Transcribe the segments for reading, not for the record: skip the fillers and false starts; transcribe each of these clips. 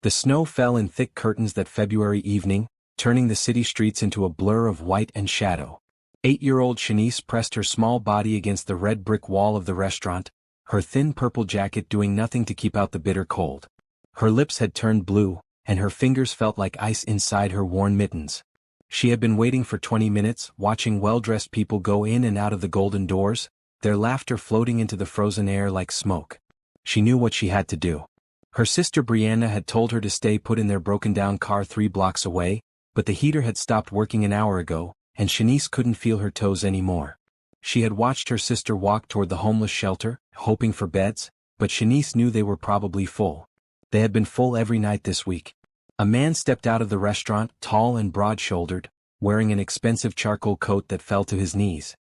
The snow fell in thick curtains that February evening, turning the city streets into a blur of white and shadow. 8-year-old Shanice pressed her small body against the red brick wall of the restaurant, her thin purple jacket doing nothing to keep out the bitter cold. Her lips had turned blue, and her fingers felt like ice inside her worn mittens. She had been waiting for 20 minutes, watching well-dressed people go in and out of the golden doors, their laughter floating into the frozen air like smoke. She knew what she had to do. Her sister Brianna had told her to stay put in their broken-down car 3 blocks away, but the heater had stopped working an hour ago, and Shanice couldn't feel her toes anymore. She had watched her sister walk toward the homeless shelter, hoping for beds, but Shanice knew they were probably full. They had been full every night this week. A man stepped out of the restaurant, tall and broad-shouldered, wearing an expensive charcoal coat that fell to his knees.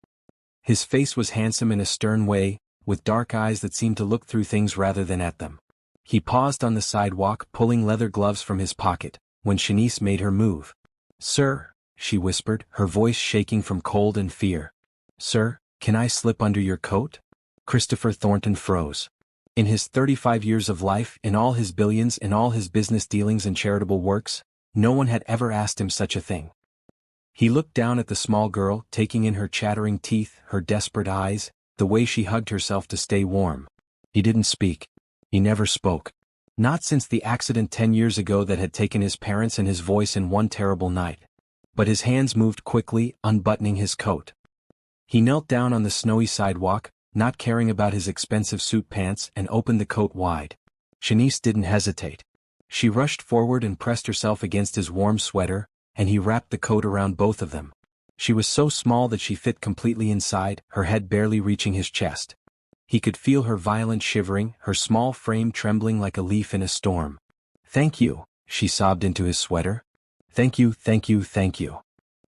His face was handsome in a stern way, with dark eyes that seemed to look through things rather than at them. He paused on the sidewalk, pulling leather gloves from his pocket, when Shanice made her move. "Sir," she whispered, her voice shaking from cold and fear. "Sir, can I slip under your coat?" Christopher Thornton froze. In his 35 years of life, in all his billions, in all his business dealings and charitable works, no one had ever asked him such a thing. He looked down at the small girl, taking in her chattering teeth, her desperate eyes, the way she hugged herself to stay warm. He didn't speak. He never spoke. Not since the accident 10 years ago that had taken his parents and his voice in one terrible night. But his hands moved quickly, unbuttoning his coat. He knelt down on the snowy sidewalk, not caring about his expensive suit pants, and opened the coat wide. Shanice didn't hesitate. She rushed forward and pressed herself against his warm sweater, and he wrapped the coat around both of them. She was so small that she fit completely inside, her head barely reaching his chest. He could feel her violent shivering, her small frame trembling like a leaf in a storm. "Thank you," she sobbed into his sweater. "Thank you, thank you, thank you."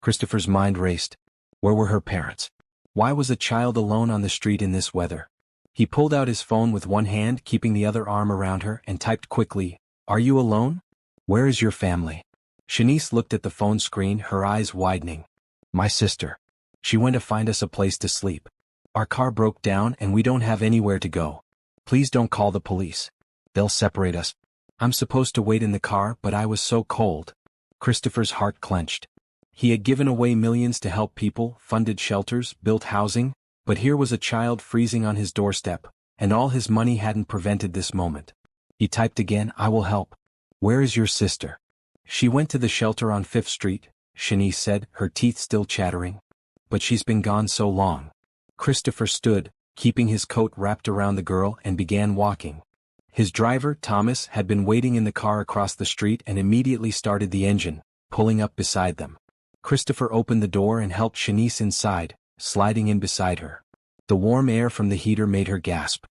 Christopher's mind raced. Where were her parents? Why was a child alone on the street in this weather? He pulled out his phone with one hand, keeping the other arm around her, and typed quickly, "Are you alone? Where is your family?" Shanice looked at the phone screen, her eyes widening. "My sister. She went to find us a place to sleep. Our car broke down and we don't have anywhere to go. Please don't call the police. They'll separate us. I'm supposed to wait in the car, but I was so cold." Christopher's heart clenched. He had given away millions to help people, funded shelters, built housing, but here was a child freezing on his doorstep, and all his money hadn't prevented this moment. He typed again, "I will help. Where is your sister?" "She went to the shelter on 5th Street, Shanice said, her teeth still chattering. "But she's been gone so long." Christopher stood, keeping his coat wrapped around the girl, and began walking. His driver, Thomas, had been waiting in the car across the street and immediately started the engine, pulling up beside them. Christopher opened the door and helped Shanice inside, sliding in beside her. The warm air from the heater made her gasp.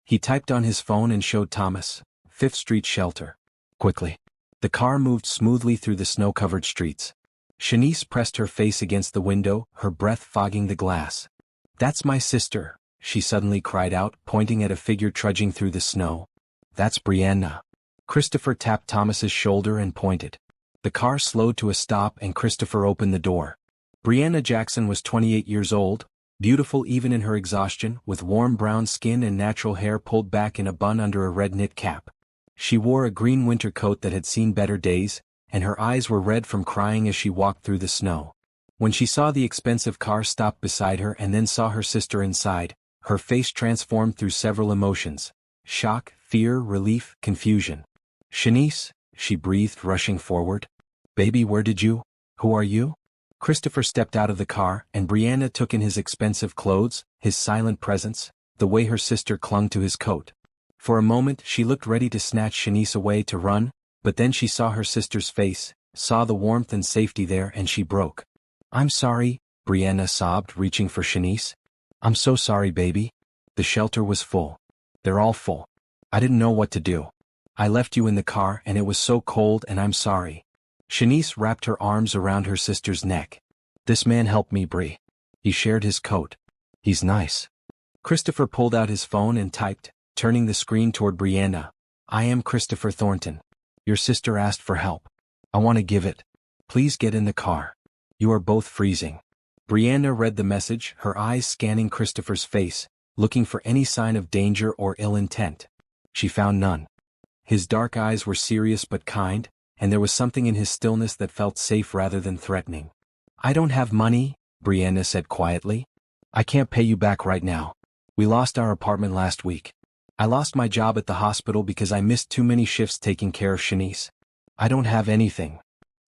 He typed on his phone and showed Thomas, 5th Street shelter. Quickly. The car moved smoothly through the snow-covered streets. Shanice pressed her face against the window, her breath fogging the glass. "That's my sister," she suddenly cried out, pointing at a figure trudging through the snow. "That's Brianna." Christopher tapped Thomas's shoulder and pointed. The car slowed to a stop and Christopher opened the door. Brianna Jackson was 28 years old, beautiful even in her exhaustion, with warm brown skin and natural hair pulled back in a bun under a red knit cap. She wore a green winter coat that had seen better days, and her eyes were red from crying as she walked through the snow. When she saw the expensive car stop beside her and then saw her sister inside, her face transformed through several emotions: shock, fear, relief, confusion. "Shanice," she breathed, rushing forward. "Baby, where did you? Who are you?" Christopher stepped out of the car, and Brianna took in his expensive clothes, his silent presence, the way her sister clung to his coat. For a moment she looked ready to snatch Shanice away to run, but then she saw her sister's face, saw the warmth and safety there, and she broke. "I'm sorry," Brianna sobbed, reaching for Shanice. "I'm so sorry, baby. The shelter was full. They're all full. I didn't know what to do. I left you in the car and it was so cold, and I'm sorry." Shanice wrapped her arms around her sister's neck. "This man helped me, Bri. He shared his coat. He's nice." Christopher pulled out his phone and typed, turning the screen toward Brianna. "I am Christopher Thornton. Your sister asked for help. I want to give it. Please get in the car. You are both freezing." Brianna read the message, her eyes scanning Christopher's face, looking for any sign of danger or ill intent. She found none. His dark eyes were serious but kind, and there was something in his stillness that felt safe rather than threatening. "I don't have money," Brianna said quietly. "I can't pay you back right now. We lost our apartment last week. I lost my job at the hospital because I missed too many shifts taking care of Shanice. I don't have anything."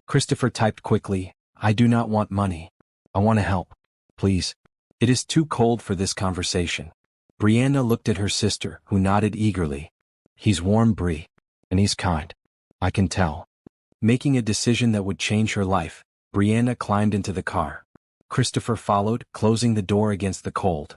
Christopher typed quickly, "I do not want money. I want to help. Please." "It is too cold for this conversation." Brianna looked at her sister, who nodded eagerly. "He's warm, Bri. And he's kind. I can tell." Making a decision that would change her life, Brianna climbed into the car. Christopher followed, closing the door against the cold.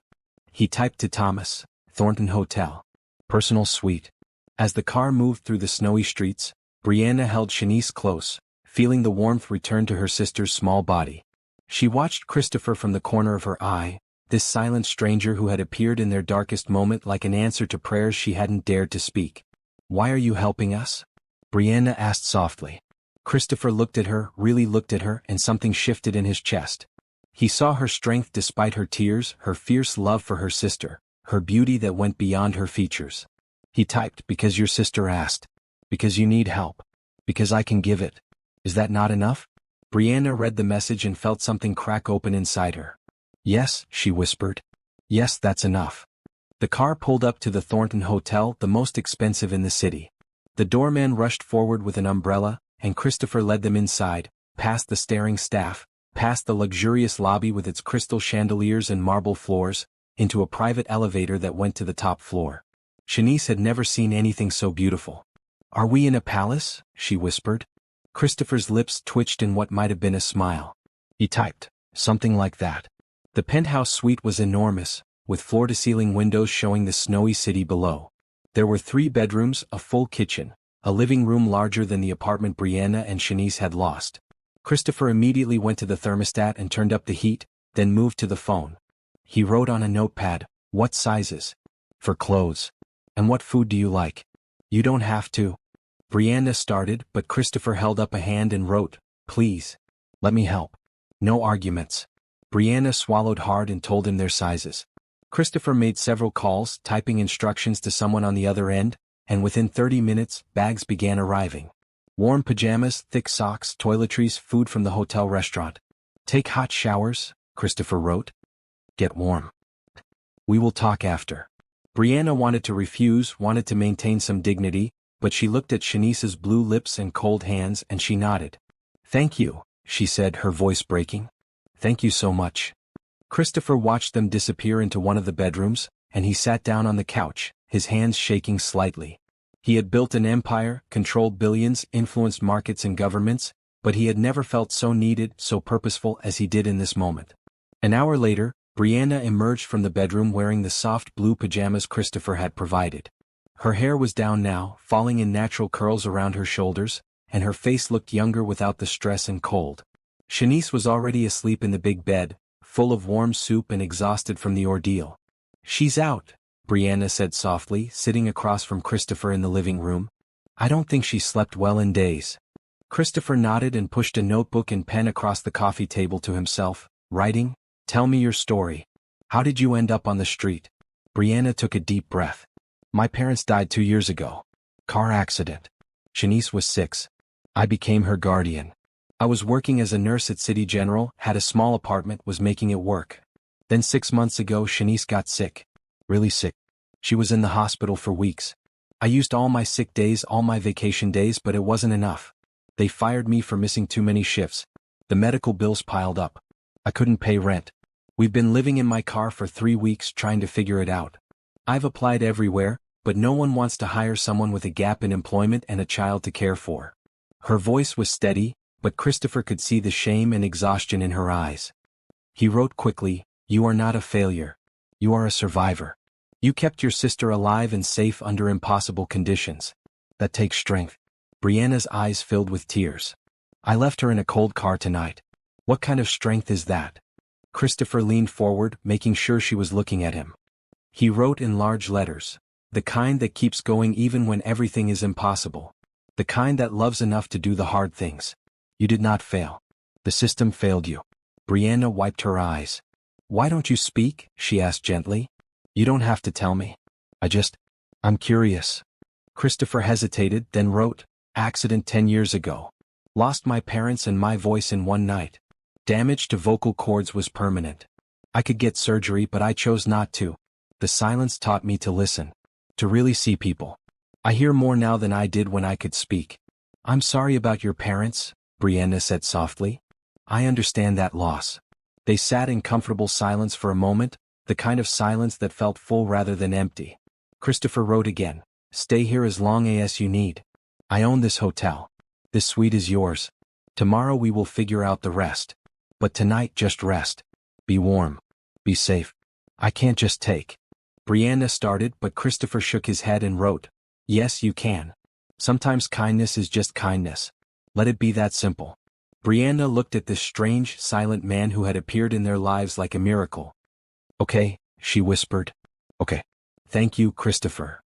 He typed to Thomas, "Thornton Hotel. Personal suite." As the car moved through the snowy streets, Brianna held Shanice close, feeling the warmth return to her sister's small body. She watched Christopher from the corner of her eye, this silent stranger who had appeared in their darkest moment like an answer to prayers she hadn't dared to speak. "Why are you helping us?" Brianna asked softly. Christopher looked at her, really looked at her, and something shifted in his chest. He saw her strength despite her tears, her fierce love for her sister, her beauty that went beyond her features. He typed, "Because your sister asked. Because you need help. Because I can give it. Is that not enough?" Brianna read the message and felt something crack open inside her. "Yes," she whispered. "Yes, that's enough." The car pulled up to the Thornton Hotel, the most expensive in the city. The doorman rushed forward with an umbrella, and Christopher led them inside, past the staring staff, past the luxurious lobby with its crystal chandeliers and marble floors, into a private elevator that went to the top floor. Shanice had never seen anything so beautiful. "Are we in a palace?" she whispered. Christopher's lips twitched in what might have been a smile. He typed, "Something like that." The penthouse suite was enormous, with floor-to-ceiling windows showing the snowy city below. There were 3 bedrooms, a full kitchen, a living room larger than the apartment Brianna and Shanice had lost. Christopher immediately went to the thermostat and turned up the heat, then moved to the phone. He wrote on a notepad, "What sizes? For clothes. And what food do you like?" "You don't have to." Brianna started, but Christopher held up a hand and wrote, "Please. Let me help. No arguments." Brianna swallowed hard and told him their sizes. Christopher made several calls, typing instructions to someone on the other end, and within 30 minutes, bags began arriving. Warm pajamas, thick socks, toiletries, food from the hotel restaurant. "Take hot showers," Christopher wrote. "Get warm. We will talk after." Brianna wanted to refuse, wanted to maintain some dignity, but she looked at Shanice's blue lips and cold hands and she nodded. "Thank you," she said, her voice breaking. "Thank you so much." Christopher watched them disappear into one of the bedrooms, and he sat down on the couch, his hands shaking slightly. He had built an empire, controlled billions, influenced markets and governments, but he had never felt so needed, so purposeful as he did in this moment. An hour later, Brianna emerged from the bedroom wearing the soft blue pajamas Christopher had provided. Her hair was down now, falling in natural curls around her shoulders, and her face looked younger without the stress and cold. Shanice was already asleep in the big bed, full of warm soup and exhausted from the ordeal. "She's out," Brianna said softly, sitting across from Christopher in the living room. "I don't think she slept well in days." Christopher nodded and pushed a notebook and pen across the coffee table to himself, writing, "Tell me your story. How did you end up on the street?" Brianna took a deep breath. "My parents died 2 years ago. Car accident. Shanice was 6. I became her guardian. I was working as a nurse at City General, had a small apartment, was making it work. Then 6 months ago Shanice got sick. Really sick. She was in the hospital for weeks. I used all my sick days, all my vacation days, but it wasn't enough. They fired me for missing too many shifts. The medical bills piled up. I couldn't pay rent. We've been living in my car for 3 weeks trying to figure it out. I've applied everywhere, but no one wants to hire someone with a gap in employment and a child to care for." Her voice was steady, but Christopher could see the shame and exhaustion in her eyes. He wrote quickly, "You are not a failure. You are a survivor. You kept your sister alive and safe under impossible conditions. That takes strength." Brianna's eyes filled with tears. "I left her in a cold car tonight. What kind of strength is that?" Christopher leaned forward, making sure she was looking at him. He wrote in large letters, "The kind that keeps going even when everything is impossible. The kind that loves enough to do the hard things. You did not fail. The system failed you." Brianna wiped her eyes. "Why don't you speak?" she asked gently. "You don't have to tell me. I'm curious." Christopher hesitated, then wrote, accident 10 years ago. Lost my parents and my voice in one night. Damage to vocal cords was permanent. I could get surgery but I chose not to. The silence taught me to listen. To really see people. I hear more now than I did when I could speak. I'm sorry about your parents, Brianna said softly. I understand that loss. They sat in comfortable silence for a moment, the kind of silence that felt full rather than empty. Christopher wrote again. Stay here as long as you need. I own this hotel. This suite is yours. Tomorrow we will figure out the rest. But tonight just rest. Be warm. Be safe. I can't just take. Brianna started, but Christopher shook his head and wrote, yes, you can. Sometimes kindness is just kindness. Let it be that simple. Brianna looked at this strange, silent man who had appeared in their lives like a miracle. Okay, she whispered. Okay. Thank you, Christopher.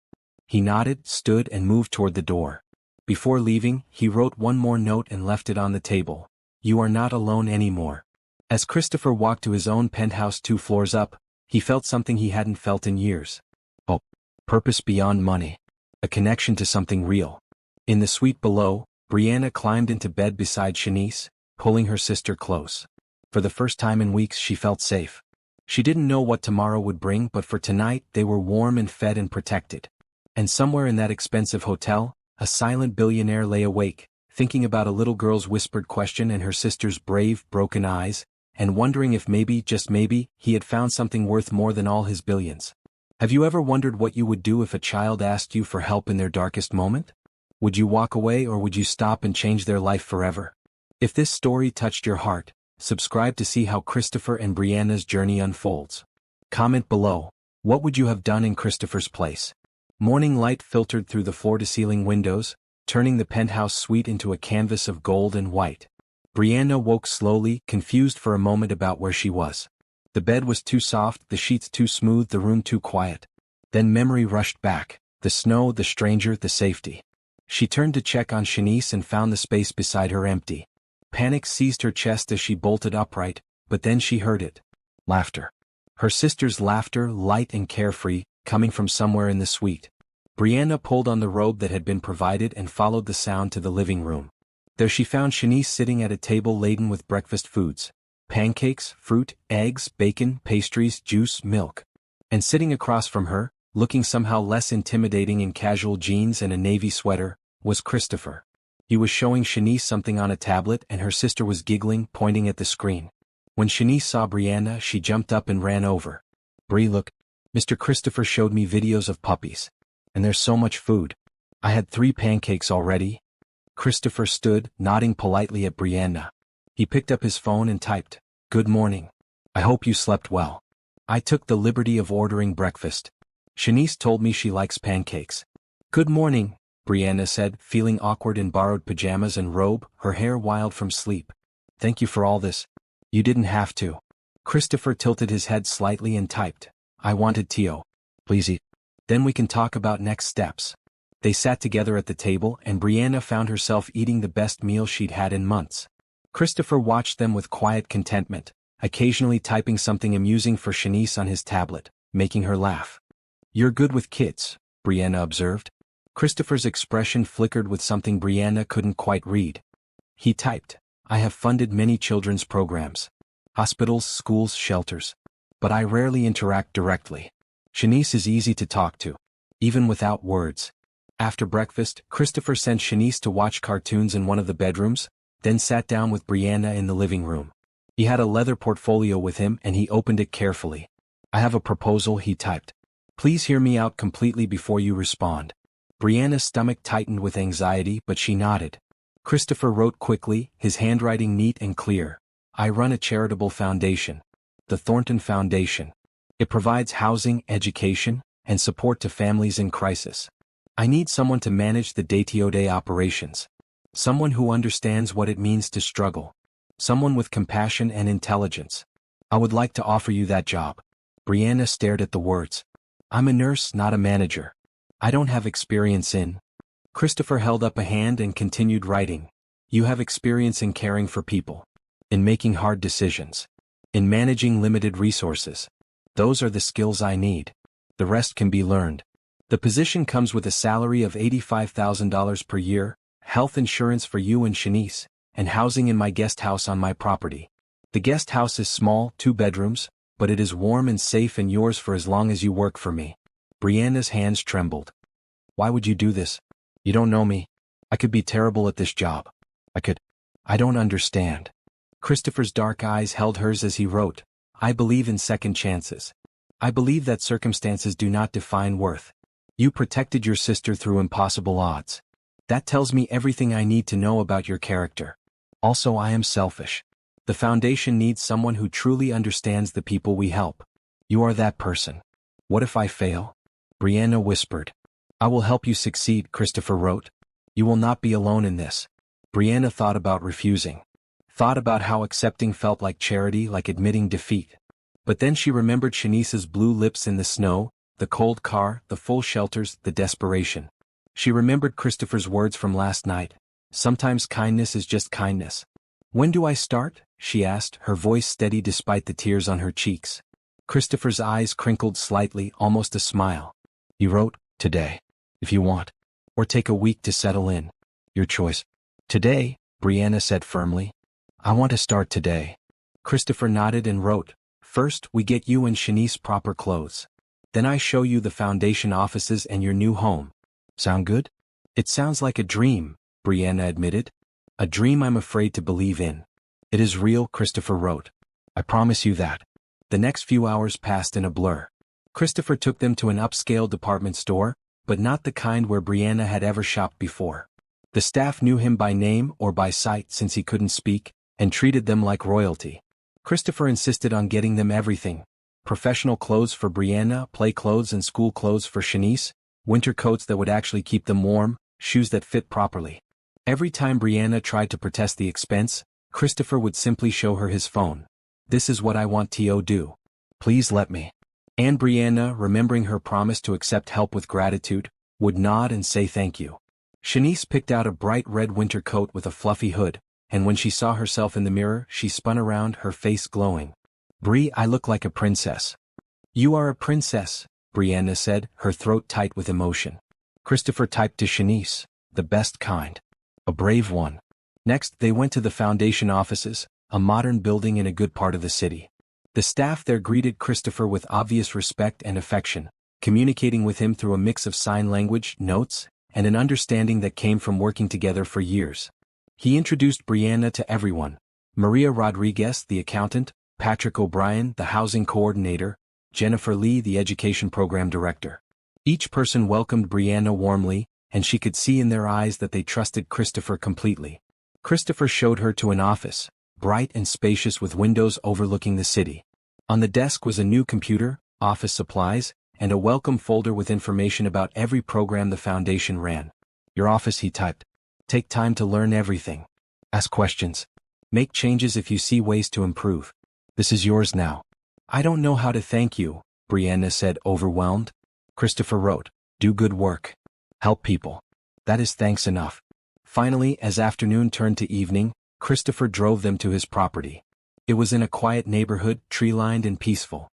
He nodded, stood, and moved toward the door. Before leaving, he wrote one more note and left it on the table. You are not alone anymore. As Christopher walked to his own penthouse 2 floors up, he felt something he hadn't felt in years. Oh, purpose beyond money. A connection to something real. In the suite below, Brianna climbed into bed beside Shanice, pulling her sister close. For the first time in weeks she felt safe. She didn't know what tomorrow would bring, but for tonight they were warm and fed and protected. And somewhere in that expensive hotel, a silent billionaire lay awake, thinking about a little girl's whispered question and her sister's brave, broken eyes, and wondering if maybe, just maybe, he had found something worth more than all his billions. Have you ever wondered what you would do if a child asked you for help in their darkest moment? Would you walk away or would you stop and change their life forever? If this story touched your heart, subscribe to see how Christopher and Brianna's journey unfolds. Comment below, what would you have done in Christopher's place? Morning light filtered through the floor-to-ceiling windows, turning the penthouse suite into a canvas of gold and white. Brianna woke slowly, confused for a moment about where she was. The bed was too soft, the sheets too smooth, the room too quiet. Then memory rushed back, the snow, the stranger, the safety. She turned to check on Shanice and found the space beside her empty. Panic seized her chest as she bolted upright, but then she heard it. Laughter. Her sister's laughter, light and carefree, coming from somewhere in the suite. Brianna pulled on the robe that had been provided and followed the sound to the living room. There she found Shanice sitting at a table laden with breakfast foods. Pancakes, fruit, eggs, bacon, pastries, juice, milk. And sitting across from her, looking somehow less intimidating in casual jeans and a navy sweater, was Christopher. He was showing Shanice something on a tablet and her sister was giggling, pointing at the screen. When Shanice saw Brianna, she jumped up and ran over. Bri, look. Mr. Christopher showed me videos of puppies. And there's so much food. I had 3 pancakes already. Christopher stood, nodding politely at Brianna. He picked up his phone and typed, "Good morning. I hope you slept well. I took the liberty of ordering breakfast. Shanice told me she likes pancakes." "Good morning," Brianna said, feeling awkward in borrowed pajamas and robe, her hair wild from sleep. "Thank you for all this. You didn't have to." Christopher tilted his head slightly and typed, "I wanted Tio. Please eat. Then we can talk about next steps." They sat together at the table and Brianna found herself eating the best meal she'd had in months. Christopher watched them with quiet contentment, occasionally typing something amusing for Shanice on his tablet, making her laugh. "You're good with kids," Brianna observed. Christopher's expression flickered with something Brianna couldn't quite read. He typed, "I have funded many children's programs. Hospitals, schools, shelters. But I rarely interact directly. Shanice is easy to talk to, even without words." After breakfast, Christopher sent Shanice to watch cartoons in one of the bedrooms, then sat down with Brianna in the living room. He had a leather portfolio with him and he opened it carefully. "I have a proposal," he typed. "Please hear me out completely before you respond." Brianna's stomach tightened with anxiety, but she nodded. Christopher wrote quickly, his handwriting neat and clear. "I run a charitable foundation. The Thornton Foundation. It provides housing, education, and support to families in crisis. I need someone to manage the day-to-day operations. Someone who understands what it means to struggle. Someone with compassion and intelligence. I would like to offer you that job." Brianna stared at the words. "I'm a nurse, not a manager. I don't have experience in..." Christopher held up a hand and continued writing. "You have experience in caring for people. In making hard decisions. In managing limited resources. Those are the skills I need. The rest can be learned." The position comes with a salary of $85,000 per year, health insurance for you and Shanice, and housing in my guest house on my property. The guest house is small, 2 bedrooms, but it is warm and safe and yours for as long as you work for me. Brianna's hands trembled. Why would you do this? You don't know me. I could be terrible at this job. I don't understand. Christopher's dark eyes held hers as he wrote, I believe in second chances. I believe that circumstances do not define worth. You protected your sister through impossible odds. That tells me everything I need to know about your character. Also, I am selfish. The foundation needs someone who truly understands the people we help. You are that person. What if I fail? Brianna whispered. I will help you succeed, Christopher wrote. You will not be alone in this. Brianna thought about refusing. Thought about how accepting felt like charity, like admitting defeat. But then she remembered Shanice's blue lips in the snow, the cold car, the full shelters, the desperation. She remembered Christopher's words from last night. Sometimes kindness is just kindness. When do I start? She asked, her voice steady despite the tears on her cheeks. Christopher's eyes crinkled slightly, almost a smile. He wrote, today. If you want. Or take a week to settle in. Your choice. Today, Brianna said firmly. I want to start today. Christopher nodded and wrote, first we get you and Shanice proper clothes. Then I show you the foundation offices and your new home. Sound good? It sounds like a dream, Brianna admitted. A dream I'm afraid to believe in. It is real, Christopher wrote. I promise you that. The next few hours passed in a blur. Christopher took them to an upscale department store, but not the kind where Brianna had ever shopped before. The staff knew him by name or by sight since he couldn't speak, and treated them like royalty. Christopher insisted on getting them everything. Professional clothes for Brianna, play clothes and school clothes for Shanice, winter coats that would actually keep them warm, shoes that fit properly. Every time Brianna tried to protest the expense, Christopher would simply show her his phone. This is what I want to do. Please let me. And Brianna, remembering her promise to accept help with gratitude, would nod and say thank you. Shanice picked out a bright red winter coat with a fluffy hood, and when she saw herself in the mirror, she spun around, her face glowing. Bri, I look like a princess. You are a princess, Brianna said, her throat tight with emotion. Christopher typed to Shanice, the best kind. A brave one. Next, they went to the foundation offices, a modern building in a good part of the city. The staff there greeted Christopher with obvious respect and affection, communicating with him through a mix of sign language, notes, and an understanding that came from working together for years. He introduced Brianna to everyone. Maria Rodriguez, the accountant, Patrick O'Brien, the housing coordinator, Jennifer Lee, the education program director. Each person welcomed Brianna warmly, and she could see in their eyes that they trusted Christopher completely. Christopher showed her to an office, bright and spacious with windows overlooking the city. On the desk was a new computer, office supplies, and a welcome folder with information about every program the foundation ran. Your office, he typed. Take time to learn everything. Ask questions. Make changes if you see ways to improve. This is yours now. I don't know how to thank you, Brianna said, overwhelmed. Christopher wrote, do good work. Help people. That is thanks enough. Finally, as afternoon turned to evening, Christopher drove them to his property. It was in a quiet neighborhood, tree-lined and peaceful.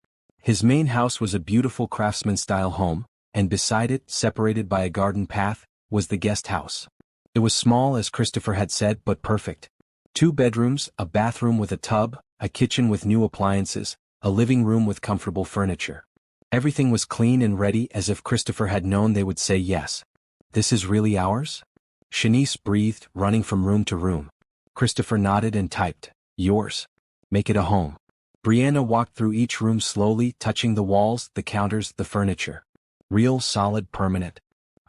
His main house was a beautiful craftsman-style home, and beside it, separated by a garden path, was the guest house. It was small as Christopher had said, but perfect. 2 bedrooms, a bathroom with a tub, a kitchen with new appliances, a living room with comfortable furniture. Everything was clean and ready as if Christopher had known they would say yes. This is really ours? Shanice breathed, running from room to room. Christopher nodded and typed, yours. Make it a home. Brianna walked through each room slowly, touching the walls, the counters, the furniture. Real, solid, permanent.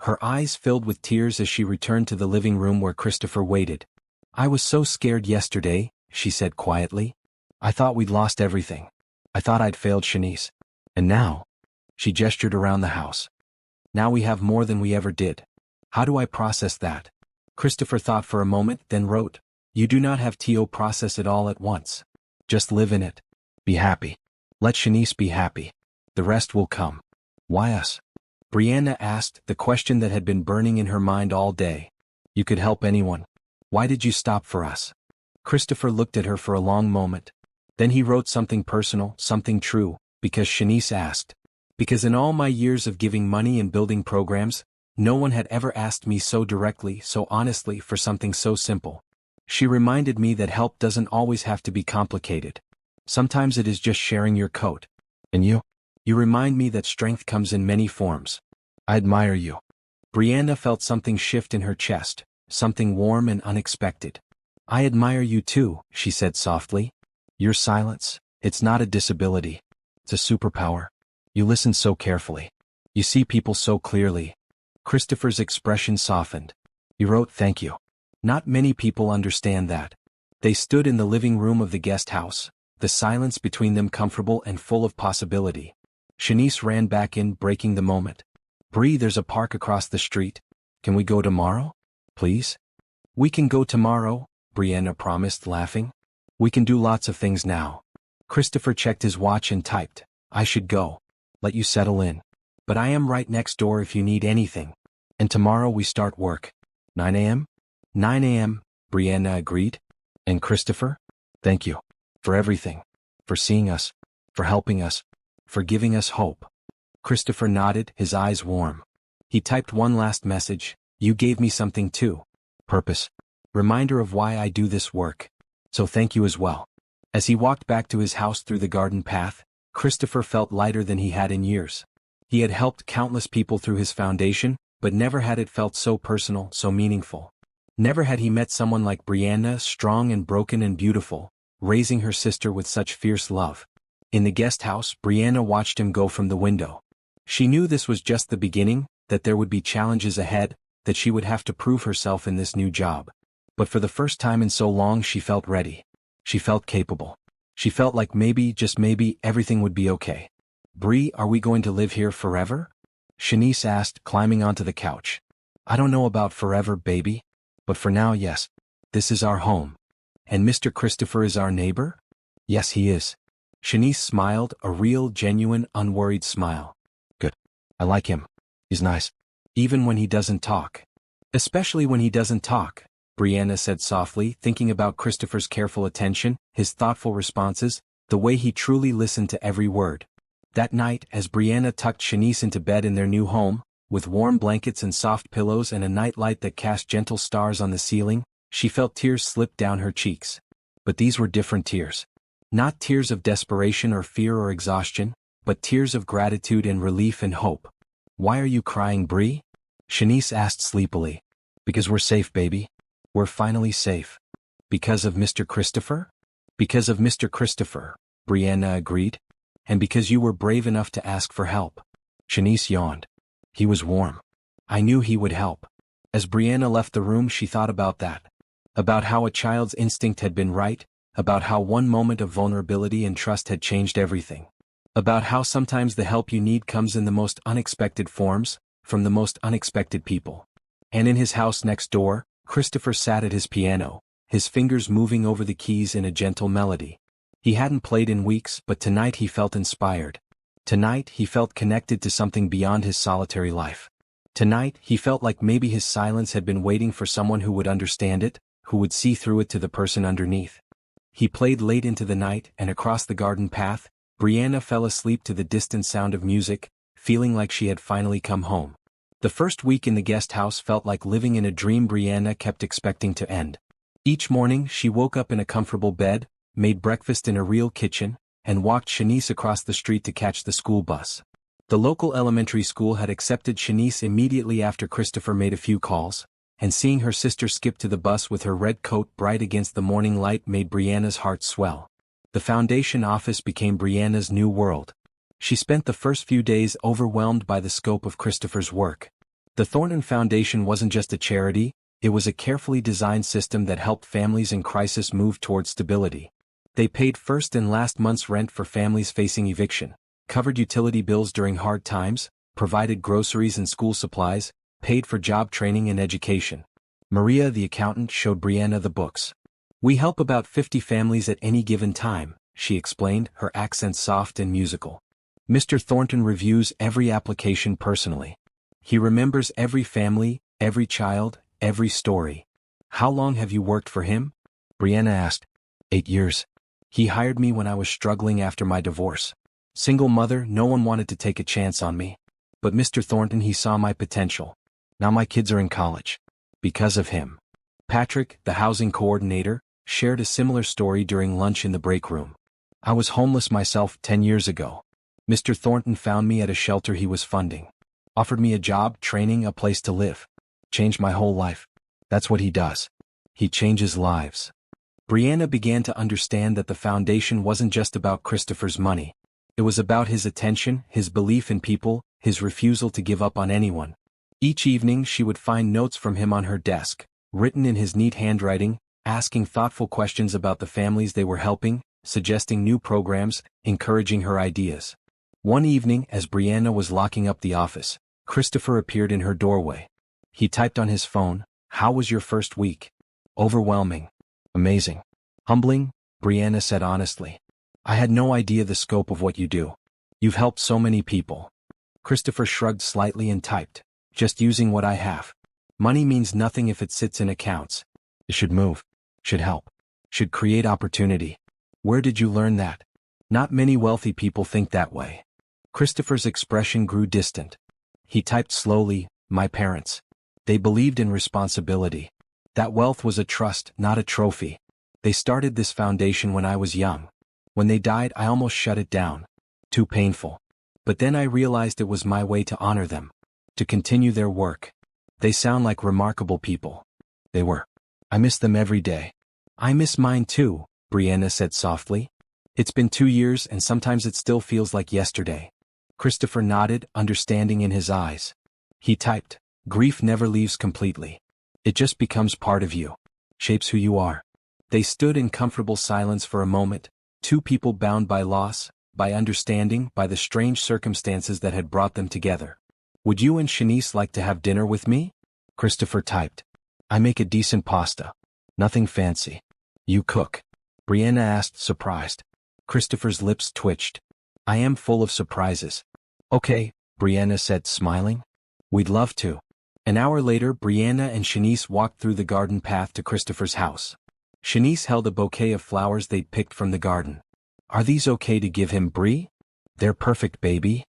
Her eyes filled with tears as she returned to the living room where Christopher waited. I was so scared yesterday, she said quietly. I thought we'd lost everything. I thought I'd failed Shanice. And now? She gestured around the house. Now we have more than we ever did. How do I process that? Christopher thought for a moment, then wrote, you do not have to process it all at once. Just live in it. Be happy. Let Shanice be happy. The rest will come. Why us? Brianna asked, the question that had been burning in her mind all day. You could help anyone. Why did you stop for us? Christopher looked at her for a long moment. Then he wrote something personal, something true, because Shanice asked. Because in all my years of giving money and building programs, no one had ever asked me so directly, so honestly for something so simple. She reminded me that help doesn't always have to be complicated. Sometimes it is just sharing your coat. And you? You remind me that strength comes in many forms. I admire you. Brianna felt something shift in her chest, something warm and unexpected. I admire you too, she said softly. Your silence, it's not a disability. It's a superpower. You listen so carefully. You see people so clearly. Christopher's expression softened. He wrote thank you. Not many people understand that. They stood in the living room of the guest house, the silence between them comfortable and full of possibility. Shanice ran back in, breaking the moment. Bree, there's a park across the street. Can we go tomorrow? Please? We can go tomorrow, Brianna promised, laughing. We can do lots of things now. Christopher checked his watch and typed, I should go. Let you settle in. But I am right next door if you need anything. And tomorrow we start work. 9 a.m.? 9 a.m., Brianna agreed. And Christopher? Thank you. For everything. For seeing us. For helping us. For giving us hope. Christopher nodded, his eyes warm. He typed one last message. You gave me something too. Purpose. Reminder of why I do this work. So thank you as well. As he walked back to his house through the garden path, Christopher felt lighter than he had in years. He had helped countless people through his foundation, but never had it felt so personal, so meaningful. Never had he met someone like Brianna, strong and broken and beautiful, raising her sister with such fierce love. In the guest house, Brianna watched him go from the window. She knew this was just the beginning, that there would be challenges ahead, that she would have to prove herself in this new job. But for the first time in so long she felt ready. She felt capable. She felt like maybe, just maybe, everything would be okay. Bree, are we going to live here forever? Shanice asked, climbing onto the couch. I don't know about forever, baby. But for now, yes. This is our home. And Mr. Christopher is our neighbor? Yes, he is. Shanice smiled, a real, genuine, unworried smile. Good. I like him. He's nice. Even when he doesn't talk. Especially when he doesn't talk, Brianna said softly, thinking about Christopher's careful attention, his thoughtful responses, the way he truly listened to every word. That night, as Brianna tucked Shanice into bed in their new home, with warm blankets and soft pillows and a nightlight that cast gentle stars on the ceiling, she felt tears slip down her cheeks. But these were different tears. Not tears of desperation or fear or exhaustion, but tears of gratitude and relief and hope. Why are you crying, Bree? Shanice asked sleepily. Because we're safe, baby. We're finally safe. Because of Mr. Christopher? Because of Mr. Christopher, Brianna agreed. And because you were brave enough to ask for help. Shanice yawned. He was warm. I knew he would help. As Brianna left the room, she thought about that. About how a child's instinct had been right, about how one moment of vulnerability and trust had changed everything. About how sometimes the help you need comes in the most unexpected forms, from the most unexpected people. And in his house next door, Christopher sat at his piano, his fingers moving over the keys in a gentle melody. He hadn't played in weeks, but tonight he felt inspired. Tonight he felt connected to something beyond his solitary life. Tonight he felt like maybe his silence had been waiting for someone who would understand it, who would see through it to the person underneath. He played late into the night, and across the garden path, Brianna fell asleep to the distant sound of music, feeling like she had finally come home. The first week in the guest house felt like living in a dream Brianna kept expecting to end. Each morning she woke up in a comfortable bed, made breakfast in a real kitchen, and walked Shanice across the street to catch the school bus. The local elementary school had accepted Shanice immediately after Christopher made a few calls, and seeing her sister skip to the bus with her red coat bright against the morning light made Brianna's heart swell. The foundation office became Brianna's new world. She spent the first few days overwhelmed by the scope of Christopher's work. The Thornton Foundation wasn't just a charity, it was a carefully designed system that helped families in crisis move toward stability. They paid first and last month's rent for families facing eviction, covered utility bills during hard times, provided groceries and school supplies, paid for job training and education. Maria, the accountant, showed Brianna the books. We help about 50 families at any given time, she explained, her accent soft and musical. Mr. Thornton reviews every application personally. He remembers every family, every child, every story. How long have you worked for him? Brianna asked. 8 years. He hired me when I was struggling after my divorce. Single mother, no one wanted to take a chance on me. But Mr. Thornton, he saw my potential. Now my kids are in college. Because of him. Patrick, the housing coordinator, shared a similar story during lunch in the break room. I was homeless myself 10 years ago. Mr. Thornton found me at a shelter he was funding. Offered me a job, training, a place to live. Changed my whole life. That's what he does. He changes lives. Brianna began to understand that the foundation wasn't just about Christopher's money. It was about his attention, his belief in people, his refusal to give up on anyone. Each evening she would find notes from him on her desk, written in his neat handwriting, asking thoughtful questions about the families they were helping, suggesting new programs, encouraging her ideas. One evening, as Brianna was locking up the office, Christopher appeared in her doorway. He typed on his phone, "How was your first week?" "Overwhelming." "Amazing." "Humbling," Brianna said honestly. "I had no idea the scope of what you do. You've helped so many people." Christopher shrugged slightly and typed, "Just using what I have. Money means nothing if it sits in accounts. It should move. Should help. Should create opportunity." "Where did you learn that?" "Not many wealthy people think that way." Christopher's expression grew distant. He typed slowly, "My parents. They believed in responsibility. That wealth was a trust, not a trophy. They started this foundation when I was young. When they died, I almost shut it down. Too painful. But then I realized it was my way to honor them. To continue their work. They sound like remarkable people." They were. "I miss them every day." "I miss mine too," Brianna said softly. "It's been 2 years and sometimes it still feels like yesterday." Christopher nodded, understanding in his eyes. He typed, "Grief never leaves completely. It just becomes part of you. Shapes who you are." They stood in comfortable silence for a moment, two people bound by loss, by understanding, by the strange circumstances that had brought them together. "Would you and Shanice like to have dinner with me?" Christopher typed. "I make a decent pasta. Nothing fancy." "You cook?" Brianna asked, surprised. Christopher's lips twitched. "I am full of surprises." "Okay," Brianna said, smiling. "We'd love to." An hour later, Brianna and Shanice walked through the garden path to Christopher's house. Shanice held a bouquet of flowers they'd picked from the garden. "Are these okay to give him, Bri?" "They're perfect, baby."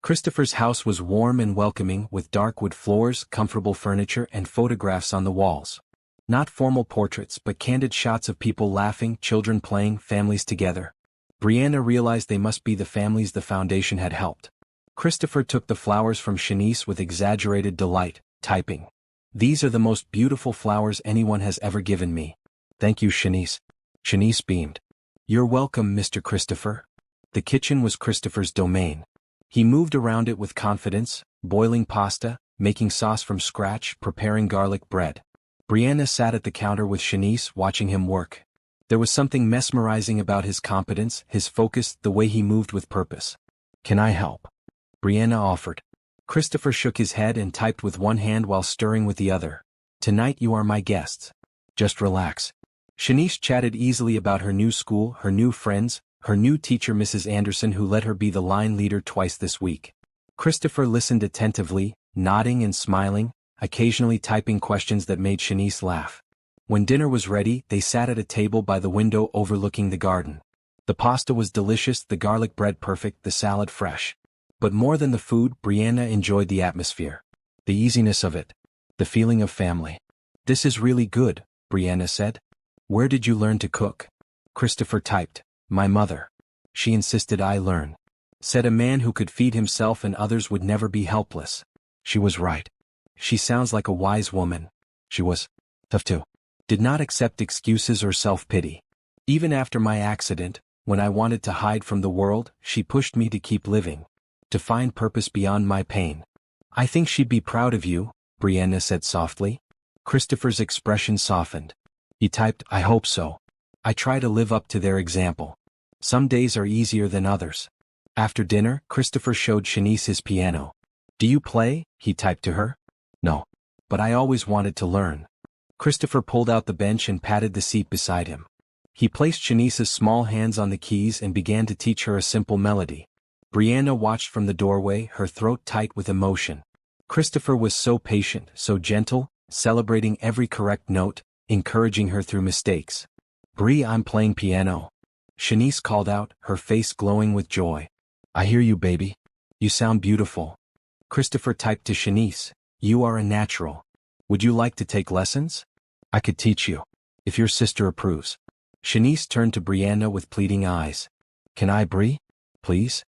Christopher's house was warm and welcoming, with dark wood floors, comfortable furniture, and photographs on the walls. Not formal portraits, but candid shots of people laughing, children playing, families together. Brianna realized they must be the families the foundation had helped. Christopher took the flowers from Shanice with exaggerated delight, typing, "These are the most beautiful flowers anyone has ever given me. Thank you, Shanice." Shanice beamed. "You're welcome, Mr. Christopher." The kitchen was Christopher's domain. He moved around it with confidence, boiling pasta, making sauce from scratch, preparing garlic bread. Brianna sat at the counter with Shanice, watching him work. There was something mesmerizing about his competence, his focus, the way he moved with purpose. "Can I help?" Brianna offered. Christopher shook his head and typed with one hand while stirring with the other. "Tonight you are my guests. Just relax." Shanice chatted easily about her new school, her new friends, her new teacher Mrs. Anderson, who let her be the line leader twice this week. Christopher listened attentively, nodding and smiling, occasionally typing questions that made Shanice laugh. When dinner was ready, they sat at a table by the window overlooking the garden. The pasta was delicious, the garlic bread perfect, the salad fresh. But more than the food, Brianna enjoyed the atmosphere. The easiness of it. The feeling of family. "This is really good," Brianna said. "Where did you learn to cook?" Christopher typed, "My mother. She insisted I learn. Said a man who could feed himself and others would never be helpless. She was right. She sounds like a wise woman. She was tough too. Did not accept excuses or self-pity. Even after my accident, when I wanted to hide from the world, she pushed me to keep living. To find purpose beyond my pain. I think she'd be proud of you," Brianna said softly. Christopher's expression softened. He typed, "I hope so. I try to live up to their example. Some days are easier than others." After dinner, Christopher showed Shanice his piano. "Do you play?" he typed to her. "No. But I always wanted to learn." Christopher pulled out the bench and patted the seat beside him. He placed Shanice's small hands on the keys and began to teach her a simple melody. Brianna watched from the doorway, her throat tight with emotion. Christopher was so patient, so gentle, celebrating every correct note, encouraging her through mistakes. "Bri, I'm playing piano," Shanice called out, her face glowing with joy. I hear you, baby. You sound beautiful. Christopher typed to Shanice, you are a natural. Would you like to take lessons? I could teach you. If your sister approves. Shanice turned to Brianna with pleading eyes. Can I, Bri? Please?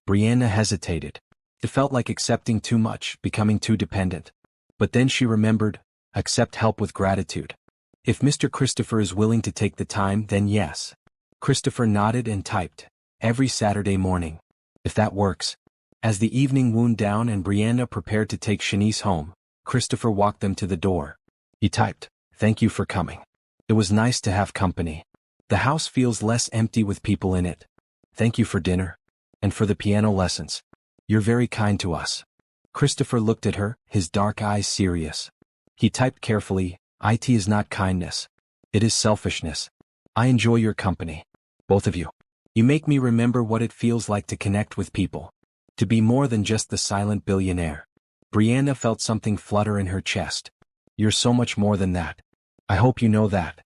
Brianna hesitated. It felt like accepting too much, becoming too dependent. But then she remembered, accept help with gratitude. If Mr. Christopher is willing to take the time, then yes. Christopher nodded and typed, every Saturday morning. If that works. As the evening wound down and Brianna prepared to take Shanice home, Christopher walked them to the door. He typed, thank you for coming. It was nice to have company. The house feels less empty with people in it. Thank you for dinner. And for the piano lessons. You're very kind to us. Christopher looked at her, his dark eyes serious. He typed carefully, it is not kindness. It is selfishness. I enjoy your company. Both of you. You make me remember what it feels like to connect with people. To be more than just the silent billionaire. Brianna felt something flutter in her chest. You're so much more than that. I hope you know that.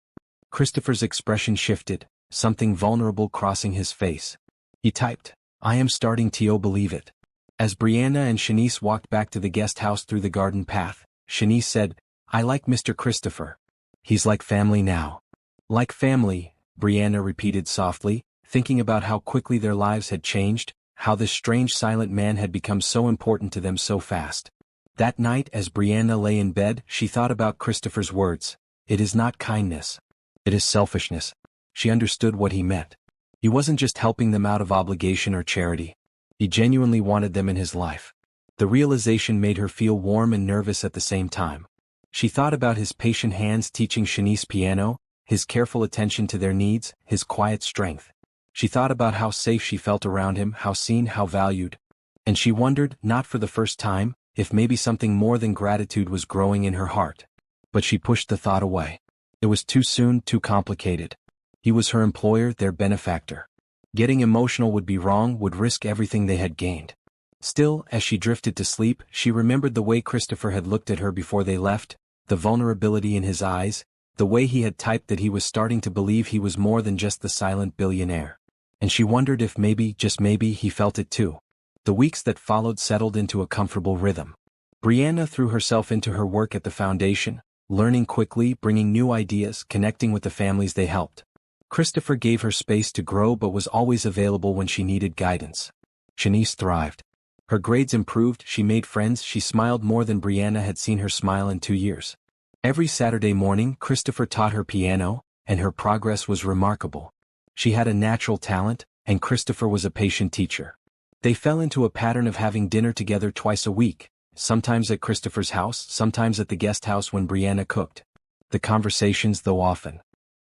Christopher's expression shifted, something vulnerable crossing his face. He typed, I am starting to believe it. As Brianna and Shanice walked back to the guest house through the garden path, Shanice said, I like Mr. Christopher. He's like family now. Like family, Brianna repeated softly, thinking about how quickly their lives had changed, how this strange silent man had become so important to them so fast. That night as Brianna lay in bed, she thought about Christopher's words. It is not kindness. It is selfishness. She understood what he meant. He wasn't just helping them out of obligation or charity. He genuinely wanted them in his life. The realization made her feel warm and nervous at the same time. She thought about his patient hands teaching Shanice piano, his careful attention to their needs, his quiet strength. She thought about how safe she felt around him, how seen, how valued. And she wondered, not for the first time, if maybe something more than gratitude was growing in her heart. But she pushed the thought away. It was too soon, too complicated. He was her employer, their benefactor. Getting emotional would be wrong, would risk everything they had gained. Still, as she drifted to sleep, she remembered the way Christopher had looked at her before they left, the vulnerability in his eyes, the way he had typed that he was starting to believe he was more than just the silent billionaire. And she wondered if maybe, just maybe, he felt it too. The weeks that followed settled into a comfortable rhythm. Brianna threw herself into her work at the foundation, learning quickly, bringing new ideas, connecting with the families they helped. Christopher gave her space to grow but was always available when she needed guidance. Shanice thrived. Her grades improved, she made friends, she smiled more than Brianna had seen her smile in 2 years. Every Saturday morning, Christopher taught her piano, and her progress was remarkable. She had a natural talent, and Christopher was a patient teacher. They fell into a pattern of having dinner together twice a week, sometimes at Christopher's house, sometimes at the guest house when Brianna cooked. The conversations, though often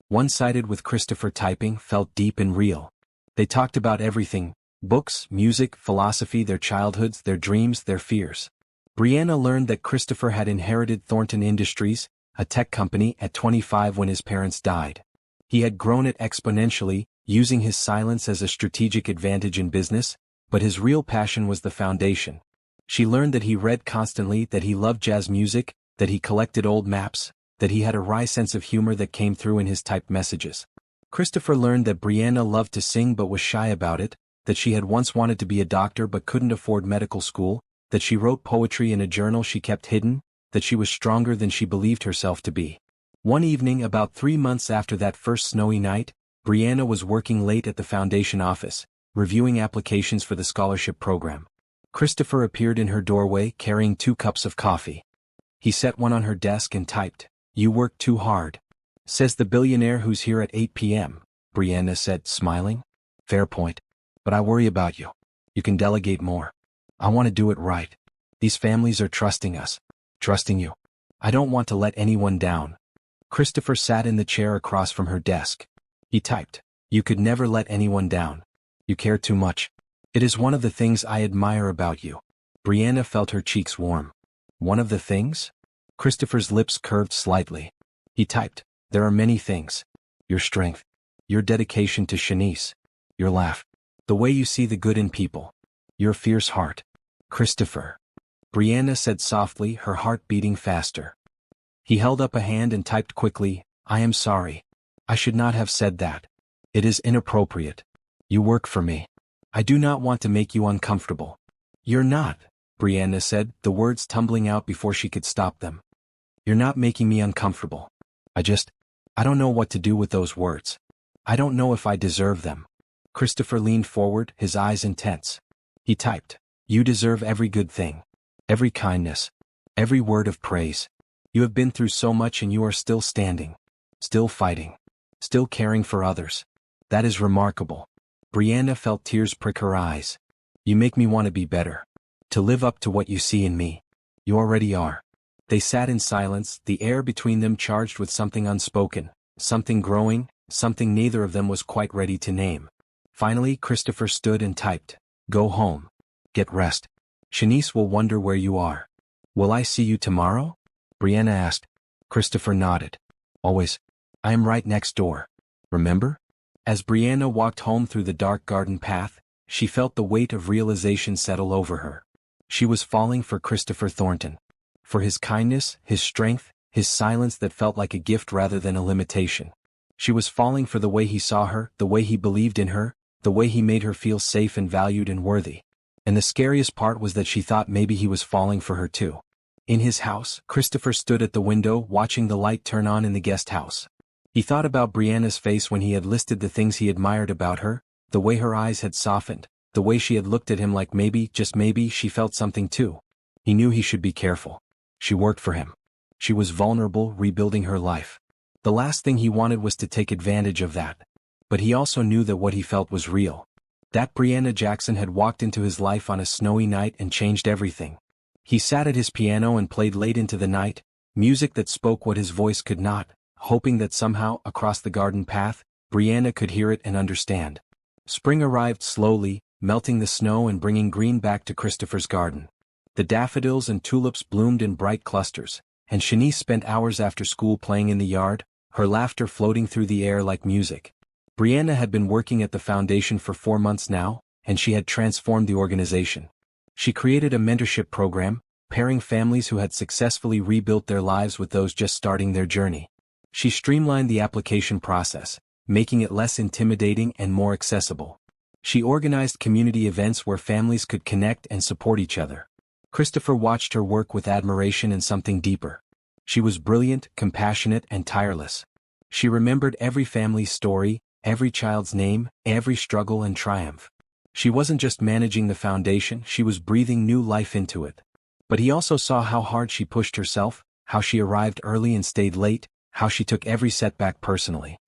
one-sided with Christopher typing, felt deep and real. They talked about everything: books, music, philosophy, their childhoods, their dreams, their fears. Brianna learned that Christopher had inherited Thornton Industries, a tech company, at 25 when his parents died. He had grown it exponentially, using his silence as a strategic advantage in business, but his real passion was the foundation. She learned that he read constantly, that he loved jazz music, that he collected old maps, that he had a wry sense of humor that came through in his typed messages. Christopher learned that Brianna loved to sing but was shy about it, that she had once wanted to be a doctor but couldn't afford medical school, that she wrote poetry in a journal she kept hidden, that she was stronger than she believed herself to be. One evening, about 3 months after that first snowy night, Brianna was working late at the foundation office, reviewing applications for the scholarship program. Christopher appeared in her doorway carrying 2 cups of coffee. He set one on her desk and typed, "You work too hard. Says the billionaire who's here at 8 p.m., Brianna said, smiling. Fair point. But I worry about you. You can delegate more. I want to do it right. These families are trusting us. Trusting you. I don't want to let anyone down." Christopher sat in the chair across from her desk. He typed, "You could never let anyone down. You care too much. It is one of the things I admire about you." Brianna felt her cheeks warm. One of the things? Christopher's lips curved slightly. He typed, "There are many things. Your strength. Your dedication to Shanice. Your laugh. The way you see the good in people. Your fierce heart." Christopher. Brianna said softly, her heart beating faster. He held up a hand and typed quickly, "I am sorry. I should not have said that. It is inappropriate. You work for me. I do not want to make you uncomfortable. You're not, Brianna said, the words tumbling out before she could stop them. You're not making me uncomfortable. I don't know what to do with those words. I don't know if I deserve them. Christopher leaned forward, his eyes intense. He typed, You deserve every good thing. Every kindness. Every word of praise. You have been through so much and you are still standing. Still fighting. Still caring for others. That is remarkable. Brianna felt tears prick her eyes. You make me want to be better. To live up to what you see in me. You already are. They sat in silence, the air between them charged with something unspoken, something growing, something neither of them was quite ready to name. Finally, Christopher stood and typed, Go home. Get rest. Shanice will wonder where you are. Will I see you tomorrow? Brianna asked. Christopher nodded. Always. I am right next door. Remember? As Brianna walked home through the dark garden path, she felt the weight of realization settle over her. She was falling for Christopher Thornton. For his kindness, his strength, his silence that felt like a gift rather than a limitation. She was falling for the way he saw her, the way he believed in her, the way he made her feel safe and valued and worthy. And the scariest part was that she thought maybe he was falling for her too. In his house, Christopher stood at the window watching the light turn on in the guest house. He thought about Brianna's face when he had listed the things he admired about her, the way her eyes had softened, the way she had looked at him like maybe, just maybe, she felt something too. He knew he should be careful. She worked for him. She was vulnerable, rebuilding her life. The last thing he wanted was to take advantage of that. But he also knew that what he felt was real. That Brianna Jackson had walked into his life on a snowy night and changed everything. He sat at his piano and played late into the night, music that spoke what his voice could not, hoping that somehow, across the garden path, Brianna could hear it and understand. Spring arrived slowly, melting the snow and bringing green back to Christopher's garden. The daffodils and tulips bloomed in bright clusters, and Shanice spent hours after school playing in the yard, her laughter floating through the air like music. Brianna had been working at the foundation for 4 months now, and she had transformed the organization. She created a mentorship program, pairing families who had successfully rebuilt their lives with those just starting their journey. She streamlined the application process, making it less intimidating and more accessible. She organized community events where families could connect and support each other. Christopher watched her work with admiration and something deeper. She was brilliant, compassionate, and tireless. She remembered every family's story, every child's name, every struggle and triumph. She wasn't just managing the foundation, she was breathing new life into it. But he also saw how hard she pushed herself, how she arrived early and stayed late, how she took every setback personally.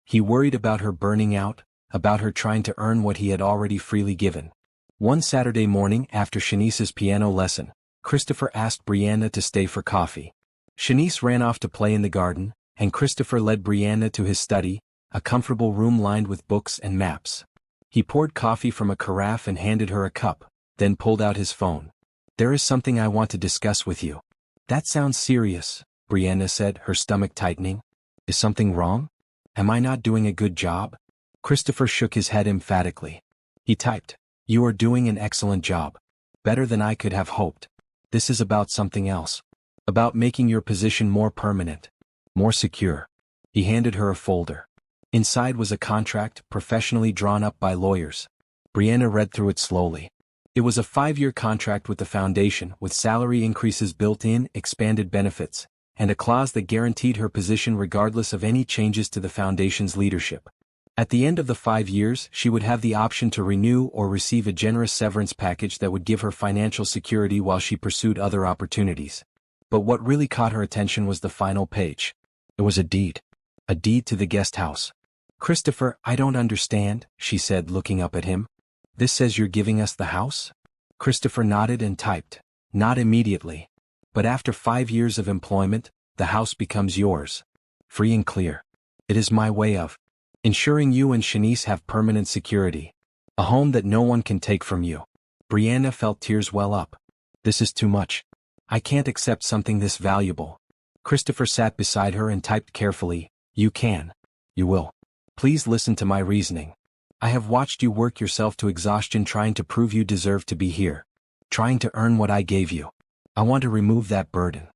He worried about her burning out, about her trying to earn what he had already freely given. One Saturday morning after Shanice's piano lesson, Christopher asked Brianna to stay for coffee. Shanice ran off to play in the garden, and Christopher led Brianna to his study, a comfortable room lined with books and maps. He poured coffee from a carafe and handed her a cup, then pulled out his phone. There is something I want to discuss with you. That sounds serious, Brianna said, her stomach tightening. Is something wrong? Am I not doing a good job? Christopher shook his head emphatically. He typed, You are doing an excellent job. Better than I could have hoped. This is about something else. About making your position more permanent. More secure. He handed her a folder. Inside was a contract, professionally drawn up by lawyers. Brianna read through it slowly. It was a 5-year contract with the foundation, with salary increases built in, expanded benefits, and a clause that guaranteed her position regardless of any changes to the foundation's leadership. At the end of the 5 years, she would have the option to renew or receive a generous severance package that would give her financial security while she pursued other opportunities. But what really caught her attention was the final page. It was a deed. A deed to the guest house. Christopher, I don't understand, she said, looking up at him. This says you're giving us the house? Christopher nodded and typed. Not immediately. But after 5 years of employment, the house becomes yours. Free and clear. It is my way of ensuring you and Shanice have permanent security. A home that no one can take from you. Brianna felt tears well up. This is too much. I can't accept something this valuable. Christopher sat beside her and typed carefully, You can. You will. Please listen to my reasoning. I have watched you work yourself to exhaustion trying to prove you deserve to be here. Trying to earn what I gave you. I want to remove that burden.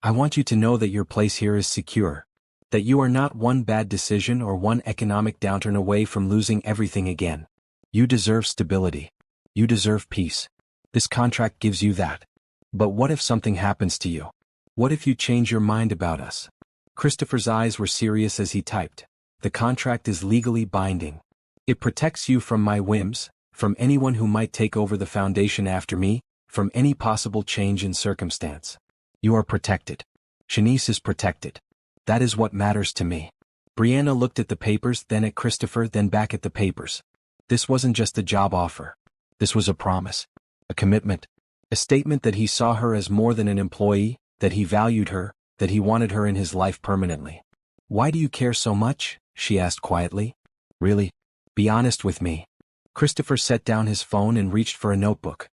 I want you to know that your place here is secure. That you are not one bad decision or one economic downturn away from losing everything again. You deserve stability. You deserve peace. This contract gives you that. But what if something happens to you? What if you change your mind about us? Christopher's eyes were serious as he typed. The contract is legally binding. It protects you from my whims, from anyone who might take over the foundation after me, from any possible change in circumstance. You are protected. Shanice is protected. That is what matters to me. Brianna looked at the papers, then at Christopher, then back at the papers. This wasn't just a job offer. This was a promise. A commitment. A statement that he saw her as more than an employee, that he valued her, that he wanted her in his life permanently. Why do you care so much? She asked quietly. Really? Be honest with me. Christopher set down his phone and reached for a notebook.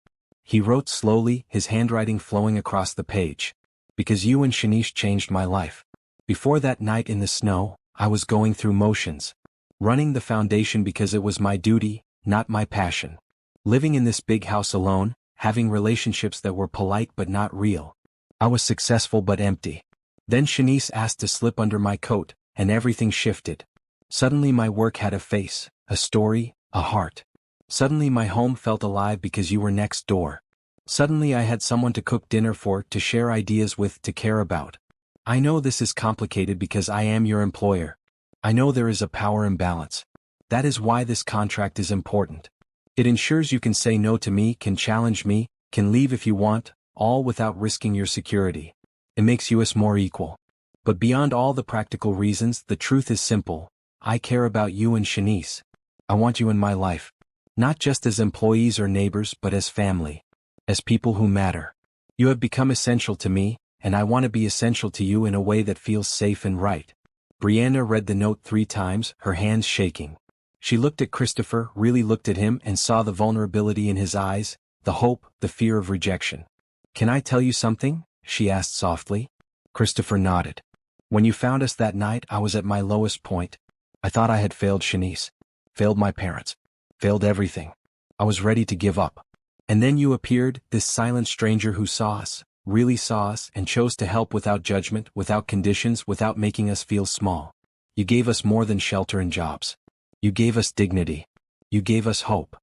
He wrote slowly, his handwriting flowing across the page. Because you and Shanice changed my life. Before that night in the snow, I was going through motions. Running the foundation because it was my duty, not my passion. Living in this big house alone, having relationships that were polite but not real. I was successful but empty. Then Shanice asked to slip under my coat, and everything shifted. Suddenly my work had a face, a story, a heart. Suddenly my home felt alive because you were next door. Suddenly I had someone to cook dinner for, to share ideas with, to care about. I know this is complicated because I am your employer. I know there is a power imbalance. That is why this contract is important. It ensures you can say no to me, can challenge me, can leave if you want, all without risking your security. It makes us more equal. But beyond all the practical reasons, the truth is simple. I care about you and Shanice. I want you in my life. Not just as employees or neighbors, but as family. As people who matter. You have become essential to me, and I want to be essential to you in a way that feels safe and right. Brianna read the note 3 times, her hands shaking. She looked at Christopher, really looked at him, and saw the vulnerability in his eyes, the hope, the fear of rejection. Can I tell you something? She asked softly. Christopher nodded. When you found us that night, I was at my lowest point. I thought I had failed Shanice. Failed my parents. Failed everything. I was ready to give up. And then you appeared, this silent stranger who saw us, really saw us, and chose to help without judgment, without conditions, without making us feel small. You gave us more than shelter and jobs. You gave us dignity. You gave us hope.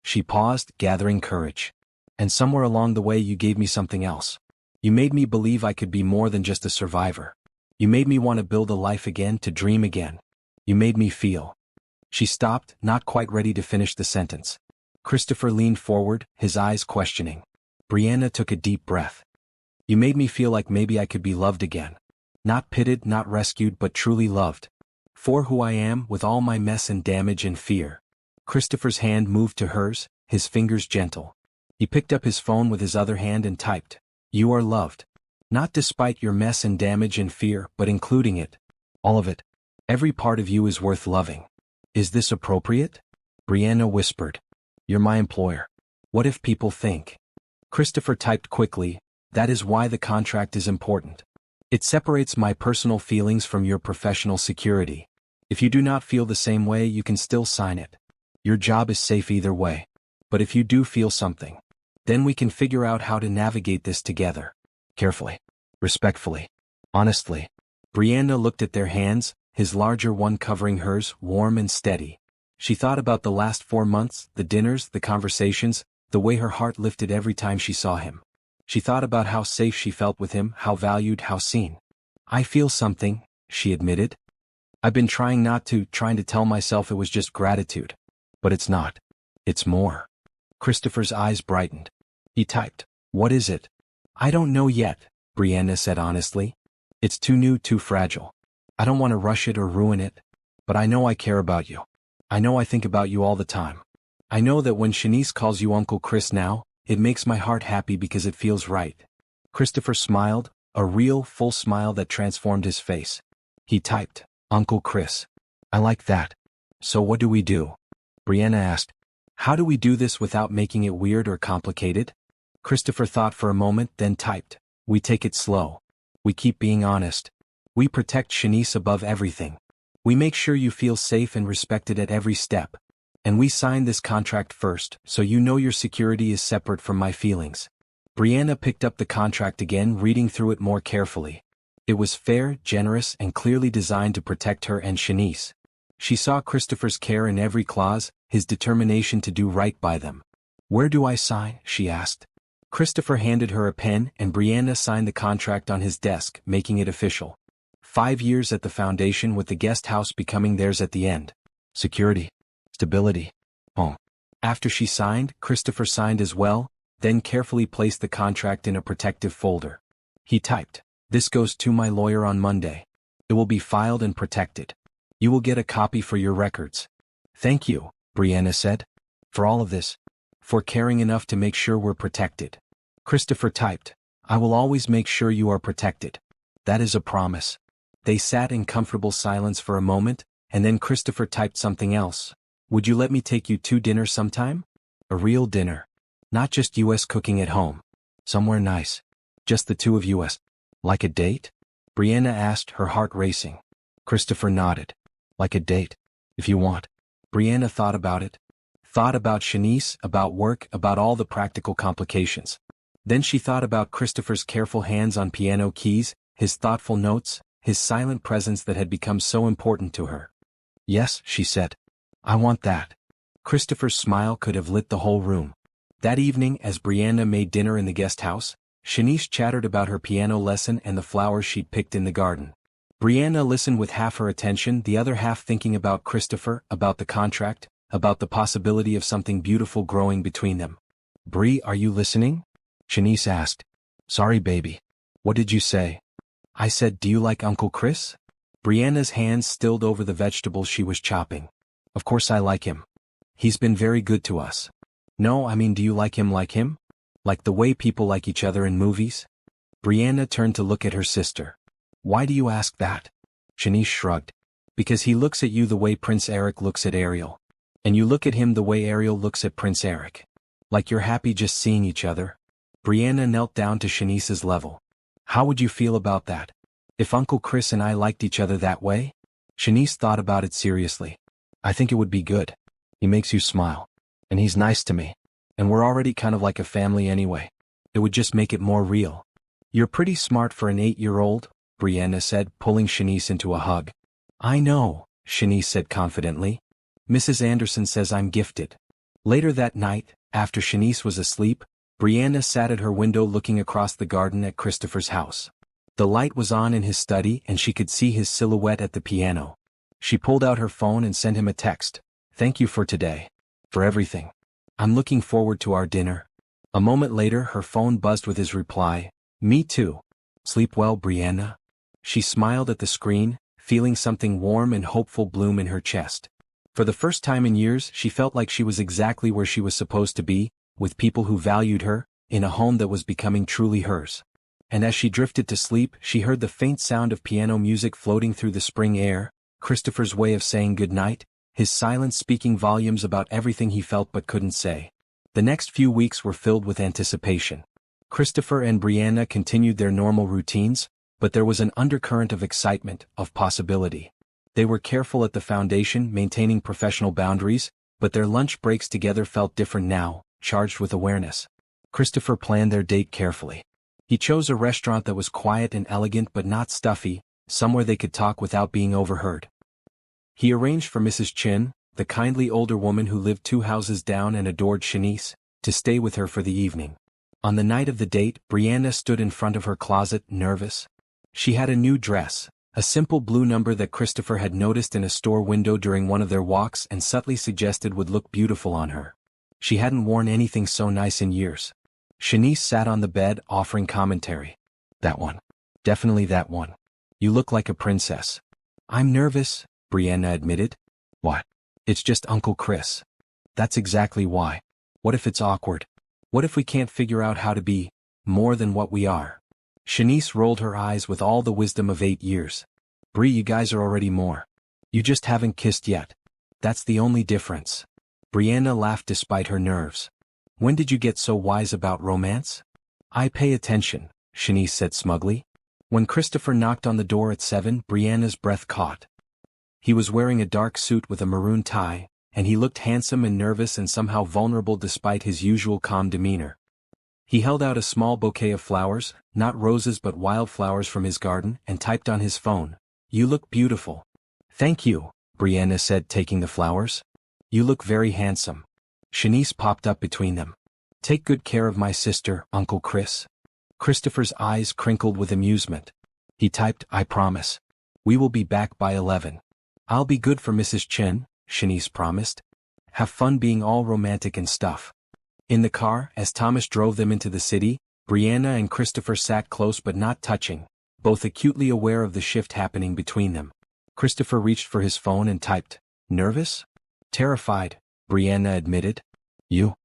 She paused, gathering courage. And somewhere along the way you gave me something else. You made me believe I could be more than just a survivor. You made me want to build a life again, to dream again. You made me feel. She stopped, not quite ready to finish the sentence. Christopher leaned forward, his eyes questioning. Brianna took a deep breath. You made me feel like maybe I could be loved again. Not pitted, not rescued, but truly loved. For who I am, with all my mess and damage and fear. Christopher's hand moved to hers, his fingers gentle. He picked up his phone with his other hand and typed. You are loved. Not despite your mess and damage and fear, but including it. All of it. Every part of you is worth loving. Is this appropriate? Brianna whispered. You're my employer. What if people think? Christopher typed quickly. That is why the contract is important. It separates my personal feelings from your professional security. If you do not feel the same way, you can still sign it. Your job is safe either way. But if you do feel something, then we can figure out how to navigate this together. Carefully. Respectfully. Honestly. Brianna looked at their hands, his larger one covering hers, warm and steady. She thought about the last 4 months, the dinners, the conversations, the way her heart lifted every time she saw him. She thought about how safe she felt with him, how valued, how seen. I feel something, she admitted. I've been trying to tell myself it was just gratitude. But it's not. It's more. Christopher's eyes brightened. He typed, what is it? I don't know yet, Brianna said honestly. It's too new, too fragile. I don't want to rush it or ruin it. But I know I care about you. I know I think about you all the time. I know that when Shanice calls you Uncle Chris now, it makes my heart happy because it feels right. Christopher smiled, a real, full smile that transformed his face. He typed, Uncle Chris. I like that. So what do we do? Brianna asked. How do we do this without making it weird or complicated? Christopher thought for a moment, then typed. We take it slow. We keep being honest. We protect Shanice above everything. We make sure you feel safe and respected at every step. And we sign this contract first, so you know your security is separate from my feelings. Brianna picked up the contract again, reading through it more carefully. It was fair, generous, and clearly designed to protect her and Shanice. She saw Christopher's care in every clause, his determination to do right by them. "Where do I sign?" she asked. Christopher handed her a pen and Brianna signed the contract on his desk, making it official. 5 years at the foundation with the guest house becoming theirs at the end. Security. Stability. Home. After she signed, Christopher signed as well, then carefully placed the contract in a protective folder. He typed, "This goes to my lawyer on Monday. It will be filed and protected. You will get a copy for your records." "Thank you," Brianna said. "For all of this. For caring enough to make sure we're protected." Christopher typed, "I will always make sure you are protected. That is a promise." They sat in comfortable silence for a moment, and then Christopher typed something else. "Would you let me take you to dinner sometime? A real dinner. Not just US cooking at home. Somewhere nice. Just the two of us. Like a date?" Brianna asked, her heart racing. Christopher nodded. "Like a date. If you want." Brianna thought about it. Thought about Shanice, about work, about all the practical complications. Then she thought about Christopher's careful hands on piano keys, his thoughtful notes, his silent presence that had become so important to her. "Yes," she said. "I want that." Christopher's smile could have lit the whole room. That evening, as Brianna made dinner in the guest house, Shanice chattered about her piano lesson and the flowers she'd picked in the garden. Brianna listened with half her attention, the other half thinking about Christopher, about the contract, about the possibility of something beautiful growing between them. "Bri, are you listening?" Shanice asked. "Sorry, baby. What did you say?" "I said, do you like Uncle Chris?" Brianna's hands stilled over the vegetables she was chopping. "Of course I like him. He's been very good to us." "No, I mean, do you like him? Like the way people like each other in movies?" Brianna turned to look at her sister. "Why do you ask that?" Shanice shrugged. "Because he looks at you the way Prince Eric looks at Ariel. And you look at him the way Ariel looks at Prince Eric. Like you're happy just seeing each other." Brianna knelt down to Shanice's level. "How would you feel about that? If Uncle Chris and I liked each other that way?" Shanice thought about it seriously. "I think it would be good. He makes you smile. And he's nice to me. And we're already kind of like a family anyway. It would just make it more real." "You're pretty smart for an 8-year-old, Brianna said, pulling Shanice into a hug. "I know," Shanice said confidently. "Mrs. Anderson says I'm gifted." Later that night, after Shanice was asleep, Brianna sat at her window looking across the garden at Christopher's house. The light was on in his study and she could see his silhouette at the piano. She pulled out her phone and sent him a text. "Thank you for today. For everything. I'm looking forward to our dinner." A moment later her phone buzzed with his reply, "Me too. Sleep well, Brianna." She smiled at the screen, feeling something warm and hopeful bloom in her chest. For the first time in years she felt like she was exactly where she was supposed to be, with people who valued her, in a home that was becoming truly hers. And as she drifted to sleep, she heard the faint sound of piano music floating through the spring air, Christopher's way of saying goodnight, his silence speaking volumes about everything he felt but couldn't say. The next few weeks were filled with anticipation. Christopher and Brianna continued their normal routines, but there was an undercurrent of excitement, of possibility. They were careful at the foundation, maintaining professional boundaries, but their lunch breaks together felt different now, charged with awareness. Christopher planned their date carefully. He chose a restaurant that was quiet and elegant but not stuffy, somewhere they could talk without being overheard. He arranged for Mrs. Chin, the kindly older woman who lived 2 houses down and adored Shanice, to stay with her for the evening. On the night of the date, Brianna stood in front of her closet, nervous. She had a new dress, a simple blue number that Christopher had noticed in a store window during one of their walks and subtly suggested would look beautiful on her. She hadn't worn anything so nice in years. Shanice sat on the bed, offering commentary. "That one. Definitely that one. You look like a princess." "I'm nervous," Brianna admitted. "What?" "It's just Uncle Chris." "That's exactly why. What if it's awkward? What if we can't figure out how to be more than what we are?" Shanice rolled her eyes with all the wisdom of 8 years. "Bri, you guys are already more. You just haven't kissed yet. That's the only difference." Brianna laughed despite her nerves. "When did you get so wise about romance?" "I pay attention," Shanice said smugly. When Christopher knocked on the door at 7, Brianna's breath caught. He was wearing a dark suit with a maroon tie, and he looked handsome and nervous and somehow vulnerable despite his usual calm demeanor. He held out a small bouquet of flowers, not roses but wildflowers from his garden, and typed on his phone, "You look beautiful." "Thank you," Brianna said, taking the flowers. You look very handsome. Shanice popped up between them. Take good care of my sister, Uncle Chris. Christopher's eyes crinkled with amusement. He typed, I promise. We will be back by 11. I'll be good for Mrs. Chen, Shanice promised. Have fun being all romantic and stuff. In the car, as Thomas drove them into the city, Brianna and Christopher sat close but not touching, both acutely aware of the shift happening between them. Christopher reached for his phone and typed, Nervous? Terrified, Brianna admitted. You?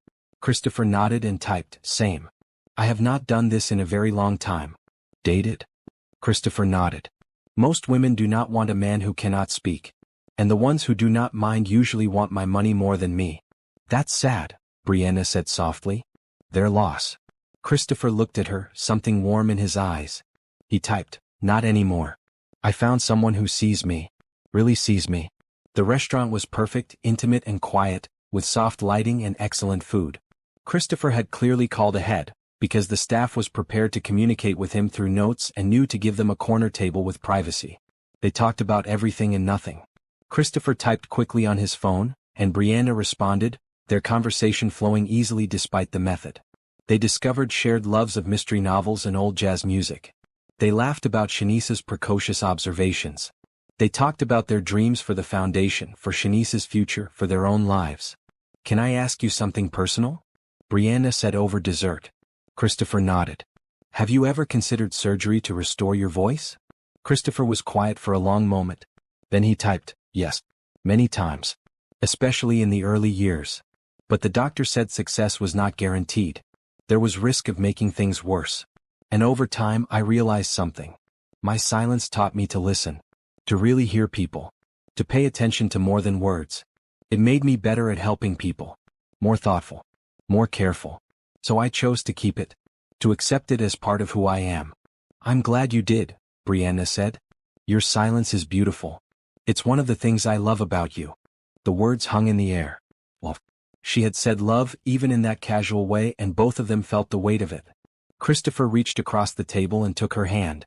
Christopher nodded and typed, Same. I have not done this in a very long time. Dated? Christopher nodded. Most women do not want a man who cannot speak. And the ones who do not mind usually want my money more than me. That's sad, Brianna said softly. Their loss. Christopher looked at her, something warm in his eyes. He typed, Not anymore. I found someone who sees me. Really sees me. The restaurant was perfect, intimate and quiet, with soft lighting and excellent food. Christopher had clearly called ahead, because the staff was prepared to communicate with him through notes and knew to give them a corner table with privacy. They talked about everything and nothing. Christopher typed quickly on his phone, and Brianna responded, their conversation flowing easily despite the method. They discovered shared loves of mystery novels and old jazz music. They laughed about Shanice's precocious observations. They talked about their dreams for the foundation, for Shanice's future, for their own lives. Can I ask you something personal? Brianna said over dessert. Christopher nodded. Have you ever considered surgery to restore your voice? Christopher was quiet for a long moment. Then he typed, Yes. Many times. Especially in the early years. But the doctor said success was not guaranteed. There was risk of making things worse. And over time I realized something. My silence taught me to listen. To really hear people. To pay attention to more than words. It made me better at helping people. More thoughtful. More careful. So I chose to keep it. To accept it as part of who I am. I'm glad you did, Brianna said. Your silence is beautiful. It's one of the things I love about you. The words hung in the air. Love. She had said love even in that casual way, and both of them felt the weight of it. Christopher reached across the table and took her hand.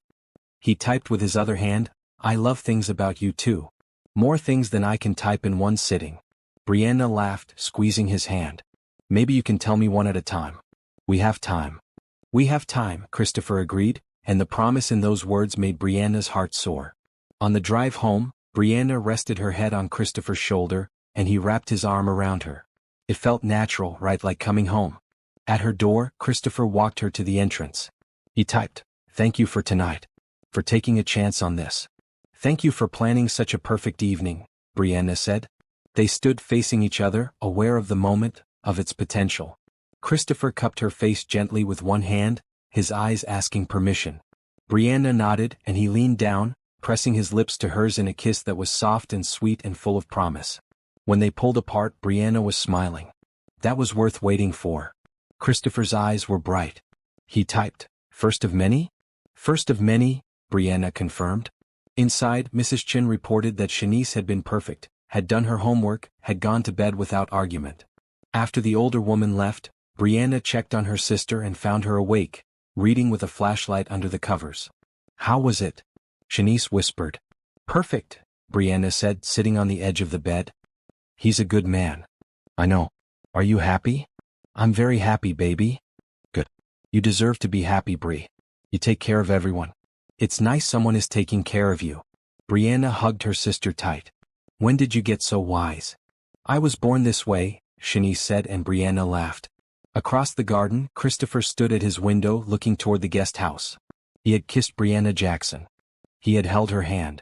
He typed with his other hand, I love things about you too. More things than I can type in one sitting. Brianna laughed, squeezing his hand. Maybe you can tell me one at a time. We have time. We have time, Christopher agreed, and the promise in those words made Brianna's heart soar. On the drive home, Brianna rested her head on Christopher's shoulder, and he wrapped his arm around her. It felt natural, right, like coming home. At her door, Christopher walked her to the entrance. He typed, Thank you for tonight. For taking a chance on this. Thank you for planning such a perfect evening, Brianna said. They stood facing each other, aware of the moment, of its potential. Christopher cupped her face gently with one hand, his eyes asking permission. Brianna nodded, and he leaned down, pressing his lips to hers in a kiss that was soft and sweet and full of promise. When they pulled apart, Brianna was smiling. That was worth waiting for. Christopher's eyes were bright. He typed, First of many? First of many, Brianna confirmed. Inside, Mrs. Chen reported that Shanice had been perfect, had done her homework, had gone to bed without argument. After the older woman left, Brianna checked on her sister and found her awake, reading with a flashlight under the covers. How was it? Shanice whispered. Perfect, Brianna said, sitting on the edge of the bed. He's a good man. I know. Are you happy? I'm very happy, baby. Good. You deserve to be happy, Bri. You take care of everyone. It's nice someone is taking care of you. Brianna hugged her sister tight. When did you get so wise? I was born this way, Shanice said, and Brianna laughed. Across the garden, Christopher stood at his window looking toward the guest house. He had kissed Brianna Jackson. He had held her hand.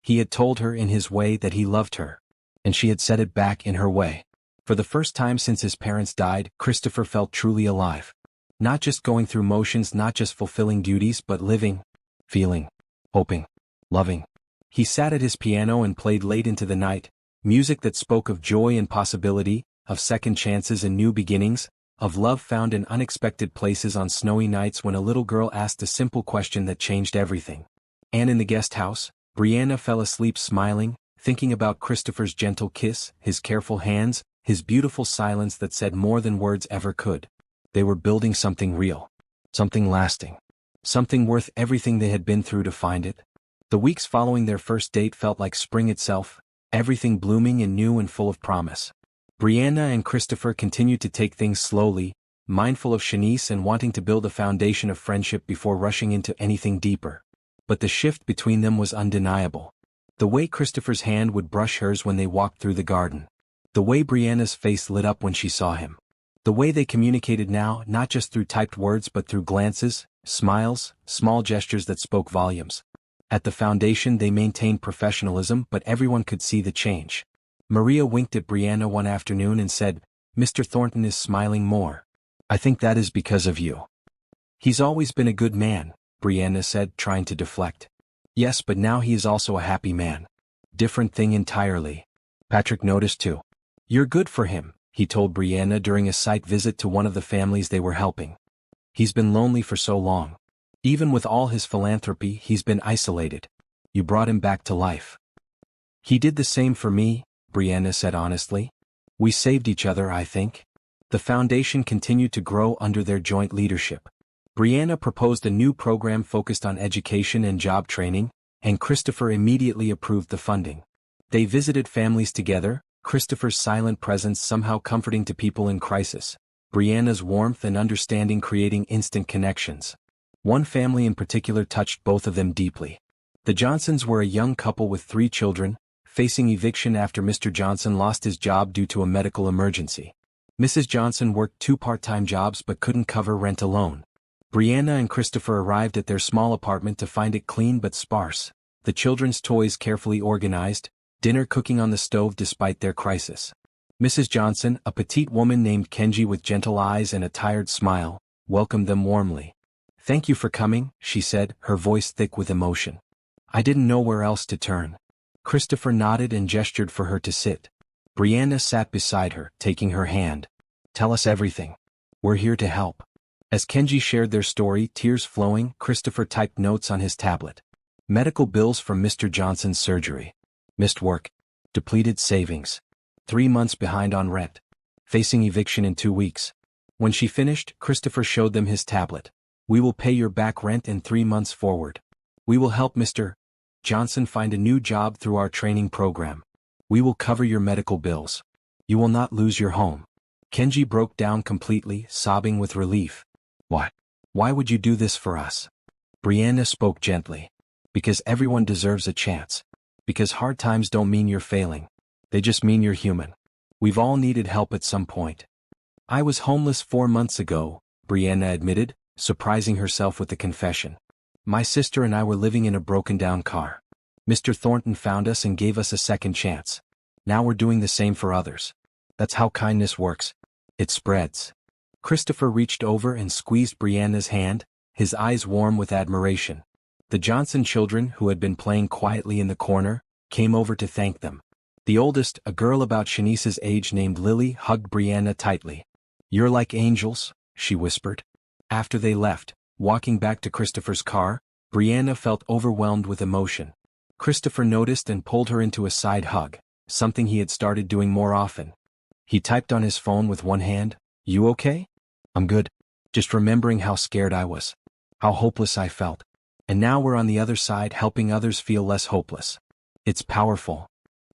He had told her in his way that he loved her. And she had said it back in her way. For the first time since his parents died, Christopher felt truly alive. Not just going through motions, not just fulfilling duties, but living, feeling, hoping, loving. He sat at his piano and played late into the night, music that spoke of joy and possibility, of second chances and new beginnings, of love found in unexpected places on snowy nights when a little girl asked a simple question that changed everything. And in the guest house, Brianna fell asleep smiling, thinking about Christopher's gentle kiss, his careful hands, his beautiful silence that said more than words ever could. They were building something real. Something lasting. Something worth everything they had been through to find it. The weeks following their first date felt like spring itself, everything blooming and new and full of promise. Brianna and Christopher continued to take things slowly, mindful of Shanice and wanting to build a foundation of friendship before rushing into anything deeper. But the shift between them was undeniable. The way Christopher's hand would brush hers when they walked through the garden. The way Brianna's face lit up when she saw him. The way they communicated now, not just through typed words but through glances, smiles, small gestures that spoke volumes. At the foundation they maintained professionalism, but everyone could see the change. Maria winked at Brianna one afternoon and said, "Mr. Thornton is smiling more. I think that is because of you." "He's always been a good man," Brianna said, trying to deflect. "Yes, but now he is also a happy man. Different thing entirely." Patrick noticed too. "You're good for him," he told Brianna during a site visit to one of the families they were helping. "He's been lonely for so long. Even with all his philanthropy, he's been isolated. You brought him back to life." "He did the same for me," Brianna said honestly. "We saved each other, I think." The foundation continued to grow under their joint leadership. Brianna proposed a new program focused on education and job training, and Christopher immediately approved the funding. They visited families together, Christopher's silent presence somehow comforting to people in crisis, Brianna's warmth and understanding creating instant connections. One family in particular touched both of them deeply. The Johnsons were a young couple with 3 children, facing eviction after Mr. Johnson lost his job due to a medical emergency. Mrs. Johnson worked 2 part-time jobs but couldn't cover rent alone. Brianna and Christopher arrived at their small apartment to find it clean but sparse, the children's toys carefully organized, dinner cooking on the stove despite their crisis. Mrs. Johnson, a petite woman named Kenji with gentle eyes and a tired smile, welcomed them warmly. "Thank you for coming," she said, her voice thick with emotion. "I didn't know where else to turn." Christopher nodded and gestured for her to sit. Brianna sat beside her, taking her hand. "Tell us everything. We're here to help." As Kenji shared their story, tears flowing, Christopher typed notes on his tablet. Medical bills from Mr. Johnson's surgery. Missed work. Depleted savings. 3 months behind on rent. Facing eviction in 2 weeks. When she finished, Christopher showed them his tablet. "We will pay your back rent in 3 months forward. We will help Mr. Johnson find a new job through our training program. We will cover your medical bills. You will not lose your home." Kenji broke down completely, sobbing with relief. "What? Why would you do this for us?" Brianna spoke gently. "Because everyone deserves a chance. Because hard times don't mean you're failing. They just mean you're human. We've all needed help at some point." "I was homeless 4 months ago," Brianna admitted, surprising herself with the confession. "My sister and I were living in a broken-down car. Mr. Thornton found us and gave us a second chance. Now we're doing the same for others. That's how kindness works. It spreads." Christopher reached over and squeezed Brianna's hand, his eyes warm with admiration. The Johnson children, who had been playing quietly in the corner, came over to thank them. The oldest, a girl about Shanice's age named Lily, hugged Brianna tightly. "You're like angels," she whispered. After they left, walking back to Christopher's car, Brianna felt overwhelmed with emotion. Christopher noticed and pulled her into a side hug, something he had started doing more often. He typed on his phone with one hand. "You okay?" "I'm good. Just remembering how scared I was. How hopeless I felt. And now we're on the other side helping others feel less hopeless. It's powerful."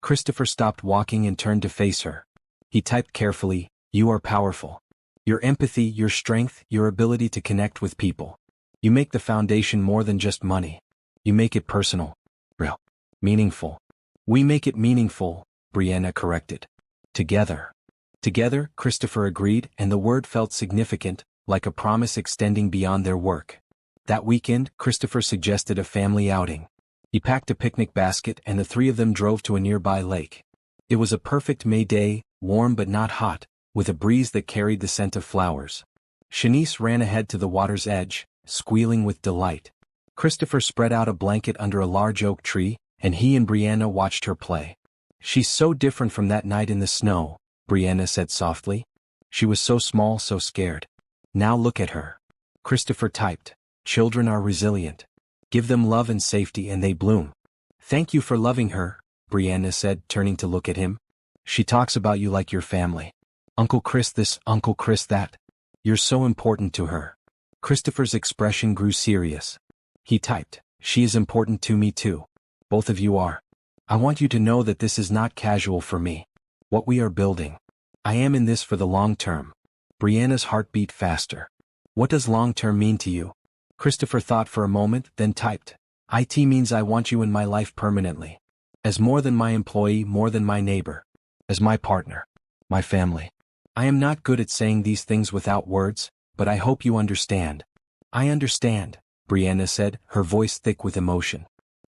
Christopher stopped walking and turned to face her. He typed carefully, "You are powerful. Your empathy, your strength, your ability to connect with people. You make the foundation more than just money. You make it personal. Real. Meaningful." "We make it meaningful," Brianna corrected. "Together." "Together," Christopher agreed, and the word felt significant, like a promise extending beyond their work. That weekend, Christopher suggested a family outing. He packed a picnic basket and the 3 of them drove to a nearby lake. It was a perfect May day, warm but not hot, with a breeze that carried the scent of flowers. Shanice ran ahead to the water's edge, squealing with delight. Christopher spread out a blanket under a large oak tree, and he and Brianna watched her play. "She's so different from that night in the snow," Brianna said softly. "She was so small, so scared. Now look at her." Christopher typed, "Children are resilient. Give them love and safety and they bloom." "Thank you for loving her," Brianna said, turning to look at him. "She talks about you like your family. Uncle Chris this, Uncle Chris that. You're so important to her." Christopher's expression grew serious. He typed, "She is important to me too. Both of you are." I want you to know that this is not casual for me. What we are building. I am in this for the long term. Brianna's heart beat faster. What does long term mean to you? Christopher thought for a moment, then typed. It means I want you in my life permanently. As more than my employee, more than my neighbor. As my partner. My family. I am not good at saying these things without words, but I hope you understand. I understand, Brianna said, her voice thick with emotion.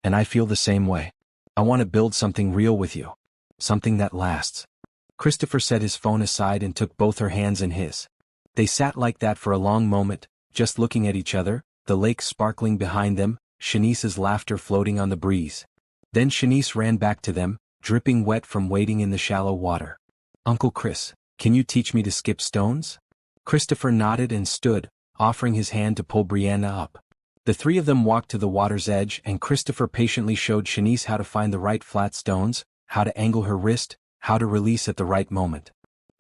And I feel the same way. I want to build something real with you. Something that lasts. Christopher set his phone aside and took both her hands in his. They sat like that for a long moment, just looking at each other, the lake sparkling behind them, Shanice's laughter floating on the breeze. Then Shanice ran back to them, dripping wet from wading in the shallow water. Uncle Chris, can you teach me to skip stones? Christopher nodded and stood, offering his hand to pull Brianna up. The three of them walked to the water's edge and Christopher patiently showed Shanice how to find the right flat stones, how to angle her wrist, how to release at the right moment.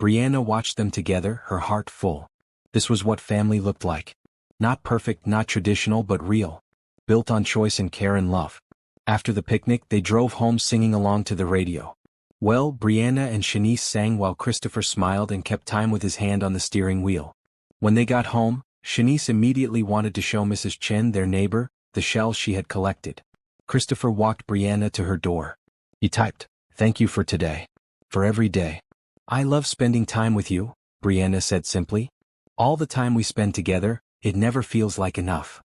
Brianna watched them together, her heart full. This was what family looked like. Not perfect, not traditional, but real. Built on choice and care and love. After the picnic, they drove home singing along to the radio. Well, Brianna and Shanice sang while Christopher smiled and kept time with his hand on the steering wheel. When they got home, Shanice immediately wanted to show Mrs. Chen, their neighbor, the shells she had collected. Christopher walked Brianna to her door. He typed, "Thank you for today. For every day. I love spending time with you," Brianna said simply. "All the time we spend together, it never feels like enough."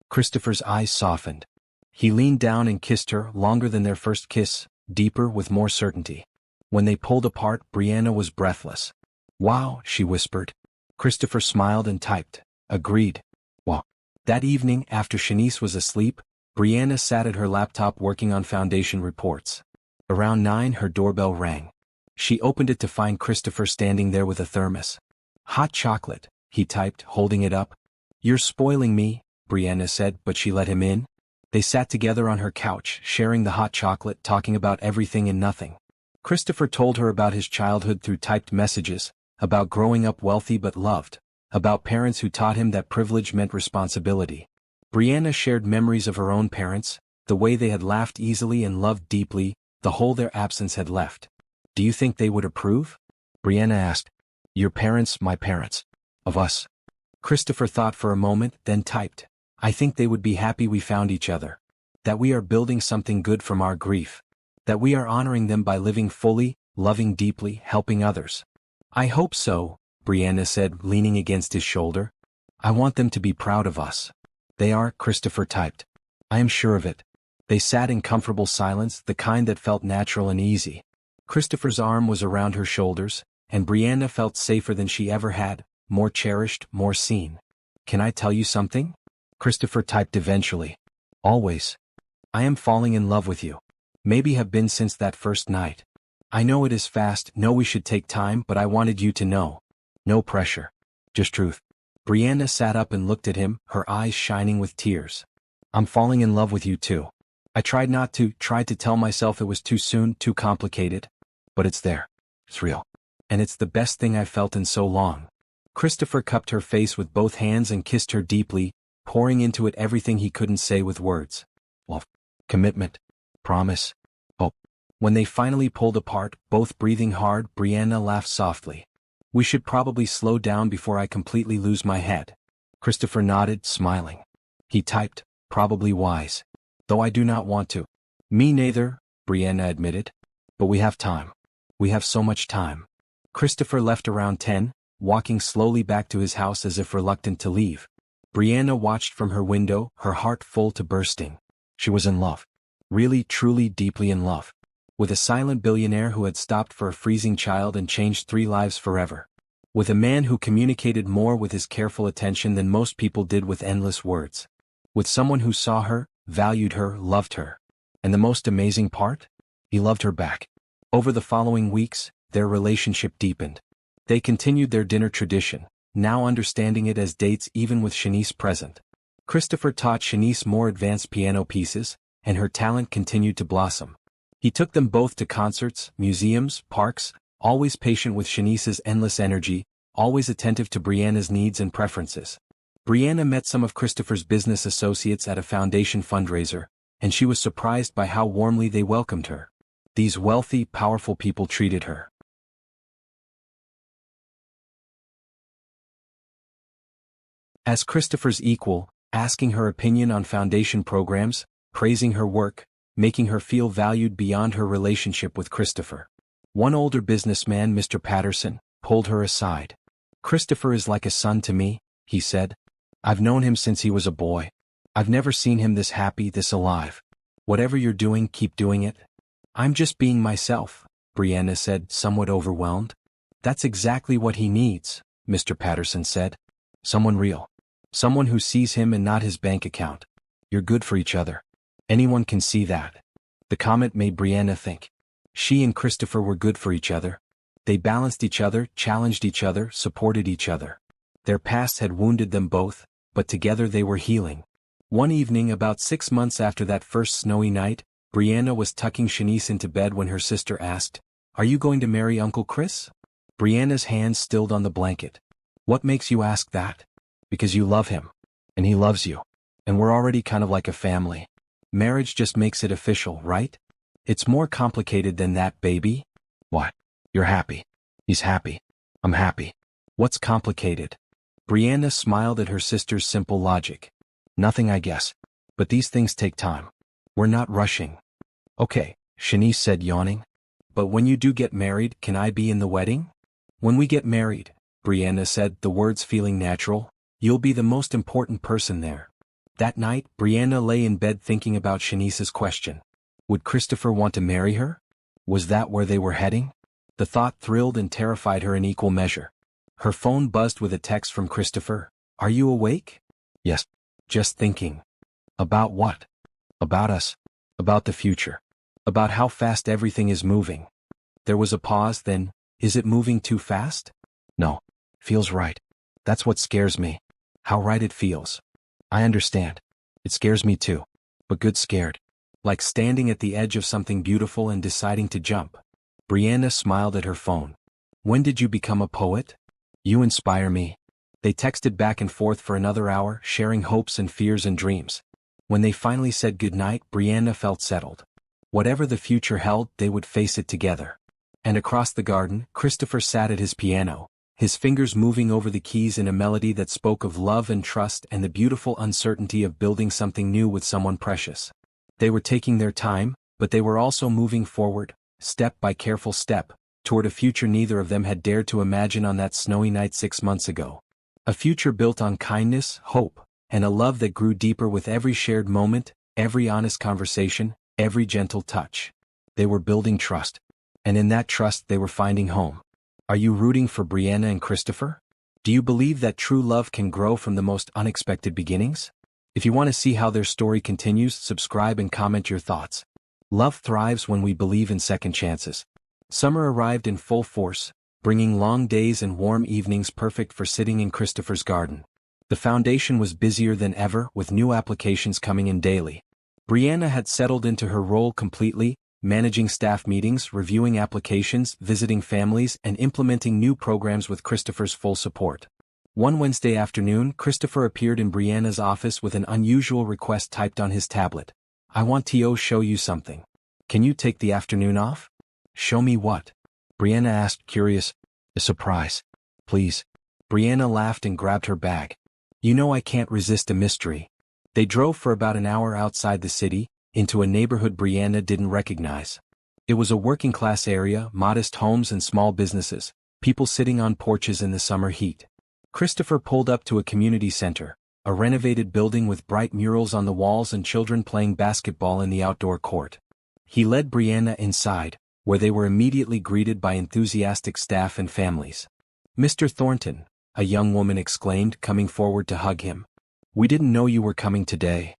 Christopher's eyes softened. He leaned down and kissed her, longer than their first kiss, deeper with more certainty. When they pulled apart, Brianna was breathless. "Wow," she whispered. Christopher smiled and typed, "Agreed." Wow. That evening, after Shanice was asleep, Brianna sat at her laptop working on foundation reports. Around 9, her doorbell rang. She opened it to find Christopher standing there with a thermos. "Hot chocolate," he typed, holding it up. "You're spoiling me," Brianna said, but she let him in. They sat together on her couch, sharing the hot chocolate, talking about everything and nothing. Christopher told her about his childhood through typed messages, about growing up wealthy but loved, about parents who taught him that privilege meant responsibility. Brianna shared memories of her own parents, the way they had laughed easily and loved deeply, the hole their absence had left. "Do you think they would approve?" Brianna asked. "Your parents, my parents. Of us." Christopher thought for a moment, then typed, "I think they would be happy we found each other. That we are building something good from our grief. That we are honoring them by living fully, loving deeply, helping others." "I hope so," Brianna said, leaning against his shoulder. "I want them to be proud of us." "They are," Christopher typed. "I am sure of it." They sat in comfortable silence, the kind that felt natural and easy. Christopher's arm was around her shoulders, and Brianna felt safer than she ever had, more cherished, more seen. "Can I tell you something?" Christopher typed eventually. "Always. I am falling in love with you. Maybe have been since that first night. I know it is fast, know we should take time, but I wanted you to know. No pressure. Just truth." Brianna sat up and looked at him, her eyes shining with tears. "I'm falling in love with you too. I tried to tell myself it was too soon, too complicated. But it's there. It's real. And it's the best thing I've felt in so long." Christopher cupped her face with both hands and kissed her deeply, pouring into it everything he couldn't say with words. Love. Commitment. Promise. Hope. When they finally pulled apart, both breathing hard, Brianna laughed softly. "We should probably slow down before I completely lose my head." Christopher nodded, smiling. He typed, "Probably wise. Though I do not want to." "Me neither," Brianna admitted. "But we have time. We have so much time." Christopher left around 10, walking slowly back to his house as if reluctant to leave. Brianna watched from her window, her heart full to bursting. She was in love. Really, truly, deeply in love. With a silent billionaire who had stopped for a freezing child and changed 3 lives forever. With a man who communicated more with his careful attention than most people did with endless words. With someone who saw her, valued her, loved her. And the most amazing part? He loved her back. Over the following weeks, their relationship deepened. They continued their dinner tradition, now understanding it as dates even with Shanice present. Christopher taught Shanice more advanced piano pieces, and her talent continued to blossom. He took them both to concerts, museums, parks, always patient with Shanice's endless energy, always attentive to Brianna's needs and preferences. Brianna met some of Christopher's business associates at a foundation fundraiser, and she was surprised by how warmly they welcomed her. these wealthy, powerful people treated her as Christopher's equal, asking her opinion on foundation programs, praising her work, making her feel valued beyond her relationship with Christopher. One older businessman, Mr. Patterson, pulled her aside. "Christopher is like a son to me," he said. "I've known him since he was a boy. I've never seen him this happy, this alive. Whatever you're doing, keep doing it." "I'm just being myself," Brianna said, somewhat overwhelmed. "That's exactly what he needs," Mr. Patterson said. "Someone real. Someone who sees him and not his bank account. You're good for each other. Anyone can see that." The comment made Brianna think. She and Christopher were good for each other. They balanced each other, challenged each other, supported each other. Their past had wounded them both, but together they were healing. One evening, about 6 months after that first snowy night, Brianna was tucking Shanice into bed when her sister asked, "Are you going to marry Uncle Chris?" Brianna's hands stilled on the blanket. "What makes you ask that?" "Because you love him. And he loves you. And we're already kind of like a family. Marriage just makes it official, right? It's more complicated than that, baby." "What? You're happy. He's happy. I'm happy. What's complicated?" Brianna smiled at her sister's simple logic. "Nothing, I guess. But these things take time. We're not rushing." "Okay," Shanice said, yawning. "But when you do get married, can I be in the wedding?" "When we get married," Brianna said, the words feeling natural, "you'll be the most important person there." That night, Brianna lay in bed thinking about Shanice's question. Would Christopher want to marry her? Was that where they were heading? The thought thrilled and terrified her in equal measure. Her phone buzzed with a text from Christopher. "Are you awake?" "Yes. Just thinking." "About what?" "About us. About the future. About how fast everything is moving." There was a pause, then, "Is it moving too fast?" "No. Feels right. That's what scares me. How right it feels." "I understand. It scares me too. But good scared. Like standing at the edge of something beautiful and deciding to jump." Brianna smiled at her phone. "When did you become a poet?" "You inspire me." They texted back and forth for another hour, sharing hopes and fears and dreams. When they finally said goodnight, Brianna felt settled. Whatever the future held, they would face it together. And across the garden, Christopher sat at his piano, his fingers moving over the keys in a melody that spoke of love and trust and the beautiful uncertainty of building something new with someone precious. They were taking their time, but they were also moving forward, step by careful step, toward a future neither of them had dared to imagine on that snowy night 6 months ago. A future built on kindness, hope, and a love that grew deeper with every shared moment, every honest conversation, every gentle touch. They were building trust. And in that trust they were finding home. Are you rooting for Brianna and Christopher? Do you believe that true love can grow from the most unexpected beginnings? If you want to see how their story continues, subscribe and comment your thoughts. Love thrives when we believe in second chances. Summer arrived in full force, bringing long days and warm evenings perfect for sitting in Christopher's garden. The foundation was busier than ever, with new applications coming in daily. Brianna had settled into her role completely, managing staff meetings, reviewing applications, visiting families, and implementing new programs with Christopher's full support. One Wednesday afternoon, Christopher appeared in Brianna's office with an unusual request typed on his tablet. "I want to show you something. Can you take the afternoon off?" "Show me what?" Brianna asked, curious. "A surprise. Please." Brianna laughed and grabbed her bag. "You know I can't resist a mystery." They drove for about an hour outside the city, into a neighborhood Brianna didn't recognize. It was a working-class area, modest homes and small businesses, people sitting on porches in the summer heat. Christopher pulled up to a community center, a renovated building with bright murals on the walls and children playing basketball in the outdoor court. He led Brianna inside, where they were immediately greeted by enthusiastic staff and families. "Mr. Thornton," a young woman exclaimed, coming forward to hug him. "We didn't know you were coming today."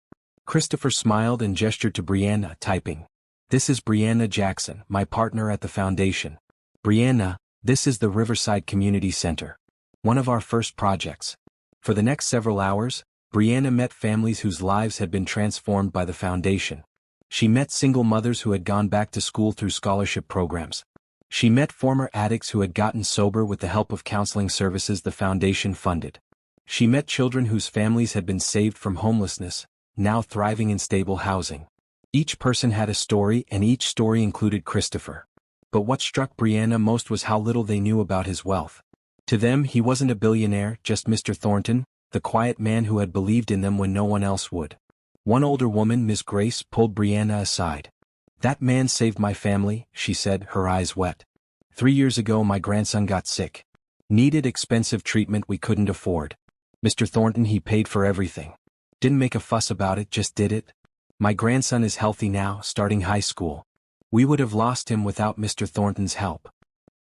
Christopher smiled and gestured to Brianna, typing. "This is Brianna Jackson, my partner at the foundation. Brianna, this is the Riverside Community Center. One of our first projects." For the next several hours, Brianna met families whose lives had been transformed by the foundation. She met single mothers who had gone back to school through scholarship programs. She met former addicts who had gotten sober with the help of counseling services the foundation funded. She met children whose families had been saved from homelessness, now thriving in stable housing. Each person had a story and each story included Christopher. But what struck Brianna most was how little they knew about his wealth. To them he wasn't a billionaire, just Mr. Thornton, the quiet man who had believed in them when no one else would. One older woman, Miss Grace, pulled Brianna aside. "That man saved my family," she said, her eyes wet. 3 years ago my grandson got sick. Needed expensive treatment we couldn't afford. Mr. Thornton, he paid for everything. Didn't make a fuss about it, just did it. My grandson is healthy now, starting high school. We would have lost him without Mr. Thornton's help."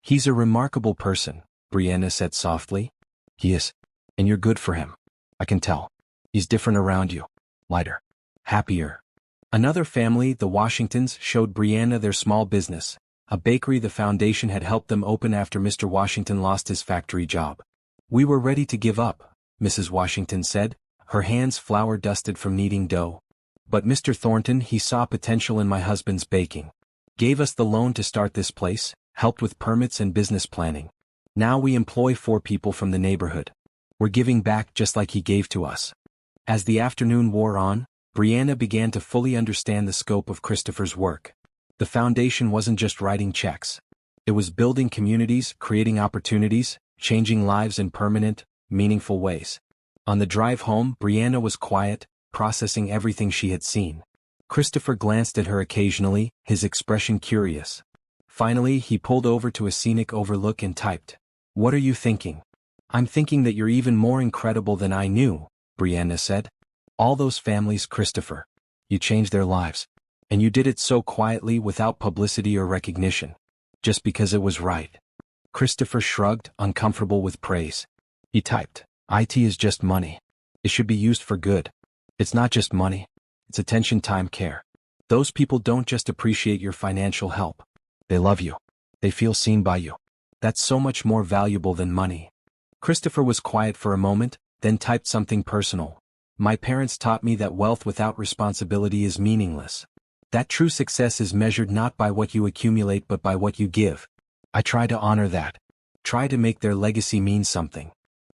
"He's a remarkable person," Brianna said softly. "He is. And you're good for him. I can tell. He's different around you. Lighter. Happier." Another family, the Washingtons, showed Brianna their small business, a bakery the foundation had helped them open after Mr. Washington lost his factory job. "We were ready to give up," Mrs. Washington said, her hands flour-dusted from kneading dough. "But Mr. Thornton, he saw potential in my husband's baking. Gave us the loan to start this place, helped with permits and business planning. Now we employ 4 people from the neighborhood. We're giving back just like he gave to us." As the afternoon wore on, Brianna began to fully understand the scope of Christopher's work. The foundation wasn't just writing checks. It was building communities, creating opportunities, changing lives in permanent, meaningful ways. On the drive home, Brianna was quiet, processing everything she had seen. Christopher glanced at her occasionally, his expression curious. Finally, he pulled over to a scenic overlook and typed, "What are you thinking?" "I'm thinking that you're even more incredible than I knew," Brianna said. "All those families, Christopher. You changed their lives. And you did it so quietly, without publicity or recognition. Just because it was right." Christopher shrugged, uncomfortable with praise. He typed, "IT is just money. It should be used for good. It's not just money. It's attention, time, care. Those people don't just appreciate your financial help. They love you. They feel seen by you. That's so much more valuable than money." Christopher was quiet for a moment, then typed something personal. "My parents taught me that wealth without responsibility is meaningless. That true success is measured not by what you accumulate but by what you give. I try to honor that. Try to make their legacy mean something.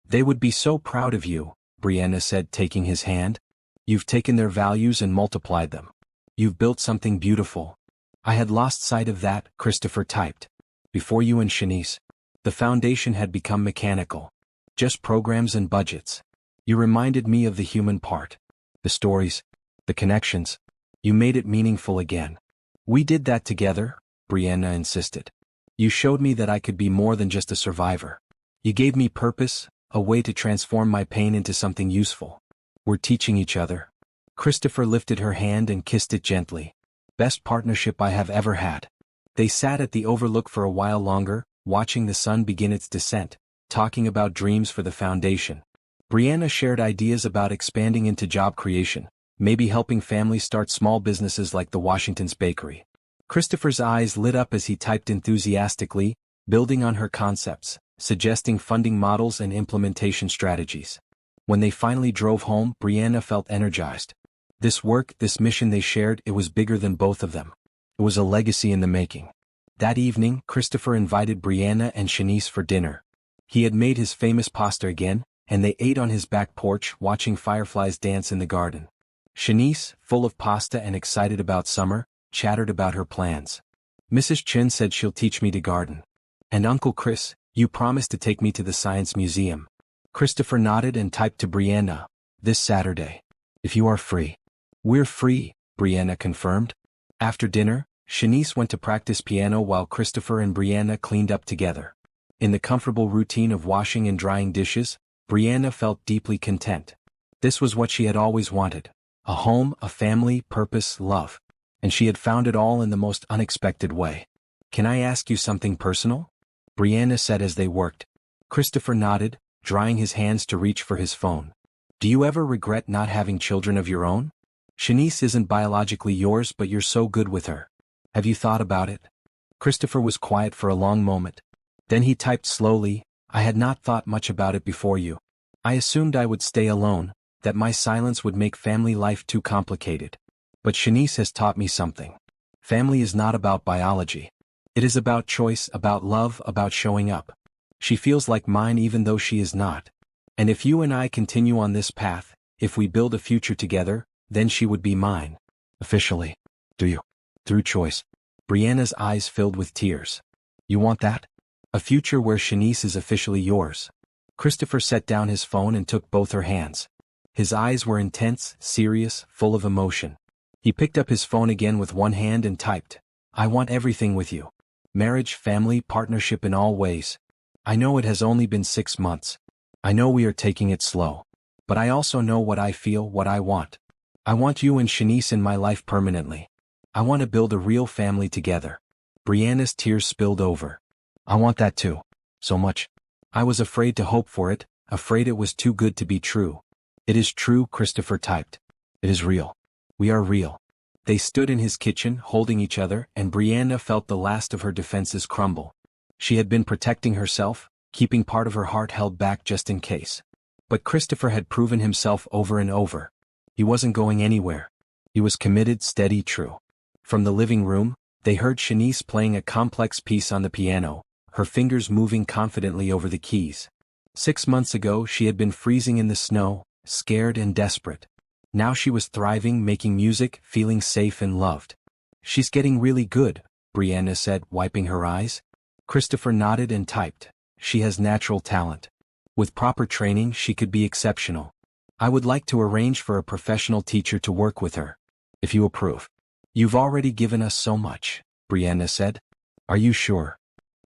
They would be so proud of you," Brianna said, taking his hand. "You've taken their values and multiplied them. You've built something beautiful." "I had lost sight of that," Christopher typed. "Before you and Shanice. The foundation had become mechanical. Just programs and budgets. You reminded me of the human part. The stories. The connections. You made it meaningful again." "We did that together," Brianna insisted. "You showed me that I could be more than just a survivor. You gave me purpose, a way to transform my pain into something useful. We're teaching each other." Christopher lifted her hand and kissed it gently. "Best partnership I have ever had." They sat at the overlook for a while longer, watching the sun begin its descent, talking about dreams for the foundation. Brianna shared ideas about expanding into job creation, maybe helping families start small businesses like the Washington's Bakery. Christopher's eyes lit up as he typed enthusiastically, building on her concepts, suggesting funding models and implementation strategies. When they finally drove home, Brianna felt energized. This work, this mission they shared, it was bigger than both of them. It was a legacy in the making. That evening, Christopher invited Brianna and Shanice for dinner. He had made his famous pasta again, and they ate on his back porch, watching fireflies dance in the garden. Shanice, full of pasta and excited about summer, chattered about her plans. "Mrs. Chin said she'll teach me to garden. And Uncle Chris, you promised to take me to the Science Museum." Christopher nodded and typed to Brianna, "This Saturday. If you are free." "We're free," Brianna confirmed. After dinner, Shanice went to practice piano while Christopher and Brianna cleaned up together. In the comfortable routine of washing and drying dishes, Brianna felt deeply content. This was what she had always wanted. A home, a family, purpose, love. And she had found it all in the most unexpected way. "Can I ask you something personal?" Brianna said as they worked. Christopher nodded, drying his hands to reach for his phone. "Do you ever regret not having children of your own? Shanice isn't biologically yours, but you're so good with her. Have you thought about it?" Christopher was quiet for a long moment. Then he typed slowly, "I had not thought much about it before you. I assumed I would stay alone, that my silence would make family life too complicated. But Shanice has taught me something. Family is not about biology. It is about choice, about love, about showing up. She feels like mine even though she is not. And if you and I continue on this path, if we build a future together, then she would be mine. Officially." Do you? Through choice. Brianna's eyes filled with tears. You want that? A future where Shanice is officially yours. Christopher set down his phone and took both her hands. His eyes were intense, serious, full of emotion. He picked up his phone again with one hand and typed, I want everything with you. Marriage, family, partnership in all ways. I know it has only been 6 months. I know we are taking it slow. But I also know what I feel, what I want. I want you and Shanice in my life permanently. I want to build a real family together. Brianna's tears spilled over. I want that too. So much. I was afraid to hope for it, afraid it was too good to be true. It is true, Christopher typed. It is real. We are real. They stood in his kitchen, holding each other, and Brianna felt the last of her defenses crumble. She had been protecting herself, keeping part of her heart held back just in case. But Christopher had proven himself over and over. He wasn't going anywhere. He was committed, steady, true. From the living room, they heard Shanice playing a complex piece on the piano, her fingers moving confidently over the keys. 6 months ago she had been freezing in the snow, scared and desperate. Now she was thriving, making music, feeling safe and loved. She's getting really good, Brianna said, wiping her eyes. Christopher nodded and typed, she has natural talent. With proper training she could be exceptional. I would like to arrange for a professional teacher to work with her. If you approve. You've already given us so much, Brianna said. Are you sure?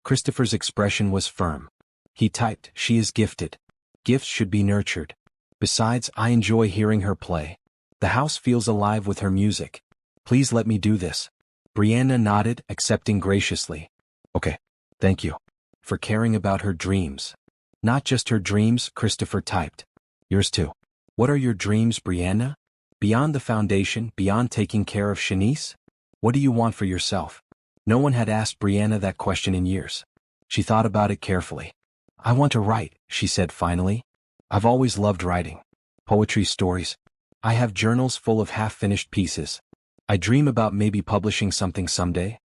Christopher's expression was firm. He typed, she is gifted. Gifts should be nurtured. Besides, I enjoy hearing her play. The house feels alive with her music. Please let me do this. Brianna nodded, accepting graciously. Okay. Thank you. For caring about her dreams. Not just her dreams, Christopher typed. Yours too. What are your dreams, Brianna? Beyond the foundation, beyond taking care of Shanice? What do you want for yourself? No one had asked Brianna that question in years. She thought about it carefully. I want to write, she said finally. I've always loved writing. Poetry, stories. I have journals full of half-finished pieces. I dream about maybe publishing something someday.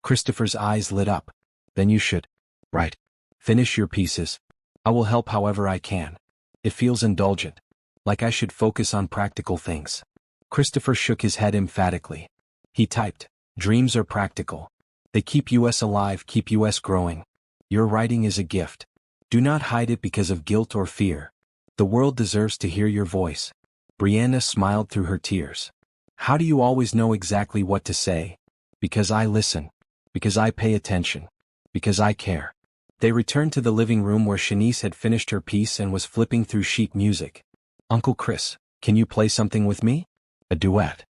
Christopher's eyes lit up. Then you should. Right. Finish your pieces. I will help however I can. It feels indulgent. Like I should focus on practical things. Christopher shook his head emphatically. He typed, dreams are practical. They keep us alive, keep us growing. Your writing is a gift. Do not hide it because of guilt or fear. The world deserves to hear your voice. Brianna smiled through her tears. How do you always know exactly what to say? Because I listen. Because I pay attention. Because I care. They returned to the living room where Shanice had finished her piece and was flipping through sheet music. Uncle Chris, can you play something with me? A duet.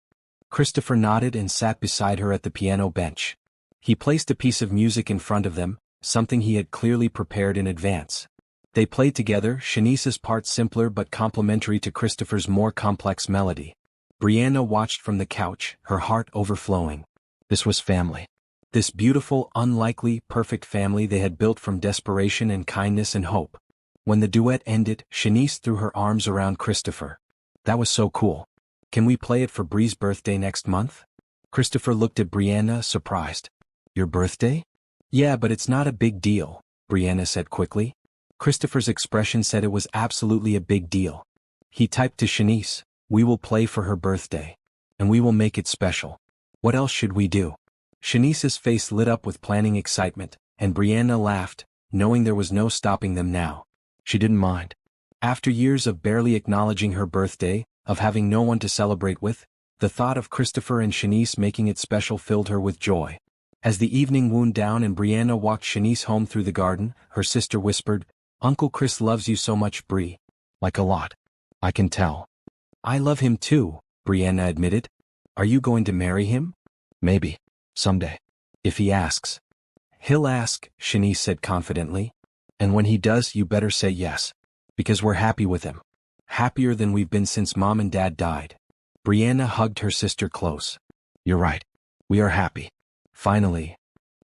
Christopher nodded and sat beside her at the piano bench. He placed a piece of music in front of them, something he had clearly prepared in advance. They played together, Shanice's part simpler but complementary to Christopher's more complex melody. Brianna watched from the couch, her heart overflowing. This was family. This beautiful, unlikely, perfect family they had built from desperation and kindness and hope. When the duet ended, Shanice threw her arms around Christopher. That was so cool. Can we play it for Bree's birthday next month? Christopher looked at Brianna, surprised. Your birthday? Yeah, but it's not a big deal, Brianna said quickly. Christopher's expression said it was absolutely a big deal. He typed to Shanice, we will play for her birthday. And we will make it special. What else should we do? Shanice's face lit up with planning excitement, and Brianna laughed, knowing there was no stopping them now. She didn't mind. After years of barely acknowledging her birthday, of having no one to celebrate with, the thought of Christopher and Shanice making it special filled her with joy. As the evening wound down and Brianna walked Shanice home through the garden, her sister whispered, Uncle Chris loves you so much, Bree. Like a lot. I can tell. I love him too, Brianna admitted. Are you going to marry him? Maybe. Someday. If he asks. He'll ask, Shanice said confidently. And when he does, you better say yes. Because we're happy with him. Happier than we've been since Mom and Dad died. Brianna hugged her sister close. You're right. We are happy. Finally.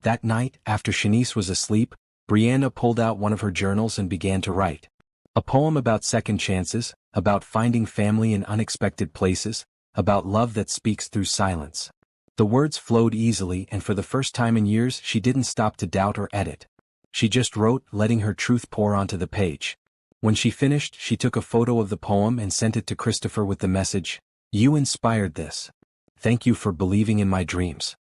That night, after Shanice was asleep, Brianna pulled out one of her journals and began to write. A poem about second chances, about finding family in unexpected places, about love that speaks through silence. The words flowed easily, and for the first time in years she didn't stop to doubt or edit. She just wrote, letting her truth pour onto the page. When she finished, she took a photo of the poem and sent it to Christopher with the message, You inspired this. Thank you for believing in my dreams.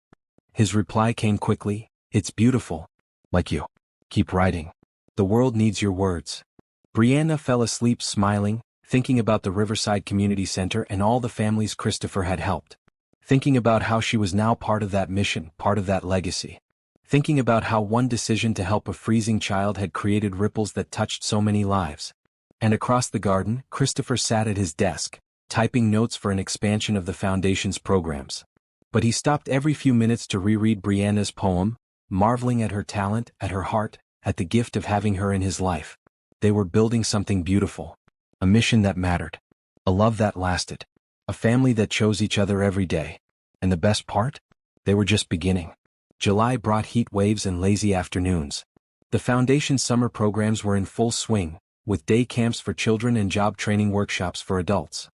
His reply came quickly, it's beautiful. Like you. Keep writing. The world needs your words. Brianna fell asleep smiling, thinking about the Riverside Community Center and all the families Christopher had helped. Thinking about how she was now part of that mission, part of that legacy. Thinking about how one decision to help a freezing child had created ripples that touched so many lives. And across the garden, Christopher sat at his desk, typing notes for an expansion of the Foundation's programs. But he stopped every few minutes to reread Brianna's poem, marveling at her talent, at her heart, at the gift of having her in his life. They were building something beautiful. A mission that mattered. A love that lasted. A family that chose each other every day. And the best part? They were just beginning. July brought heat waves and lazy afternoons. The Foundation's summer programs were in full swing, with day camps for children and job training workshops for adults.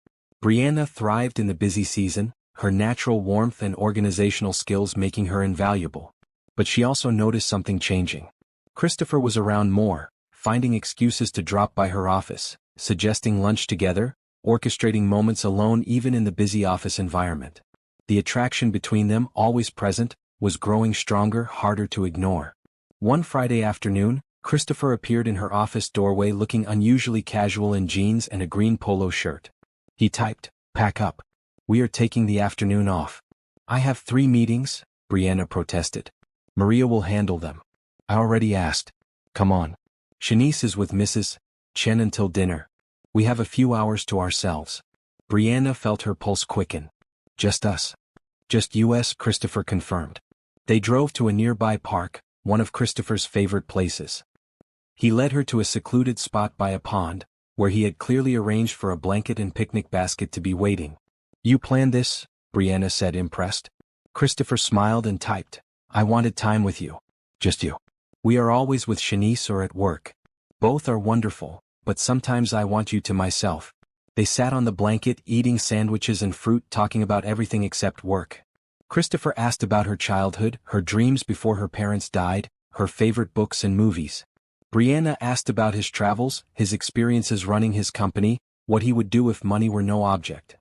Brianna thrived in the busy season, her natural warmth and organizational skills making her invaluable. But she also noticed something changing. Christopher was around more, finding excuses to drop by her office, suggesting lunch together, orchestrating moments alone even in the busy office environment. The attraction between them, always present, was growing stronger, harder to ignore. One Friday afternoon, Christopher appeared in her office doorway looking unusually casual in jeans and a green polo shirt. He typed, "Pack up. We are taking the afternoon off." "I have 3 meetings," Brianna protested. "Maria will handle them." "I already asked." "Come on. Shanice is with Mrs. Chen until dinner. We have a few hours to ourselves." Brianna felt her pulse quicken. "Just us." "Just us," Christopher confirmed. They drove to a nearby park, one of Christopher's favorite places. He led her to a secluded spot by a pond, where he had clearly arranged for a blanket and picnic basket to be waiting. "You planned this?" Brianna said, impressed. Christopher smiled and typed, "I wanted time with you. Just you. We are always with Shanice or at work. Both are wonderful, but sometimes I want you to myself." They sat on the blanket, eating sandwiches and fruit, talking about everything except work. Christopher asked about her childhood, her dreams before her parents died, her favorite books and movies. Brianna asked about his travels, his experiences running his company, what he would do if money were no object.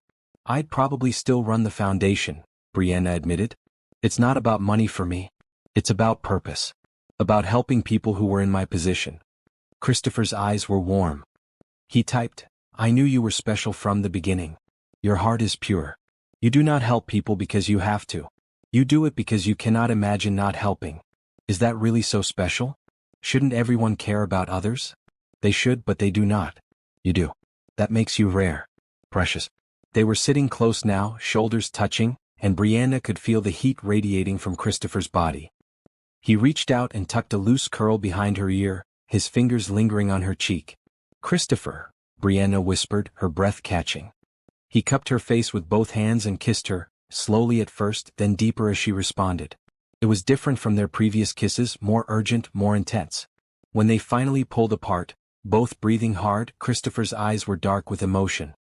"I'd probably still run the Foundation," Brianna admitted. "It's not about money for me. It's about purpose. About helping people who were in my position." Christopher's eyes were warm. He typed, "I knew you were special from the beginning. Your heart is pure. You do not help people because you have to. You do it because you cannot imagine not helping. Is that really so special? Shouldn't everyone care about others? They should, but they do not. You do. That makes you rare. Precious." They were sitting close now, shoulders touching, and Brianna could feel the heat radiating from Christopher's body. He reached out and tucked a loose curl behind her ear, his fingers lingering on her cheek. "Christopher," Brianna whispered, her breath catching. He cupped her face with both hands and kissed her, slowly at first, then deeper as she responded. It was different from their previous kisses, more urgent, more intense. When they finally pulled apart, both breathing hard, Christopher's eyes were dark with emotion.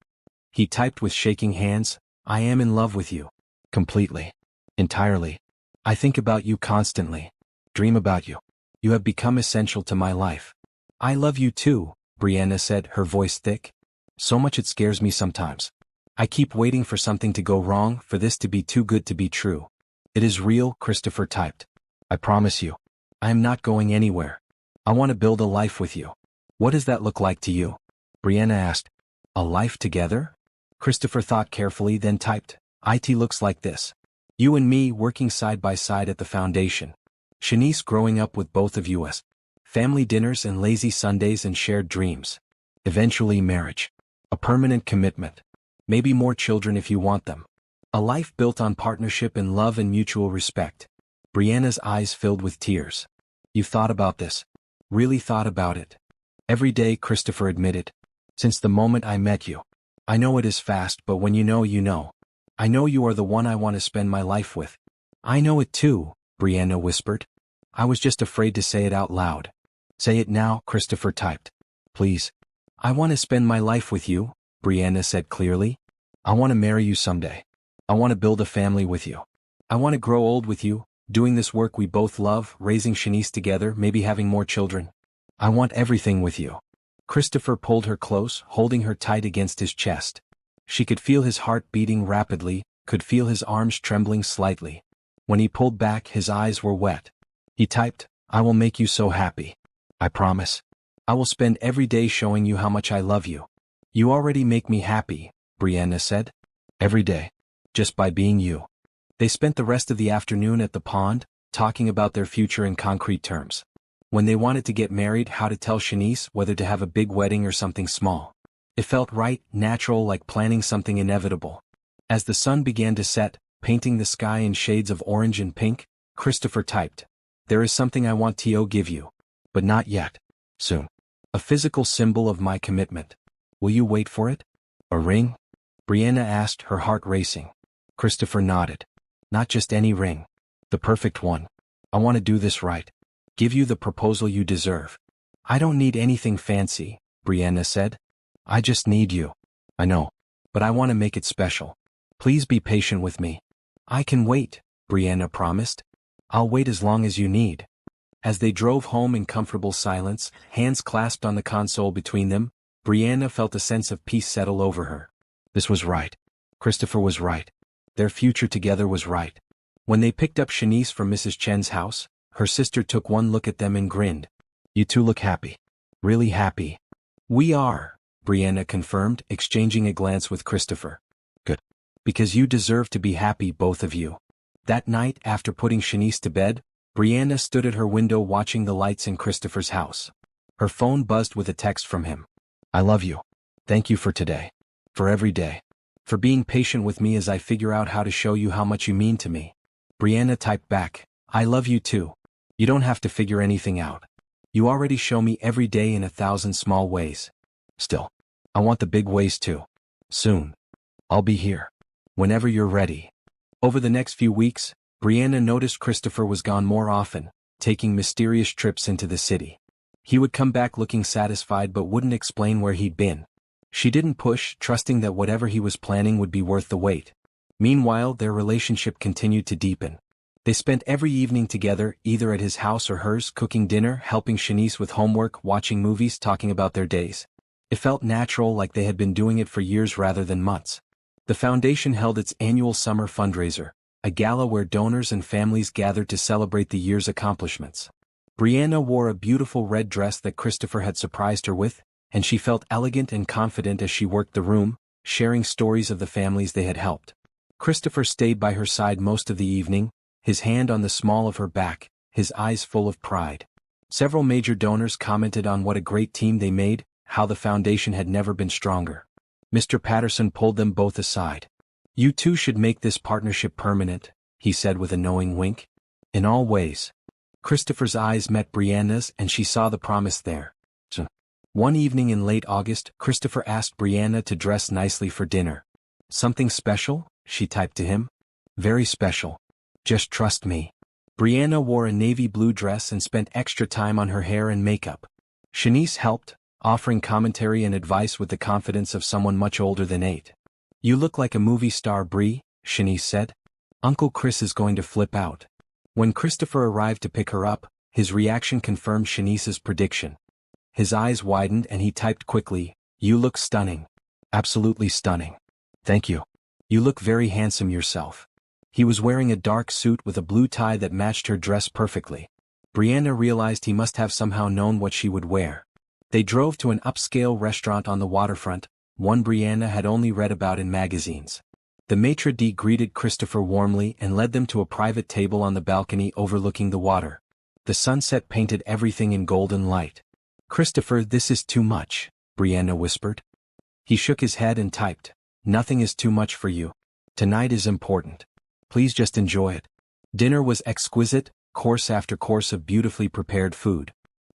He typed with shaking hands, "I am in love with you. Completely. Entirely. I think about you constantly. Dream about you. You have become essential to my life." "I love you too," Brianna said, her voice thick. "So much it scares me sometimes. I keep waiting for something to go wrong, for this to be too good to be true." "It is real," Christopher typed. "I promise you. I am not going anywhere. I want to build a life with you." "What does that look like to you?" Brianna asked. "A life together?" Christopher thought carefully, then typed, "It looks like this. You and me working side by side at the Foundation. Shanice growing up with both of us. Family dinners and lazy Sundays and shared dreams. Eventually marriage. A permanent commitment. Maybe more children if you want them. A life built on partnership and love and mutual respect." Brianna's eyes filled with tears. "You've thought about this. Really thought about it." "Every day," Christopher admitted. "Since the moment I met you. I know it is fast, but when you know, you know. I know you are the one I want to spend my life with." "I know it too," Brianna whispered. "I was just afraid to say it out loud." "Say it now," Christopher typed. "Please." "I want to spend my life with you," Brianna said clearly. "I want to marry you someday. I want to build a family with you. I want to grow old with you, doing this work we both love, raising Shanice together, maybe having more children. I want everything with you." Christopher pulled her close, holding her tight against his chest. She could feel his heart beating rapidly, could feel his arms trembling slightly. When he pulled back, his eyes were wet. He typed, "I will make you so happy. I promise. I will spend every day showing you how much I love you." "You already make me happy," Brianna said. "Every day. Just by being you." They spent the rest of the afternoon at the pond, talking about their future in concrete terms. When they wanted to get married, how to tell Shanice whether to have a big wedding or something small. It felt right, natural, like planning something inevitable. As the sun began to set, painting the sky in shades of orange and pink, Christopher typed, "There is something I want to give you. But not yet. Soon. A physical symbol of my commitment. Will you wait for it?" "A ring?" Brianna asked, her heart racing. Christopher nodded. "Not just any ring. The perfect one. I want to do this right. Give you the proposal you deserve." "I don't need anything fancy," Brianna said. "I just need you." "I know. But I want to make it special. Please be patient with me." "I can wait," Brianna promised. "I'll wait as long as you need." As they drove home in comfortable silence, hands clasped on the console between them, Brianna felt a sense of peace settle over her. This was right. Christopher was right. Their future together was right. When they picked up Shanice from Mrs. Chen's house, her sister took one look at them and grinned. "You two look happy. Really happy." "We are," Brianna confirmed, exchanging a glance with Christopher. "Good. Because you deserve to be happy, both of you." That night, after putting Shanice to bed, Brianna stood at her window watching the lights in Christopher's house. Her phone buzzed with a text from him. "I love you. Thank you for today. For every day. For being patient with me as I figure out how to show you how much you mean to me." Brianna typed back, "I love you too. You don't have to figure anything out. You already show me every day in 1,000 small ways. Still, I want the big ways too. Soon. I'll be here. Whenever you're ready." Over the next few weeks, Brianna noticed Christopher was gone more often, taking mysterious trips into the city. He would come back looking satisfied but wouldn't explain where he'd been. She didn't push, trusting that whatever he was planning would be worth the wait. Meanwhile, their relationship continued to deepen. They spent every evening together, either at his house or hers, cooking dinner, helping Shanice with homework, watching movies, talking about their days. It felt natural, like they had been doing it for years rather than months. The foundation held its annual summer fundraiser, a gala where donors and families gathered to celebrate the year's accomplishments. Brianna wore a beautiful red dress that Christopher had surprised her with, and she felt elegant and confident as she worked the room, sharing stories of the families they had helped. Christopher stayed by her side most of the evening, his hand on the small of her back, his eyes full of pride. Several major donors commented on what a great team they made, how the foundation had never been stronger. Mr. Patterson pulled them both aside. "You two should make this partnership permanent," he said with a knowing wink. "In all ways." Christopher's eyes met Brianna's and she saw the promise there. So, one evening in late August, Christopher asked Brianna to dress nicely for dinner. "Something special?" she typed to him. "Very special. Just trust me." Brianna wore a navy blue dress and spent extra time on her hair and makeup. Shanice helped, offering commentary and advice with the confidence of someone much older than 8. "You look like a movie star, Bri," Shanice said. "Uncle Chris is going to flip out." When Christopher arrived to pick her up, his reaction confirmed Shanice's prediction. His eyes widened and he typed quickly, "You look stunning. Absolutely stunning." "Thank you. You look very handsome yourself." He was wearing a dark suit with a blue tie that matched her dress perfectly. Brianna realized he must have somehow known what she would wear. They drove to an upscale restaurant on the waterfront, one Brianna had only read about in magazines. The maitre d' greeted Christopher warmly and led them to a private table on the balcony overlooking the water. The sunset painted everything in golden light. "Christopher, this is too much," Brianna whispered. He shook his head and typed, "Nothing is too much for you. Tonight is important. Please just enjoy it." Dinner was exquisite, course after course of beautifully prepared food.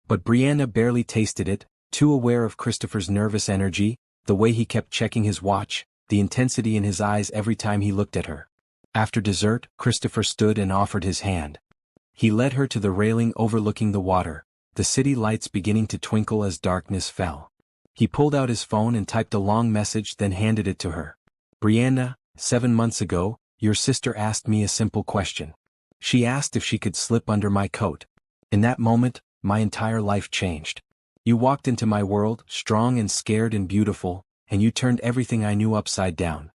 But Brianna barely tasted it, too aware of Christopher's nervous energy, the way he kept checking his watch, the intensity in his eyes every time he looked at her. After dessert, Christopher stood and offered his hand. He led her to the railing overlooking the water, the city lights beginning to twinkle as darkness fell. He pulled out his phone and typed a long message, then handed it to her. "Brianna, 7 months ago, your sister asked me a simple question. She asked if she could slip under my coat. In that moment, my entire life changed. You walked into my world, strong and scared and beautiful, and you turned everything I knew upside down.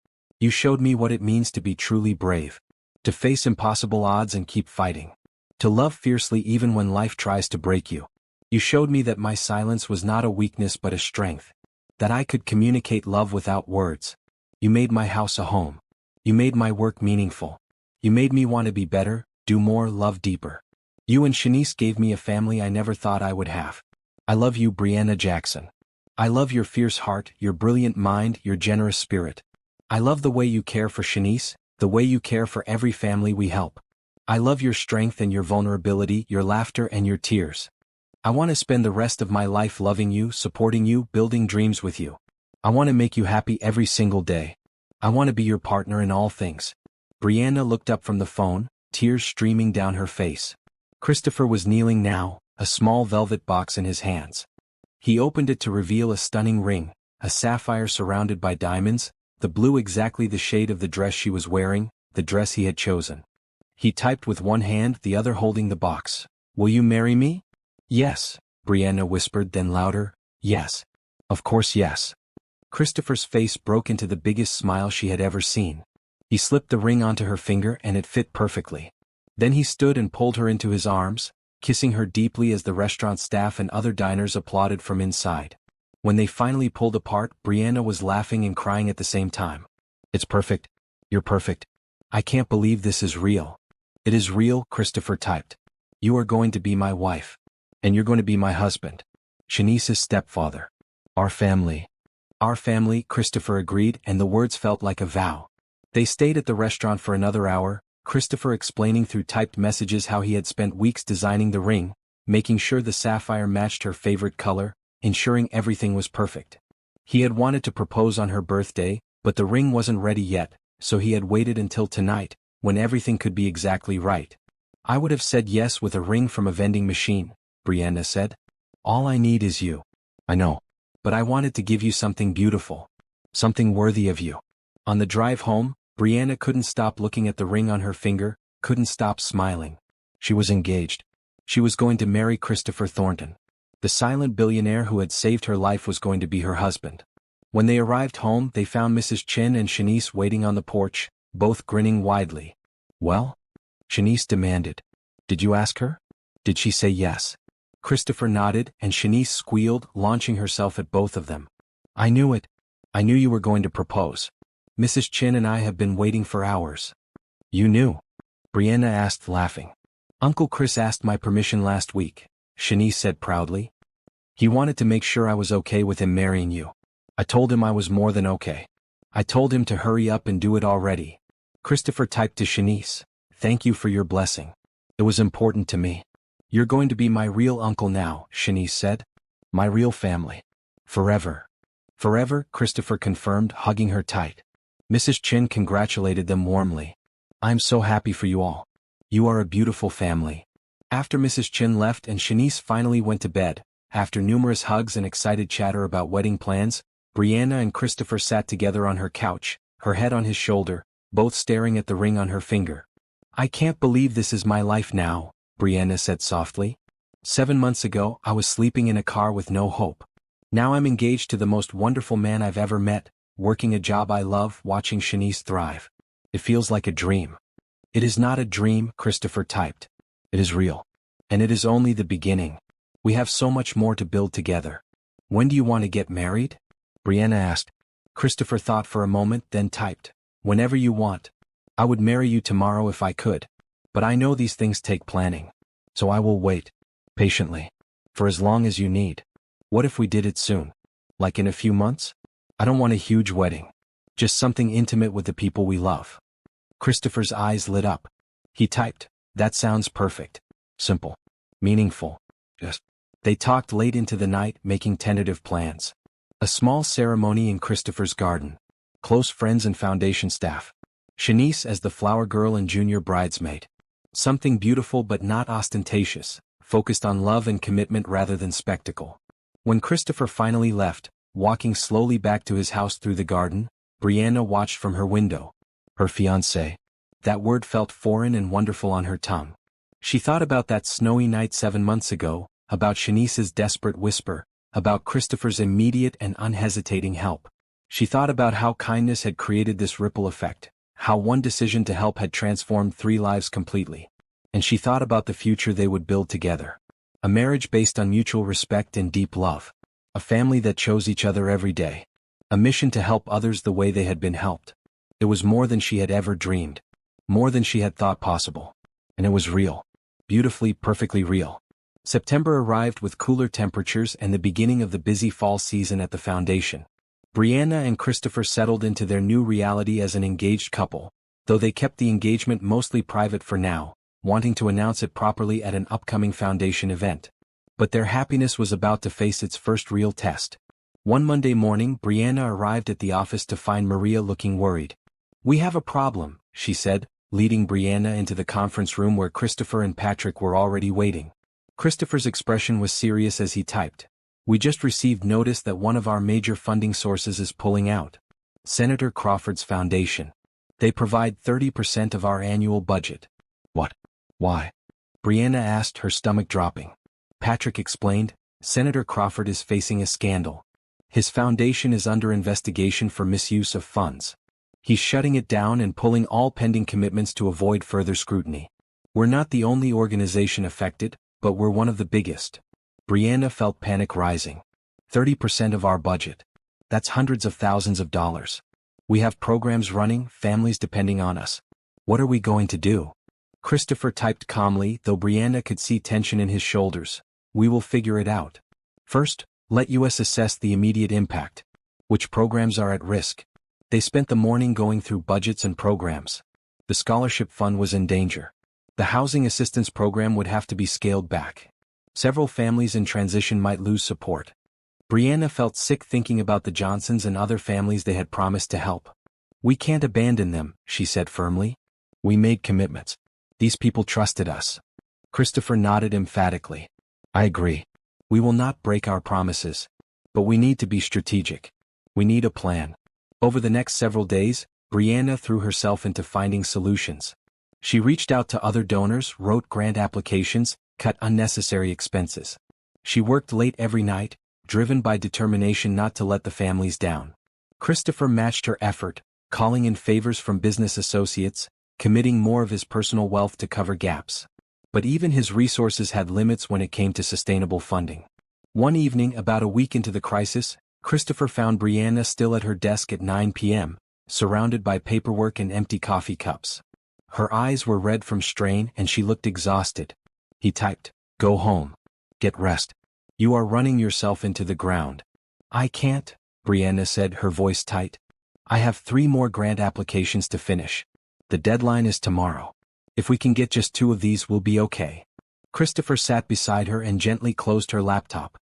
You showed me what it means to be truly brave. To face impossible odds and keep fighting. To love fiercely even when life tries to break you. You showed me that my silence was not a weakness but a strength. That I could communicate love without words. You made my house a home. You made my work meaningful. You made me want to be better, do more, love deeper. You and Shanice gave me a family I never thought I would have. I love you, Brianna Jackson. I love your fierce heart, your brilliant mind, your generous spirit. I love the way you care for Shanice, the way you care for every family we help. I love your strength and your vulnerability, your laughter and your tears. I want to spend the rest of my life loving you, supporting you, building dreams with you. I want to make you happy every single day. I want to be your partner in all things. Brianna looked up from the phone, tears streaming down her face. Christopher was kneeling now, a small velvet box in his hands. He opened it to reveal a stunning ring, a sapphire surrounded by diamonds, the blue exactly the shade of the dress she was wearing, the dress he had chosen. He typed with one hand, the other holding the box. "Will you marry me?" "Yes," Brianna whispered, then louder, "Yes. Of course yes." Christopher's face broke into the biggest smile she had ever seen. He slipped the ring onto her finger and it fit perfectly. Then he stood and pulled her into his arms, kissing her deeply as the restaurant staff and other diners applauded from inside. When they finally pulled apart, Brianna was laughing and crying at the same time. "It's perfect. You're perfect. I can't believe this is real." "It is real," Christopher typed. "You are going to be my wife. And you're going to be my husband. Shanice's stepfather. Our family." "Our family," Christopher agreed, and the words felt like a vow. They stayed at the restaurant for another hour, Christopher explaining through typed messages how he had spent weeks designing the ring, making sure the sapphire matched her favorite color, ensuring everything was perfect. He had wanted to propose on her birthday, but the ring wasn't ready yet, so he had waited until tonight, when everything could be exactly right. "I would have said yes with a ring from a vending machine," Brianna said. "All I need is you." "I know. But I wanted to give you something beautiful. Something worthy of you." On the drive home, Brianna couldn't stop looking at the ring on her finger, couldn't stop smiling. She was engaged. She was going to marry Christopher Thornton. The silent billionaire who had saved her life was going to be her husband. When they arrived home, they found Mrs. Chin and Shanice waiting on the porch, both grinning widely. "Well?" Shanice demanded. "Did you ask her? Did she say yes?" Christopher nodded, and Shanice squealed, launching herself at both of them. "I knew it. I knew you were going to propose. Mrs. Chin and I have been waiting for hours." "You knew?" Brianna asked, laughing. "Uncle Chris asked my permission last week," Shanice said proudly. "He wanted to make sure I was okay with him marrying you. I told him I was more than okay. I told him to hurry up and do it already." Christopher typed to Shanice, "Thank you for your blessing. It was important to me." "You're going to be my real uncle now," Shanice said. "My real family. Forever." "Forever," Christopher confirmed, hugging her tight. Mrs. Chin congratulated them warmly. "I'm so happy for you all. You are a beautiful family." After Mrs. Chin left and Shanice finally went to bed, after numerous hugs and excited chatter about wedding plans, Brianna and Christopher sat together on her couch, her head on his shoulder, both staring at the ring on her finger. "I can't believe this is my life now," Brianna said softly. 7 months ago, I was sleeping in a car with no hope. Now I'm engaged to the most wonderful man I've ever met, working a job I love, watching Shanice thrive. It feels like a dream." "It is not a dream," Christopher typed. "It is real. And it is only the beginning. We have so much more to build together." "When do you want to get married?" Brianna asked. Christopher thought for a moment, then typed, "Whenever you want. I would marry you tomorrow if I could. But I know these things take planning. So I will wait. Patiently. For as long as you need. What if we did it soon? Like in a few months? I don't want a huge wedding. Just something intimate with the people we love." Christopher's eyes lit up. He typed, "That sounds perfect. Simple. Meaningful. Yes." They talked late into the night, making tentative plans. A small ceremony in Christopher's garden. Close friends and foundation staff. Shanice as the flower girl and junior bridesmaid. Something beautiful but not ostentatious, focused on love and commitment rather than spectacle. When Christopher finally left, walking slowly back to his house through the garden, Brianna watched from her window. Her fiancé. That word felt foreign and wonderful on her tongue. She thought about that snowy night 7 months ago, about Shanice's desperate whisper, about Christopher's immediate and unhesitating help. She thought about how kindness had created this ripple effect, how one decision to help had transformed 3 lives completely. And she thought about the future they would build together. A marriage based on mutual respect and deep love. A family that chose each other every day. A mission to help others the way they had been helped. It was more than she had ever dreamed. More than she had thought possible. And it was real. Beautifully, perfectly real. September arrived with cooler temperatures and the beginning of the busy fall season at the foundation. Brianna and Christopher settled into their new reality as an engaged couple, though they kept the engagement mostly private for now, wanting to announce it properly at an upcoming foundation event. But their happiness was about to face its first real test. One Monday morning, Brianna arrived at the office to find Maria looking worried. "We have a problem," she said, leading Brianna into the conference room where Christopher and Patrick were already waiting. Christopher's expression was serious as he typed. "We just received notice that one of our major funding sources is pulling out. Senator Crawford's foundation. They provide 30% of our annual budget." "What? Why?" Brianna asked, her stomach dropping. Patrick explained, "Senator Crawford is facing a scandal. His foundation is under investigation for misuse of funds. He's shutting it down and pulling all pending commitments to avoid further scrutiny. We're not the only organization affected, but we're one of the biggest." Brianna felt panic rising. 30% of our budget. That's hundreds of thousands of dollars. We have programs running, families depending on us. What are we going to do? Christopher typed calmly, though Brianna could see tension in his shoulders. "We will figure it out. First, let us assess the immediate impact. Which programs are at risk?" They spent the morning going through budgets and programs. The scholarship fund was in danger. The housing assistance program would have to be scaled back. Several families in transition might lose support. Brianna felt sick thinking about the Johnsons and other families they had promised to help. "We can't abandon them," she said firmly. "We made commitments. These people trusted us." Christopher nodded emphatically. "I agree. We will not break our promises. But we need to be strategic. We need a plan." Over the next several days, Brianna threw herself into finding solutions. She reached out to other donors, wrote grant applications, cut unnecessary expenses. She worked late every night, driven by determination not to let the families down. Christopher matched her effort, calling in favors from business associates, committing more of his personal wealth to cover gaps. But even his resources had limits when it came to sustainable funding. One evening, about a week into the crisis, Christopher found Brianna still at her desk at 9 p.m., surrounded by paperwork and empty coffee cups. Her eyes were red from strain and she looked exhausted. He typed, "Go home. Get rest. You are running yourself into the ground." "I can't," Brianna said, her voice tight. "I have 3 more grant applications to finish. The deadline is tomorrow. If we can get just 2 of these, we'll be okay." Christopher sat beside her and gently closed her laptop.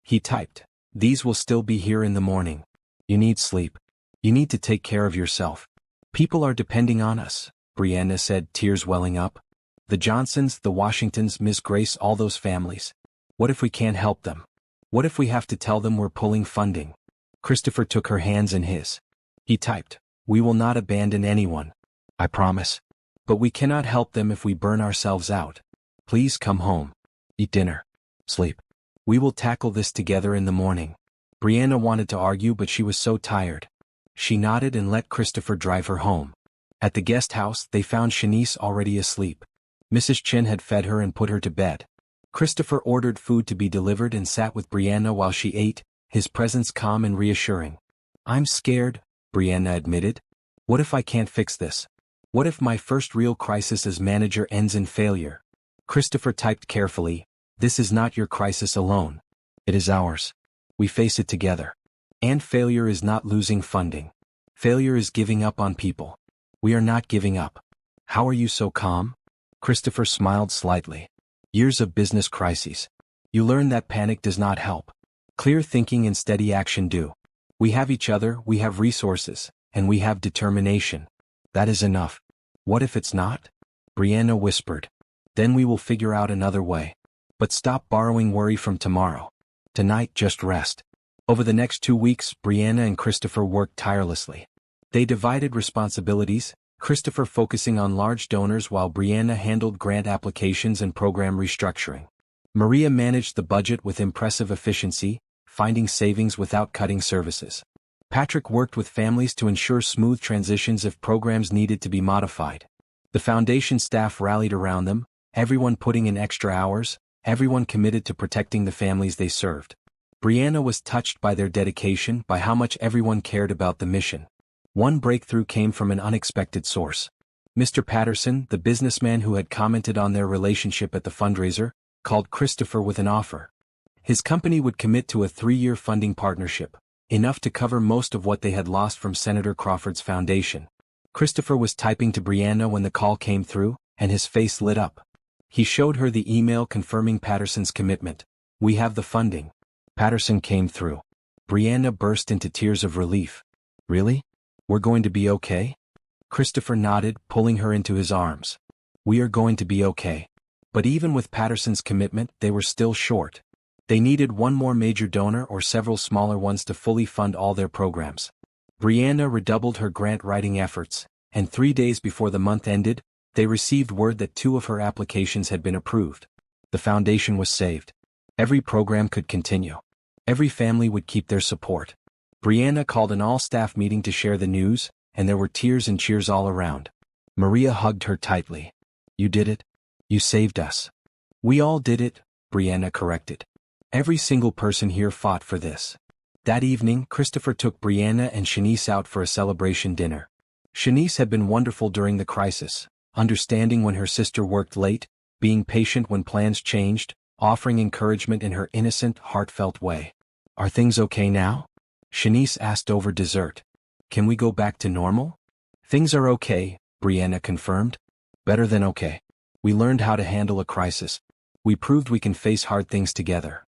He typed, "These will still be here in the morning. You need sleep. You need to take care of yourself. People are depending on us," Brianna said, tears welling up. "The Johnsons, the Washingtons, Miss Grace, all those families. What if we can't help them? What if we have to tell them we're pulling funding?" Christopher took her hands in his. He typed, "We will not abandon anyone. I promise. But we cannot help them if we burn ourselves out. Please come home. Eat dinner. Sleep. We will tackle this together in the morning." Brianna wanted to argue, but she was so tired. She nodded and let Christopher drive her home. At the guest house, they found Shanice already asleep. Mrs. Chin had fed her and put her to bed. Christopher ordered food to be delivered and sat with Brianna while she ate, his presence calm and reassuring. "I'm scared," Brianna admitted. "What if I can't fix this? What if my first real crisis as manager ends in failure?" Christopher typed carefully, "This is not your crisis alone. It is ours. We face it together. And failure is not losing funding. Failure is giving up on people. We are not giving up." "How are you so calm?" Christopher smiled slightly. "Years of business crises. You learn that panic does not help. Clear thinking and steady action do. We have each other, we have resources, and we have determination. That is enough." "What if it's not?" Brianna whispered. "Then we will figure out another way. But stop borrowing worry from tomorrow. Tonight, just rest." Over the next 2 weeks, Brianna and Christopher worked tirelessly. They divided responsibilities, Christopher focusing on large donors while Brianna handled grant applications and program restructuring. Maria managed the budget with impressive efficiency, finding savings without cutting services. Patrick worked with families to ensure smooth transitions if programs needed to be modified. The foundation staff rallied around them, everyone putting in extra hours, everyone committed to protecting the families they served. Brianna was touched by their dedication, by how much everyone cared about the mission. One breakthrough came from an unexpected source. Mr. Patterson, the businessman who had commented on their relationship at the fundraiser, called Christopher with an offer. His company would commit to a 3-year funding partnership, enough to cover most of what they had lost from Senator Crawford's foundation. Christopher was typing to Brianna when the call came through, and his face lit up. He showed her the email confirming Patterson's commitment. "We have the funding." Patterson came through. Brianna burst into tears of relief. "Really? We're going to be okay?" Christopher nodded, pulling her into his arms. "We are going to be okay." But even with Patterson's commitment, they were still short. They needed one more major donor or several smaller ones to fully fund all their programs. Brianna redoubled her grant-writing efforts, and 3 days before the month ended, they received word that 2 of her applications had been approved. The foundation was saved. Every program could continue. Every family would keep their support. Brianna called an all-staff meeting to share the news, and there were tears and cheers all around. Maria hugged her tightly. "You did it. You saved us." "We all did it," Brianna corrected. "Every single person here fought for this." That evening, Christopher took Brianna and Shanice out for a celebration dinner. Shanice had been wonderful during the crisis, understanding when her sister worked late, being patient when plans changed, offering encouragement in her innocent, heartfelt way. "Are things okay now?" Shanice asked over dessert. "Can we go back to normal?" "Things are okay," Brianna confirmed. "Better than okay. We learned how to handle a crisis. We proved we can face hard things together."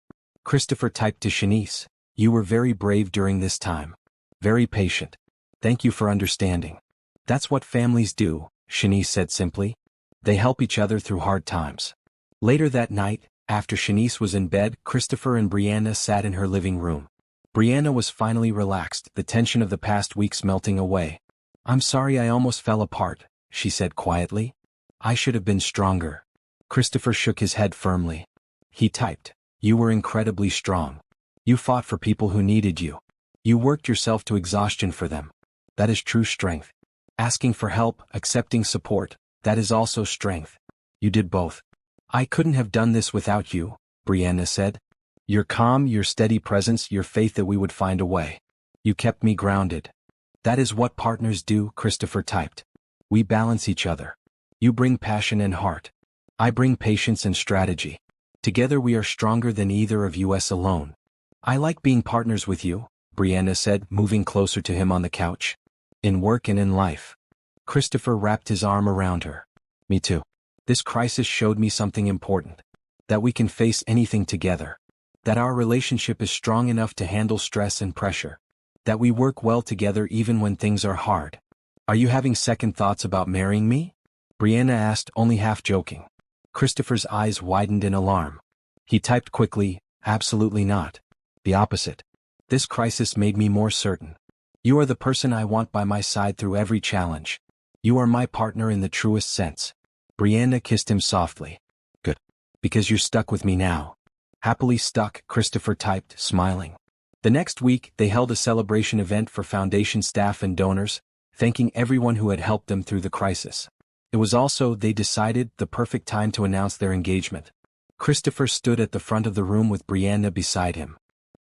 Christopher typed to Shanice, "You were very brave during this time. Very patient. Thank you for understanding." "That's what families do," Shanice said simply. "They help each other through hard times." Later that night, after Shanice was in bed, Christopher and Brianna sat in her living room. Brianna was finally relaxed, the tension of the past weeks melting away. "I'm sorry I almost fell apart," she said quietly. "I should have been stronger." Christopher shook his head firmly. He typed, "You were incredibly strong. You fought for people who needed you. You worked yourself to exhaustion for them. That is true strength. Asking for help, accepting support, that is also strength. You did both." "I couldn't have done this without you," Brianna said. "Your calm, your steady presence, your faith that we would find a way. You kept me grounded." "That is what partners do," Christopher typed. "We balance each other. You bring passion and heart. I bring patience and strategy. Together we are stronger than either of us alone." "I like being partners with you," Brianna said, moving closer to him on the couch. "In work and in life." Christopher wrapped his arm around her. "Me too. This crisis showed me something important. That we can face anything together. That our relationship is strong enough to handle stress and pressure. That we work well together even when things are hard." "Are you having second thoughts about marrying me?" Brianna asked, only half joking. Christopher's eyes widened in alarm. He typed quickly, "Absolutely not. The opposite. This crisis made me more certain. You are the person I want by my side through every challenge. You are my partner in the truest sense." Brianna kissed him softly. "Good. Because you're stuck with me now." "Happily stuck," Christopher typed, smiling. The next week, they held a celebration event for foundation staff and donors, thanking everyone who had helped them through the crisis. It was also, they decided, the perfect time to announce their engagement. Christopher stood at the front of the room with Brianna beside him.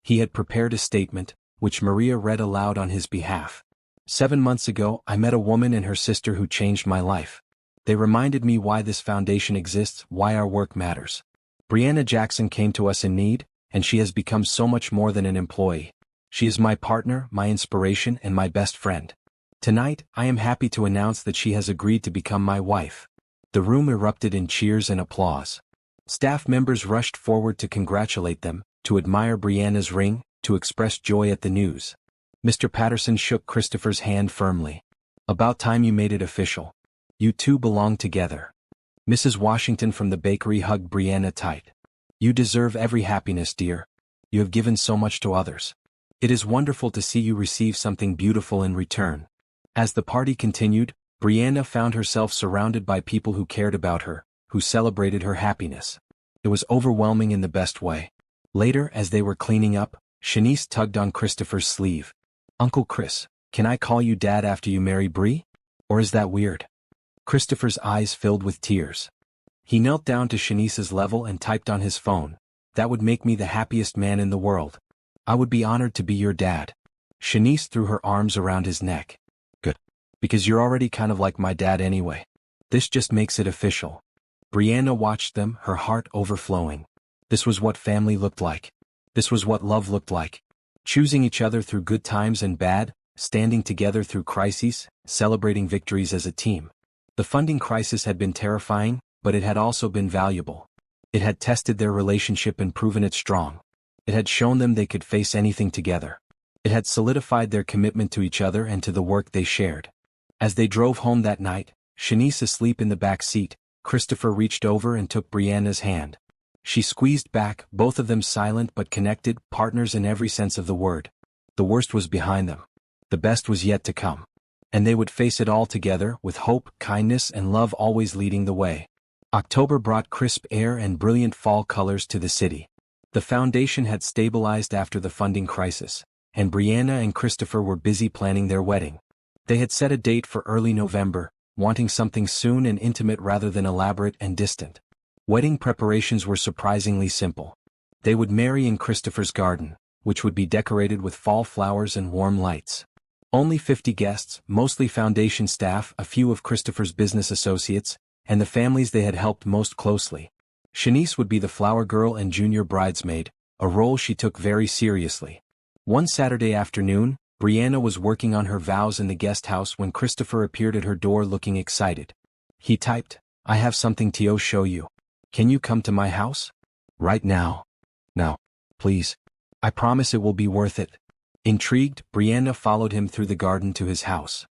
He had prepared a statement, which Maria read aloud on his behalf. "7 months ago, I met a woman and her sister who changed my life. They reminded me why this foundation exists, why our work matters. Brianna Jackson came to us in need, and she has become so much more than an employee. She is my partner, my inspiration, and my best friend. Tonight, I am happy to announce that she has agreed to become my wife." The room erupted in cheers and applause. Staff members rushed forward to congratulate them, to admire Brianna's ring, to express joy at the news. Mr. Patterson shook Christopher's hand firmly. "About time you made it official. You two belong together." Mrs. Washington from the bakery hugged Brianna tight. "You deserve every happiness, dear. You have given so much to others. It is wonderful to see you receive something beautiful in return." As the party continued, Brianna found herself surrounded by people who cared about her, who celebrated her happiness. It was overwhelming in the best way. Later, as they were cleaning up, Shanice tugged on Christopher's sleeve. Uncle Chris, can I call you Dad after you marry Bree? Or is that weird? Christopher's eyes filled with tears. He knelt down to Shanice's level and typed on his phone. That would make me the happiest man in the world. I would be honored to be your dad. Shanice threw her arms around his neck. Good. Because you're already kind of like my dad anyway. This just makes it official. Brianna watched them, her heart overflowing. This was what family looked like. This was what love looked like. Choosing each other through good times and bad, standing together through crises, celebrating victories as a team. The funding crisis had been terrifying, but it had also been valuable. It had tested their relationship and proven it strong. It had shown them they could face anything together. It had solidified their commitment to each other and to the work they shared. As they drove home that night, Shanice asleep in the back seat, Christopher reached over and took Brianna's hand. She squeezed back, both of them silent but connected, partners in every sense of the word. The worst was behind them. The best was yet to come. And they would face it all together, with hope, kindness, and love always leading the way. October brought crisp air and brilliant fall colors to the city. The foundation had stabilized after the funding crisis, and Brianna and Christopher were busy planning their wedding. They had set a date for early November, wanting something soon and intimate rather than elaborate and distant. Wedding preparations were surprisingly simple. They would marry in Christopher's garden, which would be decorated with fall flowers and warm lights. Only 50 guests, mostly foundation staff, a few of Christopher's business associates, and the families they had helped most closely. Shanice would be the flower girl and junior bridesmaid, a role she took very seriously. One Saturday afternoon, Brianna was working on her vows in the guest house when Christopher appeared at her door looking excited. He typed, "I have something to show you. Can you come to my house? Right now. Now, please. I promise it will be worth it." Intrigued, Brianna followed him through the garden to his house.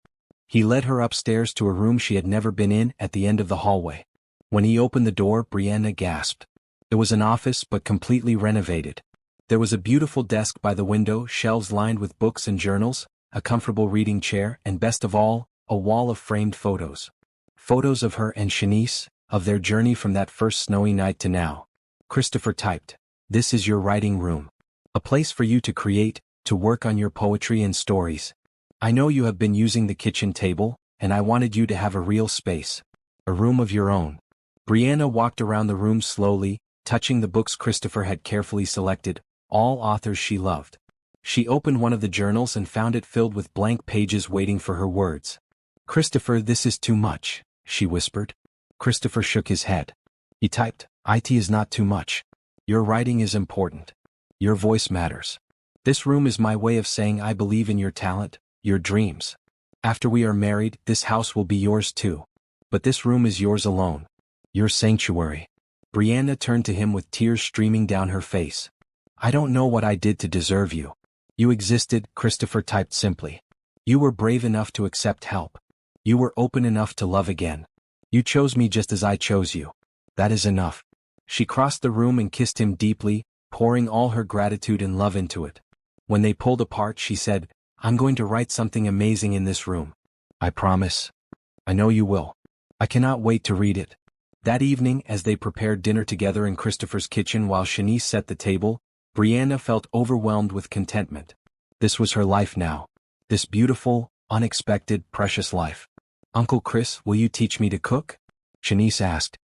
He led her upstairs to a room she had never been in at the end of the hallway. When he opened the door, Brianna gasped. It was an office but completely renovated. There was a beautiful desk by the window, shelves lined with books and journals, a comfortable reading chair, and best of all, a wall of framed photos. Photos of her and Shanice, of their journey from that first snowy night to now. Christopher typed, "This is your writing room. A place for you to create, to work on your poetry and stories. I know you have been using the kitchen table, and I wanted you to have a real space. A room of your own." Brianna walked around the room slowly, touching the books Christopher had carefully selected, all authors she loved. She opened one of the journals and found it filled with blank pages waiting for her words. "Christopher, this is too much," she whispered. Christopher shook his head. He typed, "It is not too much. Your writing is important. Your voice matters. This room is my way of saying I believe in your talent, your dreams. After we are married, this house will be yours too. But this room is yours alone. Your sanctuary." Brianna turned to him with tears streaming down her face. "I don't know what I did to deserve you. You existed," Christopher typed simply. "You were brave enough to accept help. You were open enough to love again. You chose me just as I chose you. That is enough." She crossed the room and kissed him deeply, pouring all her gratitude and love into it. When they pulled apart, she said, "I'm going to write something amazing in this room. I promise. I know you will. I cannot wait to read it." That evening, as they prepared dinner together in Christopher's kitchen while Shanice set the table, Brianna felt overwhelmed with contentment. This was her life now. This beautiful, unexpected, precious life. "Uncle Chris, will you teach me to cook?" Shanice asked.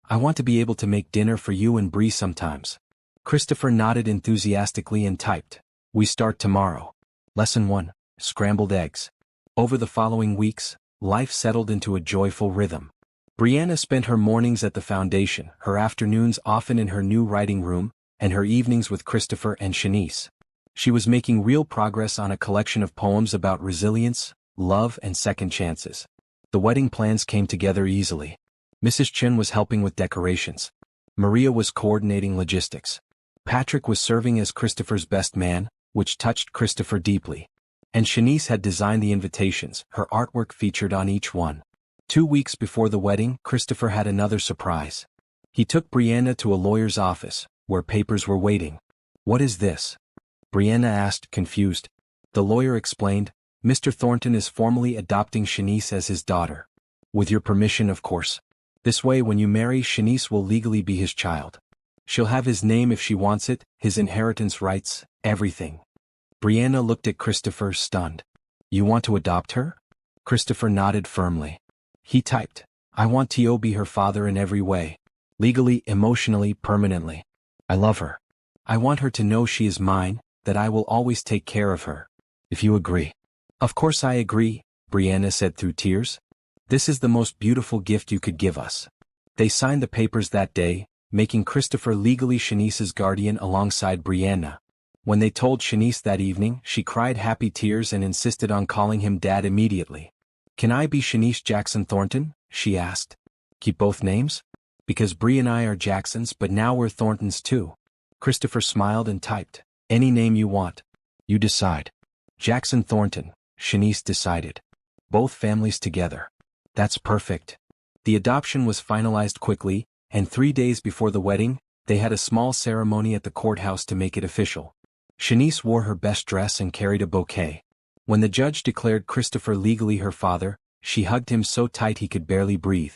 "I want to be able to make dinner for you and Bree sometimes." Christopher nodded enthusiastically and typed, "We start tomorrow. Lesson 1, Scrambled Eggs." Over the following weeks, life settled into a joyful rhythm. Brianna spent her mornings at the foundation, her afternoons often in her new writing room, and her evenings with Christopher and Shanice. She was making real progress on a collection of poems about resilience, love, and second chances. The wedding plans came together easily. Mrs. Chin was helping with decorations. Maria was coordinating logistics. Patrick was serving as Christopher's best man, which touched Christopher deeply. And Shanice had designed the invitations, her artwork featured on each one. 2 weeks before the wedding, Christopher had another surprise. He took Brianna to a lawyer's office, where papers were waiting. "What is this?" Brianna asked, confused. The lawyer explained, "Mr. Thornton is formally adopting Shanice as his daughter. With your permission, of course. This way, when you marry, Shanice will legally be his child. She'll have his name if she wants it, his inheritance rights, everything." Brianna looked at Christopher, stunned. You want to adopt her? Christopher nodded firmly. He typed, I want to be her father in every way. Legally, emotionally, permanently. I love her. I want her to know she is mine, that I will always take care of her. If you agree. Of course I agree, Brianna said through tears. This is the most beautiful gift you could give us. They signed the papers that day, making Christopher legally Shanice's guardian alongside Brianna. When they told Shanice that evening, she cried happy tears and insisted on calling him Dad immediately. Can I be Shanice Jackson Thornton? She asked. Keep both names? Because Bree and I are Jacksons, but now we're Thorntons too. Christopher smiled and typed, any name you want. You decide. Jackson Thornton, Shanice decided. Both families together. That's perfect. The adoption was finalized quickly, and 3 days before the wedding, they had a small ceremony at the courthouse to make it official. Shanice wore her best dress and carried a bouquet. When the judge declared Christopher legally her father, she hugged him so tight he could barely breathe.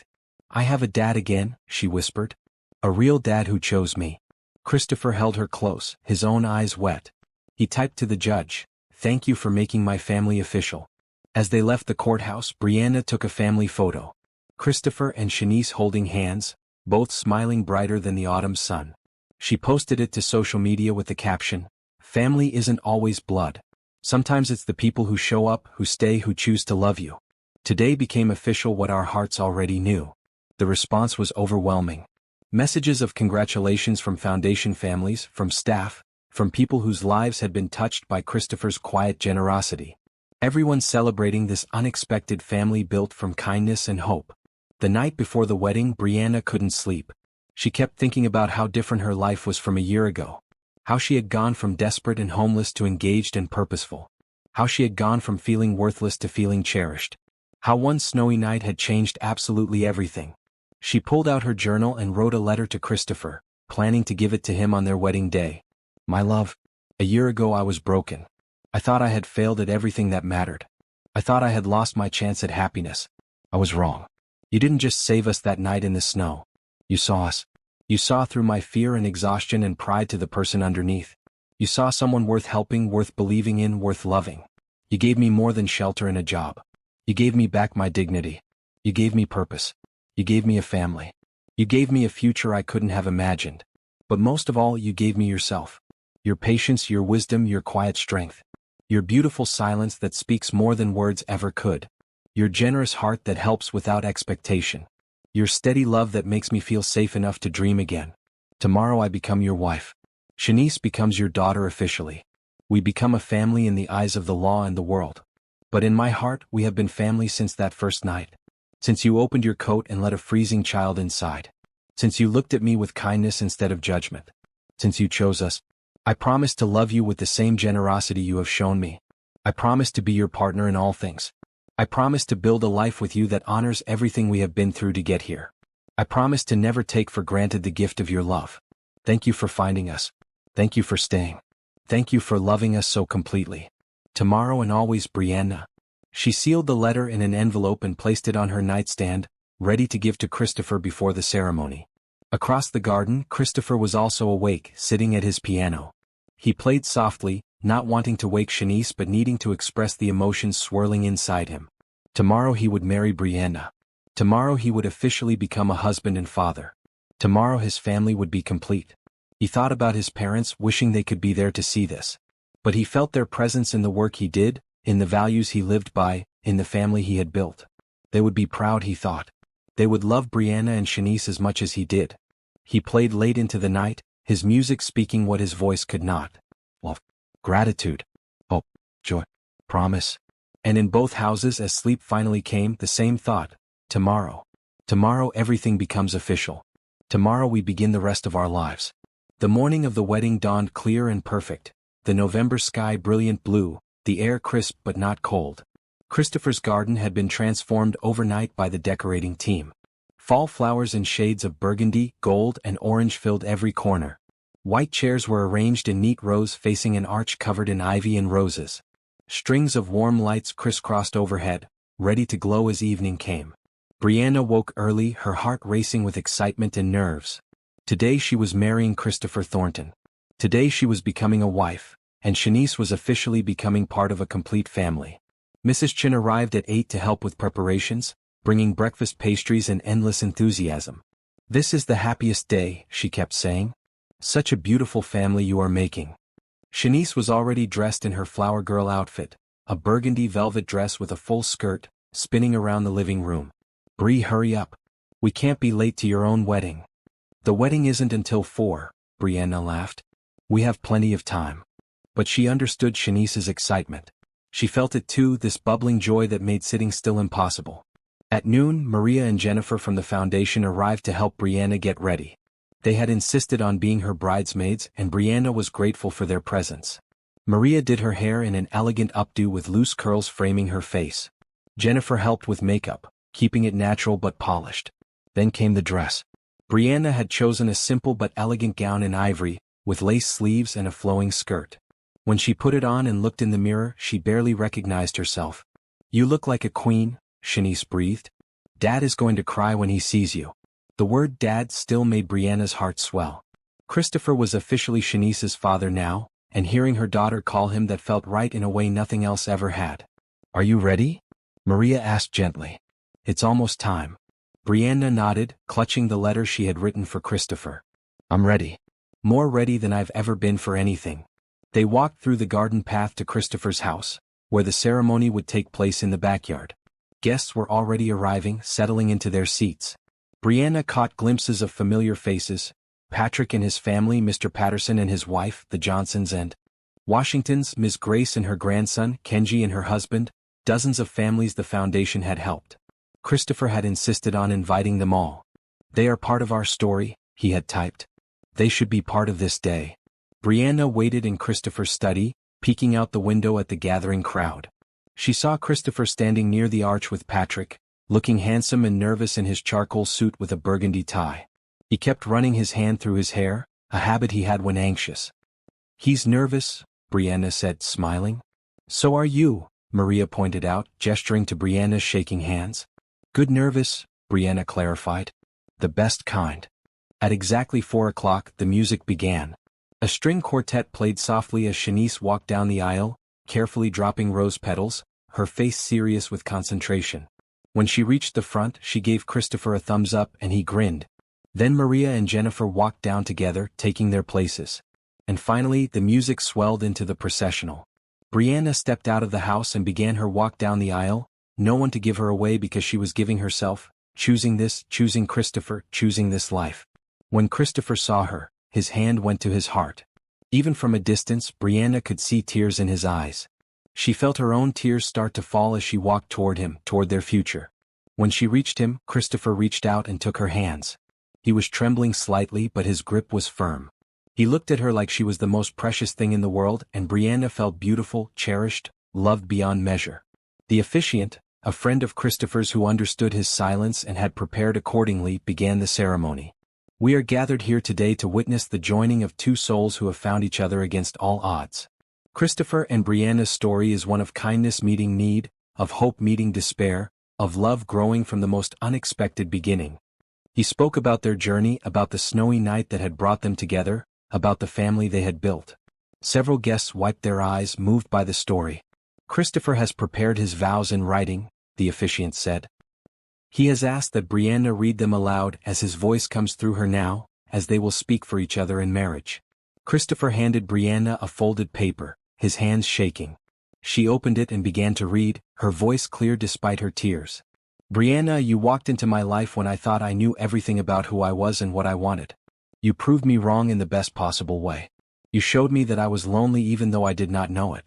I have a dad again, she whispered. A real dad who chose me. Christopher held her close, his own eyes wet. He typed to the judge, thank you for making my family official. As they left the courthouse, Brianna took a family photo. Christopher and Shanice holding hands, both smiling brighter than the autumn sun. She posted it to social media with the caption, family isn't always blood. Sometimes it's the people who show up, who stay, who choose to love you. Today became official what our hearts already knew. The response was overwhelming. Messages of congratulations from foundation families, from staff, from people whose lives had been touched by Christopher's quiet generosity. Everyone celebrating this unexpected family built from kindness and hope. The night before the wedding, Brianna couldn't sleep. She kept thinking about how different her life was from a year ago. How she had gone from desperate and homeless to engaged and purposeful. How she had gone from feeling worthless to feeling cherished. How one snowy night had changed absolutely everything. She pulled out her journal and wrote a letter to Christopher, planning to give it to him on their wedding day. My love, a year ago I was broken. I thought I had failed at everything that mattered. I thought I had lost my chance at happiness. I was wrong. You didn't just save us that night in the snow. You saw us. You saw through my fear and exhaustion and pride to the person underneath. You saw someone worth helping, worth believing in, worth loving. You gave me more than shelter and a job. You gave me back my dignity. You gave me purpose. You gave me a family. You gave me a future I couldn't have imagined. But most of all, you gave me yourself. Your patience, your wisdom, your quiet strength. Your beautiful silence that speaks more than words ever could. Your generous heart that helps without expectation. Your steady love that makes me feel safe enough to dream again. Tomorrow I become your wife. Shanice becomes your daughter officially. We become a family in the eyes of the law and the world. But in my heart, we have been family since that first night. Since you opened your coat and let a freezing child inside. Since you looked at me with kindness instead of judgment. Since you chose us. I promise to love you with the same generosity you have shown me. I promise to be your partner in all things. I promise to build a life with you that honors everything we have been through to get here. I promise to never take for granted the gift of your love. Thank you for finding us. Thank you for staying. Thank you for loving us so completely. Tomorrow and always, Brianna. She sealed the letter in an envelope and placed it on her nightstand, ready to give to Christopher before the ceremony. Across the garden, Christopher was also awake, sitting at his piano. He played softly, not wanting to wake Shanice but needing to express the emotions swirling inside him. Tomorrow he would marry Brianna. Tomorrow he would officially become a husband and father. Tomorrow his family would be complete. He thought about his parents, wishing they could be there to see this. But he felt their presence in the work he did, in the values he lived by, in the family he had built. They would be proud, he thought. They would love Brianna and Shanice as much as he did. He played late into the night, his music speaking what his voice could not. Love, gratitude, hope, joy, promise. And in both houses, as sleep finally came, the same thought. Tomorrow. Tomorrow everything becomes official. Tomorrow we begin the rest of our lives. The morning of the wedding dawned clear and perfect. The November sky brilliant blue, the air crisp but not cold. Christopher's garden had been transformed overnight by the decorating team. Fall flowers in shades of burgundy, gold, and orange filled every corner. White chairs were arranged in neat rows facing an arch covered in ivy and roses. Strings of warm lights crisscrossed overhead, ready to glow as evening came. Brianna woke early, her heart racing with excitement and nerves. Today she was marrying Christopher Thornton. Today she was becoming a wife, and Shanice was officially becoming part of a complete family. Mrs. Chin arrived at 8 to help with preparations, bringing breakfast pastries and endless enthusiasm. "This is the happiest day," she kept saying. "Such a beautiful family you are making." Shanice was already dressed in her flower girl outfit, a burgundy velvet dress with a full skirt, spinning around the living room. "Bree, hurry up. We can't be late to your own wedding." "The wedding isn't until 4, Brianna laughed. "We have plenty of time." But she understood Shanice's excitement. She felt it too, this bubbling joy that made sitting still impossible. At noon, Maria and Jennifer from the foundation arrived to help Brianna get ready. They had insisted on being her bridesmaids, and Brianna was grateful for their presence. Maria did her hair in an elegant updo with loose curls framing her face. Jennifer helped with makeup, keeping it natural but polished. Then came the dress. Brianna had chosen a simple but elegant gown in ivory, with lace sleeves and a flowing skirt. When she put it on and looked in the mirror, she barely recognized herself. "You look like a queen," Shanice breathed. "Dad is going to cry when he sees you." The word dad still made Brianna's heart swell. Christopher was officially Shanice's father now, and hearing her daughter call him that felt right in a way nothing else ever had. "Are you ready?" Maria asked gently. "It's almost time." Brianna nodded, clutching the letter she had written for Christopher. "I'm ready. More ready than I've ever been for anything." They walked through the garden path to Christopher's house, where the ceremony would take place in the backyard. Guests were already arriving, settling into their seats. Brianna caught glimpses of familiar faces: Patrick and his family, Mr. Patterson and his wife, the Johnsons, and Washington's, Miss Grace and her grandson, Kenji, and her husband, dozens of families the foundation had helped. Christopher had insisted on inviting them all. "They are part of our story," he had typed. "They should be part of this day." Brianna waited in Christopher's study, peeking out the window at the gathering crowd. She saw Christopher standing near the arch with Patrick, looking handsome and nervous in his charcoal suit with a burgundy tie. He kept running his hand through his hair, a habit he had when anxious. "He's nervous," Brianna said, smiling. "So are you," Maria pointed out, gesturing to Brianna's shaking hands. "Good nervous," Brianna clarified. "The best kind." At exactly 4 o'clock, the music began. A string quartet played softly as Shanice walked down the aisle, carefully dropping rose petals, her face serious with concentration. When she reached the front, she gave Christopher a thumbs up and he grinned. Then Maria and Jennifer walked down together, taking their places. And finally, the music swelled into the processional. Brianna stepped out of the house and began her walk down the aisle, no one to give her away because she was giving herself, choosing this, choosing Christopher, choosing this life. When Christopher saw her, his hand went to his heart. Even from a distance, Brianna could see tears in his eyes. She felt her own tears start to fall as she walked toward him, toward their future. When she reached him, Christopher reached out and took her hands. He was trembling slightly, but his grip was firm. He looked at her like she was the most precious thing in the world, and Brianna felt beautiful, cherished, loved beyond measure. The officiant, a friend of Christopher's who understood his silence and had prepared accordingly, began the ceremony. "We are gathered here today to witness the joining of two souls who have found each other against all odds." Christopher and Brianna's story is one of kindness meeting need, of hope meeting despair, of love growing from the most unexpected beginning. He spoke about their journey, about the snowy night that had brought them together, about the family they had built. Several guests wiped their eyes, moved by the story. "Christopher has prepared his vows in writing," the officiant said. "He has asked that Brianna read them aloud as his voice comes through her now, as they will speak for each other in marriage." Christopher handed Brianna a folded paper, his hands shaking. She opened it and began to read, her voice clear despite her tears. "Brianna, you walked into my life when I thought I knew everything about who I was and what I wanted. You proved me wrong in the best possible way. You showed me that I was lonely even though I did not know it.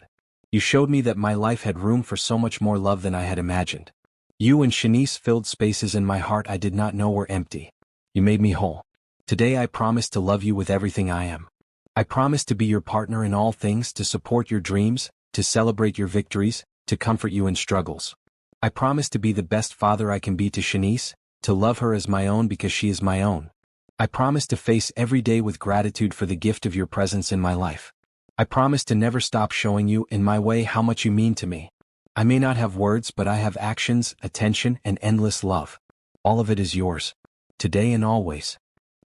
You showed me that my life had room for so much more love than I had imagined. You and Shanice filled spaces in my heart I did not know were empty. You made me whole. Today I promise to love you with everything I am. I promise to be your partner in all things, to support your dreams, to celebrate your victories, to comfort you in struggles. I promise to be the best father I can be to Shanice, to love her as my own because she is my own. I promise to face every day with gratitude for the gift of your presence in my life. I promise to never stop showing you, in my way, how much you mean to me. I may not have words, but I have actions, attention, and endless love. All of it is yours. Today and always."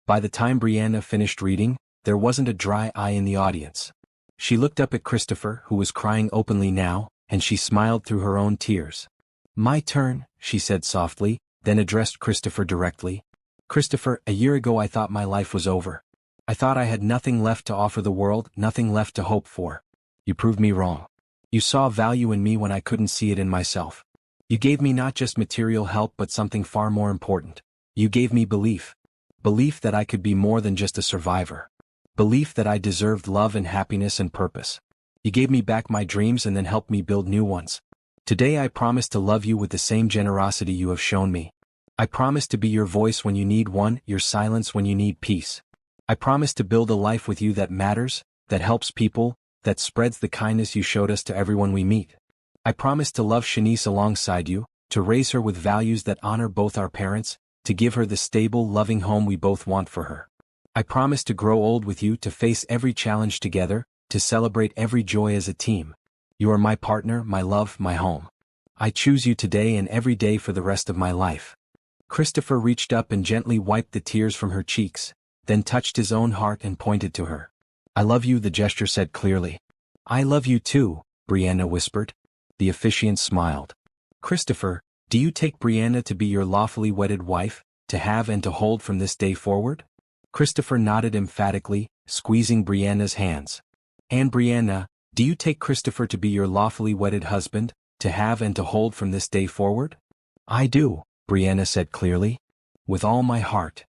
By the time Brianna finished reading, there wasn't a dry eye in the audience. She looked up at Christopher, who was crying openly now, and she smiled through her own tears. "My turn," she said softly, then addressed Christopher directly. "Christopher, a year ago I thought my life was over. I thought I had nothing left to offer the world, nothing left to hope for. You proved me wrong. You saw value in me when I couldn't see it in myself. You gave me not just material help but something far more important. You gave me belief. Belief that I could be more than just a survivor. Belief that I deserved love and happiness and purpose. You gave me back my dreams and then helped me build new ones. Today I promise to love you with the same generosity you have shown me. I promise to be your voice when you need one, your silence when you need peace. I promise to build a life with you that matters, that helps people, that spreads the kindness you showed us to everyone we meet. I promise to love Shanice alongside you, to raise her with values that honor both our parents, to give her the stable, loving home we both want for her. I promise to grow old with you, to face every challenge together, to celebrate every joy as a team. You are my partner, my love, my home. I choose you today and every day for the rest of my life." Christopher reached up and gently wiped the tears from her cheeks, then touched his own heart and pointed to her. "I love you," the gesture said clearly. "I love you too," Brianna whispered. The officiant smiled. "Christopher, do you take Brianna to be your lawfully wedded wife, to have and to hold from this day forward?" Christopher nodded emphatically, squeezing Brianna's hands. "And Brianna, do you take Christopher to be your lawfully wedded husband, to have and to hold from this day forward?" "I do," Brianna said clearly. "With all my heart.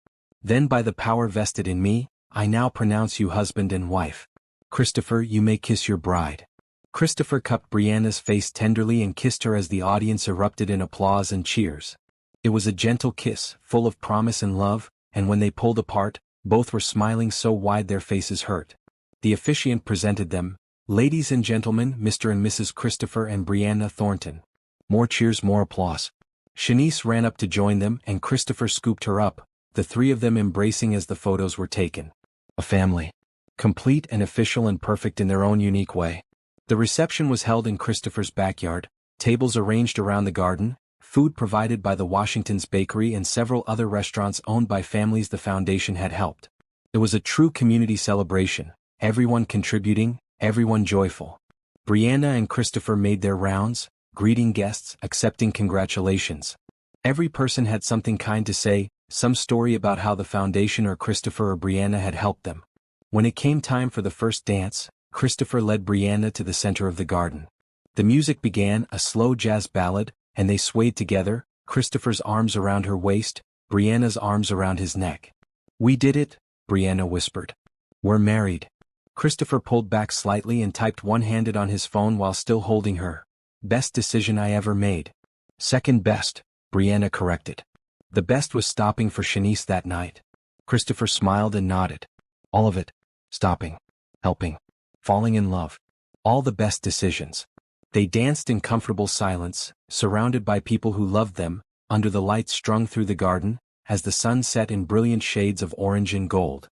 Then by the power vested in me, I now pronounce you husband and wife. Christopher, you may kiss your bride." Christopher cupped Brianna's face tenderly and kissed her as the audience erupted in applause and cheers. It was a gentle kiss, full of promise and love, and when they pulled apart, both were smiling so wide their faces hurt. The officiant presented them, "Ladies and gentlemen, Mr. and Mrs. Christopher and Brianna Thornton." More cheers, more applause. Shanice ran up to join them and Christopher scooped her up, the three of them embracing as the photos were taken. A family. Complete and official and perfect in their own unique way. The reception was held in Christopher's backyard, tables arranged around the garden, food provided by the Washington's Bakery and several other restaurants owned by families the foundation had helped. It was a true community celebration, everyone contributing, everyone joyful. Brianna and Christopher made their rounds, greeting guests, accepting congratulations. Every person had something kind to say, some story about how the foundation or Christopher or Brianna had helped them. When it came time for the first dance, Christopher led Brianna to the center of the garden. The music began, a slow jazz ballad, and they swayed together, Christopher's arms around her waist, Brianna's arms around his neck. "We did it," Brianna whispered. "We're married." Christopher pulled back slightly and typed one-handed on his phone while still holding her. "Best decision I ever made." "Second best," Brianna corrected. The best was stopping for Shanice that night. Christopher smiled and nodded. All of it. Stopping. Helping. Falling in love. All the best decisions. They danced in comfortable silence, surrounded by people who loved them, under the lights strung through the garden, as the sun set in brilliant shades of orange and gold.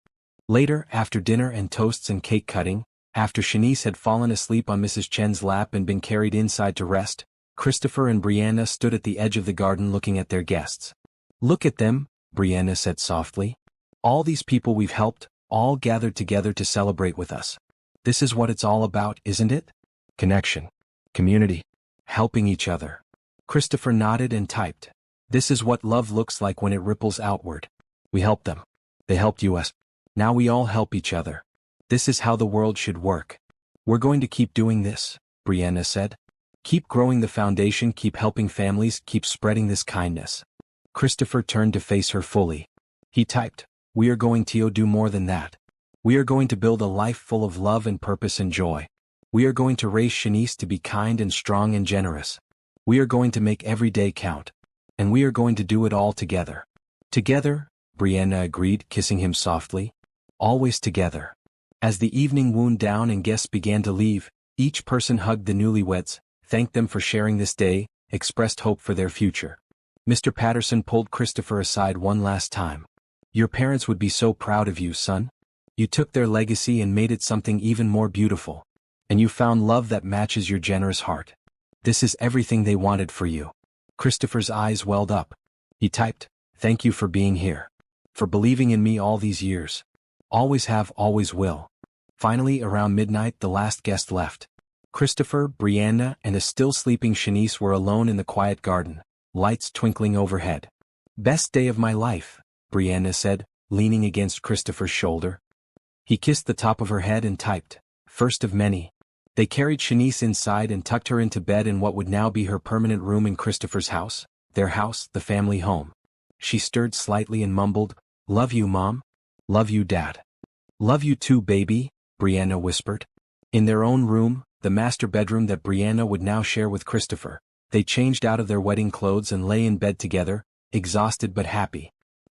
Later, after dinner and toasts and cake cutting, after Shanice had fallen asleep on Mrs. Chen's lap and been carried inside to rest, Christopher and Brianna stood at the edge of the garden looking at their guests. "Look at them," Brianna said softly. "All these people we've helped, all gathered together to celebrate with us. This is what it's all about, isn't it? Connection. Community. Helping each other." Christopher nodded and typed. "This is what love looks like when it ripples outward. We helped them. They helped us. Now we all help each other. This is how the world should work. We're going to keep doing this," Brianna said. "Keep growing the foundation, keep helping families, keep spreading this kindness." Christopher turned to face her fully. He typed, "We are going to do more than that. We are going to build a life full of love and purpose and joy. We are going to raise Shanice to be kind and strong and generous. We are going to make every day count. And we are going to do it all together." "Together," Brianna agreed, kissing him softly. "Always together." As the evening wound down and guests began to leave, each person hugged the newlyweds, thanked them for sharing this day, expressed hope for their future. Mr. Patterson pulled Christopher aside one last time. "Your parents would be so proud of you, son. You took their legacy and made it something even more beautiful. And you found love that matches your generous heart. This is everything they wanted for you." Christopher's eyes welled up. He typed, "Thank you for being here. For believing in me all these years. Always have, always will." Finally, around midnight, the last guest left. Christopher, Brianna, and a still sleeping Shanice were alone in the quiet garden, lights twinkling overhead. "Best day of my life," Brianna said, leaning against Christopher's shoulder. He kissed the top of her head and typed, "First of many." They carried Shanice inside and tucked her into bed in what would now be her permanent room in Christopher's house, their house, the family home. She stirred slightly and mumbled, "Love you, Mom. Love you, Dad." "Love you too, baby," Brianna whispered. In their own room, the master bedroom that Brianna would now share with Christopher, they changed out of their wedding clothes and lay in bed together, exhausted but happy.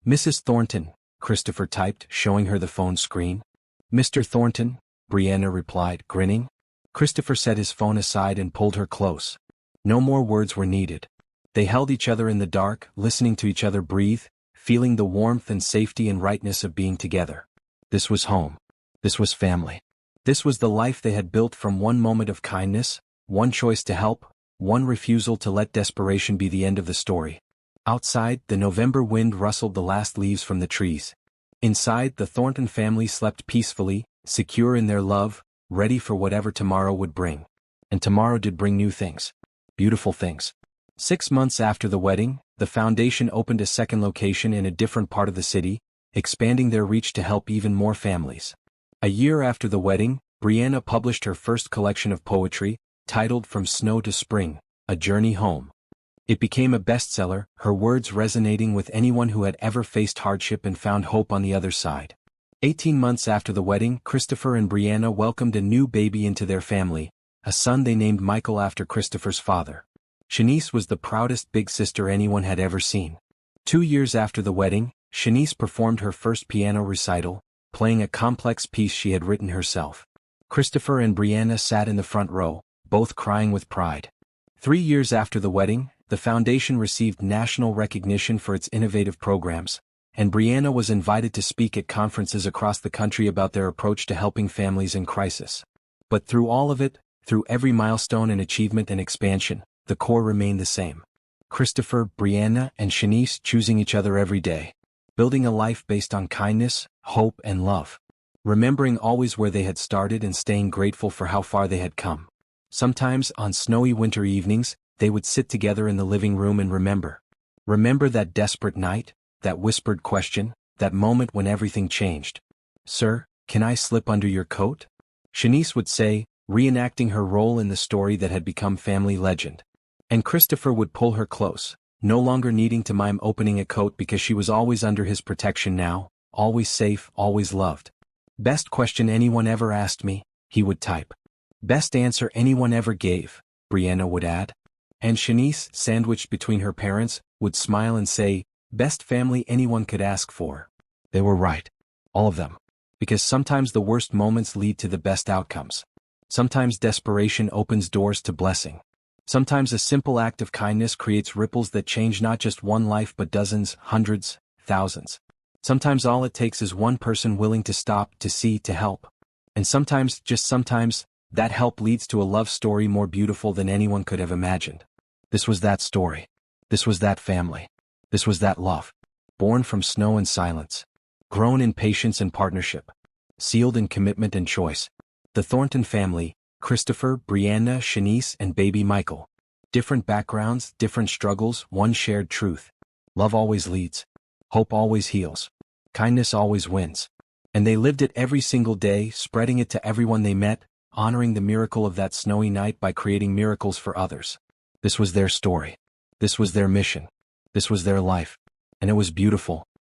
"Mrs. Thornton," Christopher typed, showing her the phone screen. "Mr. Thornton," Brianna replied, grinning. Christopher set his phone aside and pulled her close. No more words were needed. They held each other in the dark, listening to each other breathe, feeling the warmth and safety and rightness of being together. This was home. This was family. This was the life they had built from one moment of kindness, one choice to help, one refusal to let desperation be the end of the story. Outside, the November wind rustled the last leaves from the trees. Inside, the Thornton family slept peacefully, secure in their love, ready for whatever tomorrow would bring. And tomorrow did bring new things. Beautiful things. 6 months after the wedding, the foundation opened a second location in a different part of the city, expanding their reach to help even more families. A year after the wedding, Brianna published her first collection of poetry, titled From Snow to Spring, A Journey Home. It became a bestseller, her words resonating with anyone who had ever faced hardship and found hope on the other side. 18 months after the wedding, Christopher and Brianna welcomed a new baby into their family, a son they named Michael after Christopher's father. Shanice was the proudest big sister anyone had ever seen. 2 years after the wedding, Shanice performed her first piano recital, playing a complex piece she had written herself. Christopher and Brianna sat in the front row, both crying with pride. 3 years after the wedding, the foundation received national recognition for its innovative programs, and Brianna was invited to speak at conferences across the country about their approach to helping families in crisis. But through all of it, through every milestone and achievement and expansion, the core remained the same. Christopher, Brianna, and Shanice choosing each other every day, building a life based on kindness, hope, and love. Remembering always where they had started and staying grateful for how far they had come. Sometimes, on snowy winter evenings, they would sit together in the living room and remember. Remember that desperate night, that whispered question, that moment when everything changed. "Sir, can I slip under your coat?" Shanice would say, reenacting her role in the story that had become family legend. And Christopher would pull her close, no longer needing to mime opening a coat because she was always under his protection now, always safe, always loved. "Best question anyone ever asked me," he would type. "Best answer anyone ever gave," Brianna would add. And Shanice, sandwiched between her parents, would smile and say, "Best family anyone could ask for." They were right. All of them. Because sometimes the worst moments lead to the best outcomes. Sometimes desperation opens doors to blessing. Sometimes a simple act of kindness creates ripples that change not just one life but dozens, hundreds, thousands. Sometimes all it takes is one person willing to stop, to see, to help. And sometimes, just sometimes, that help leads to a love story more beautiful than anyone could have imagined. This was that story. This was that family. This was that love. Born from snow and silence. Grown in patience and partnership. Sealed in commitment and choice. The Thornton family, Christopher, Brianna, Shanice, and baby Michael. Different backgrounds, different struggles, one shared truth. Love always leads. Hope always heals. Kindness always wins. And they lived it every single day, spreading it to everyone they met, honoring the miracle of that snowy night by creating miracles for others. This was their story. This was their mission. This was their life. And it was beautiful,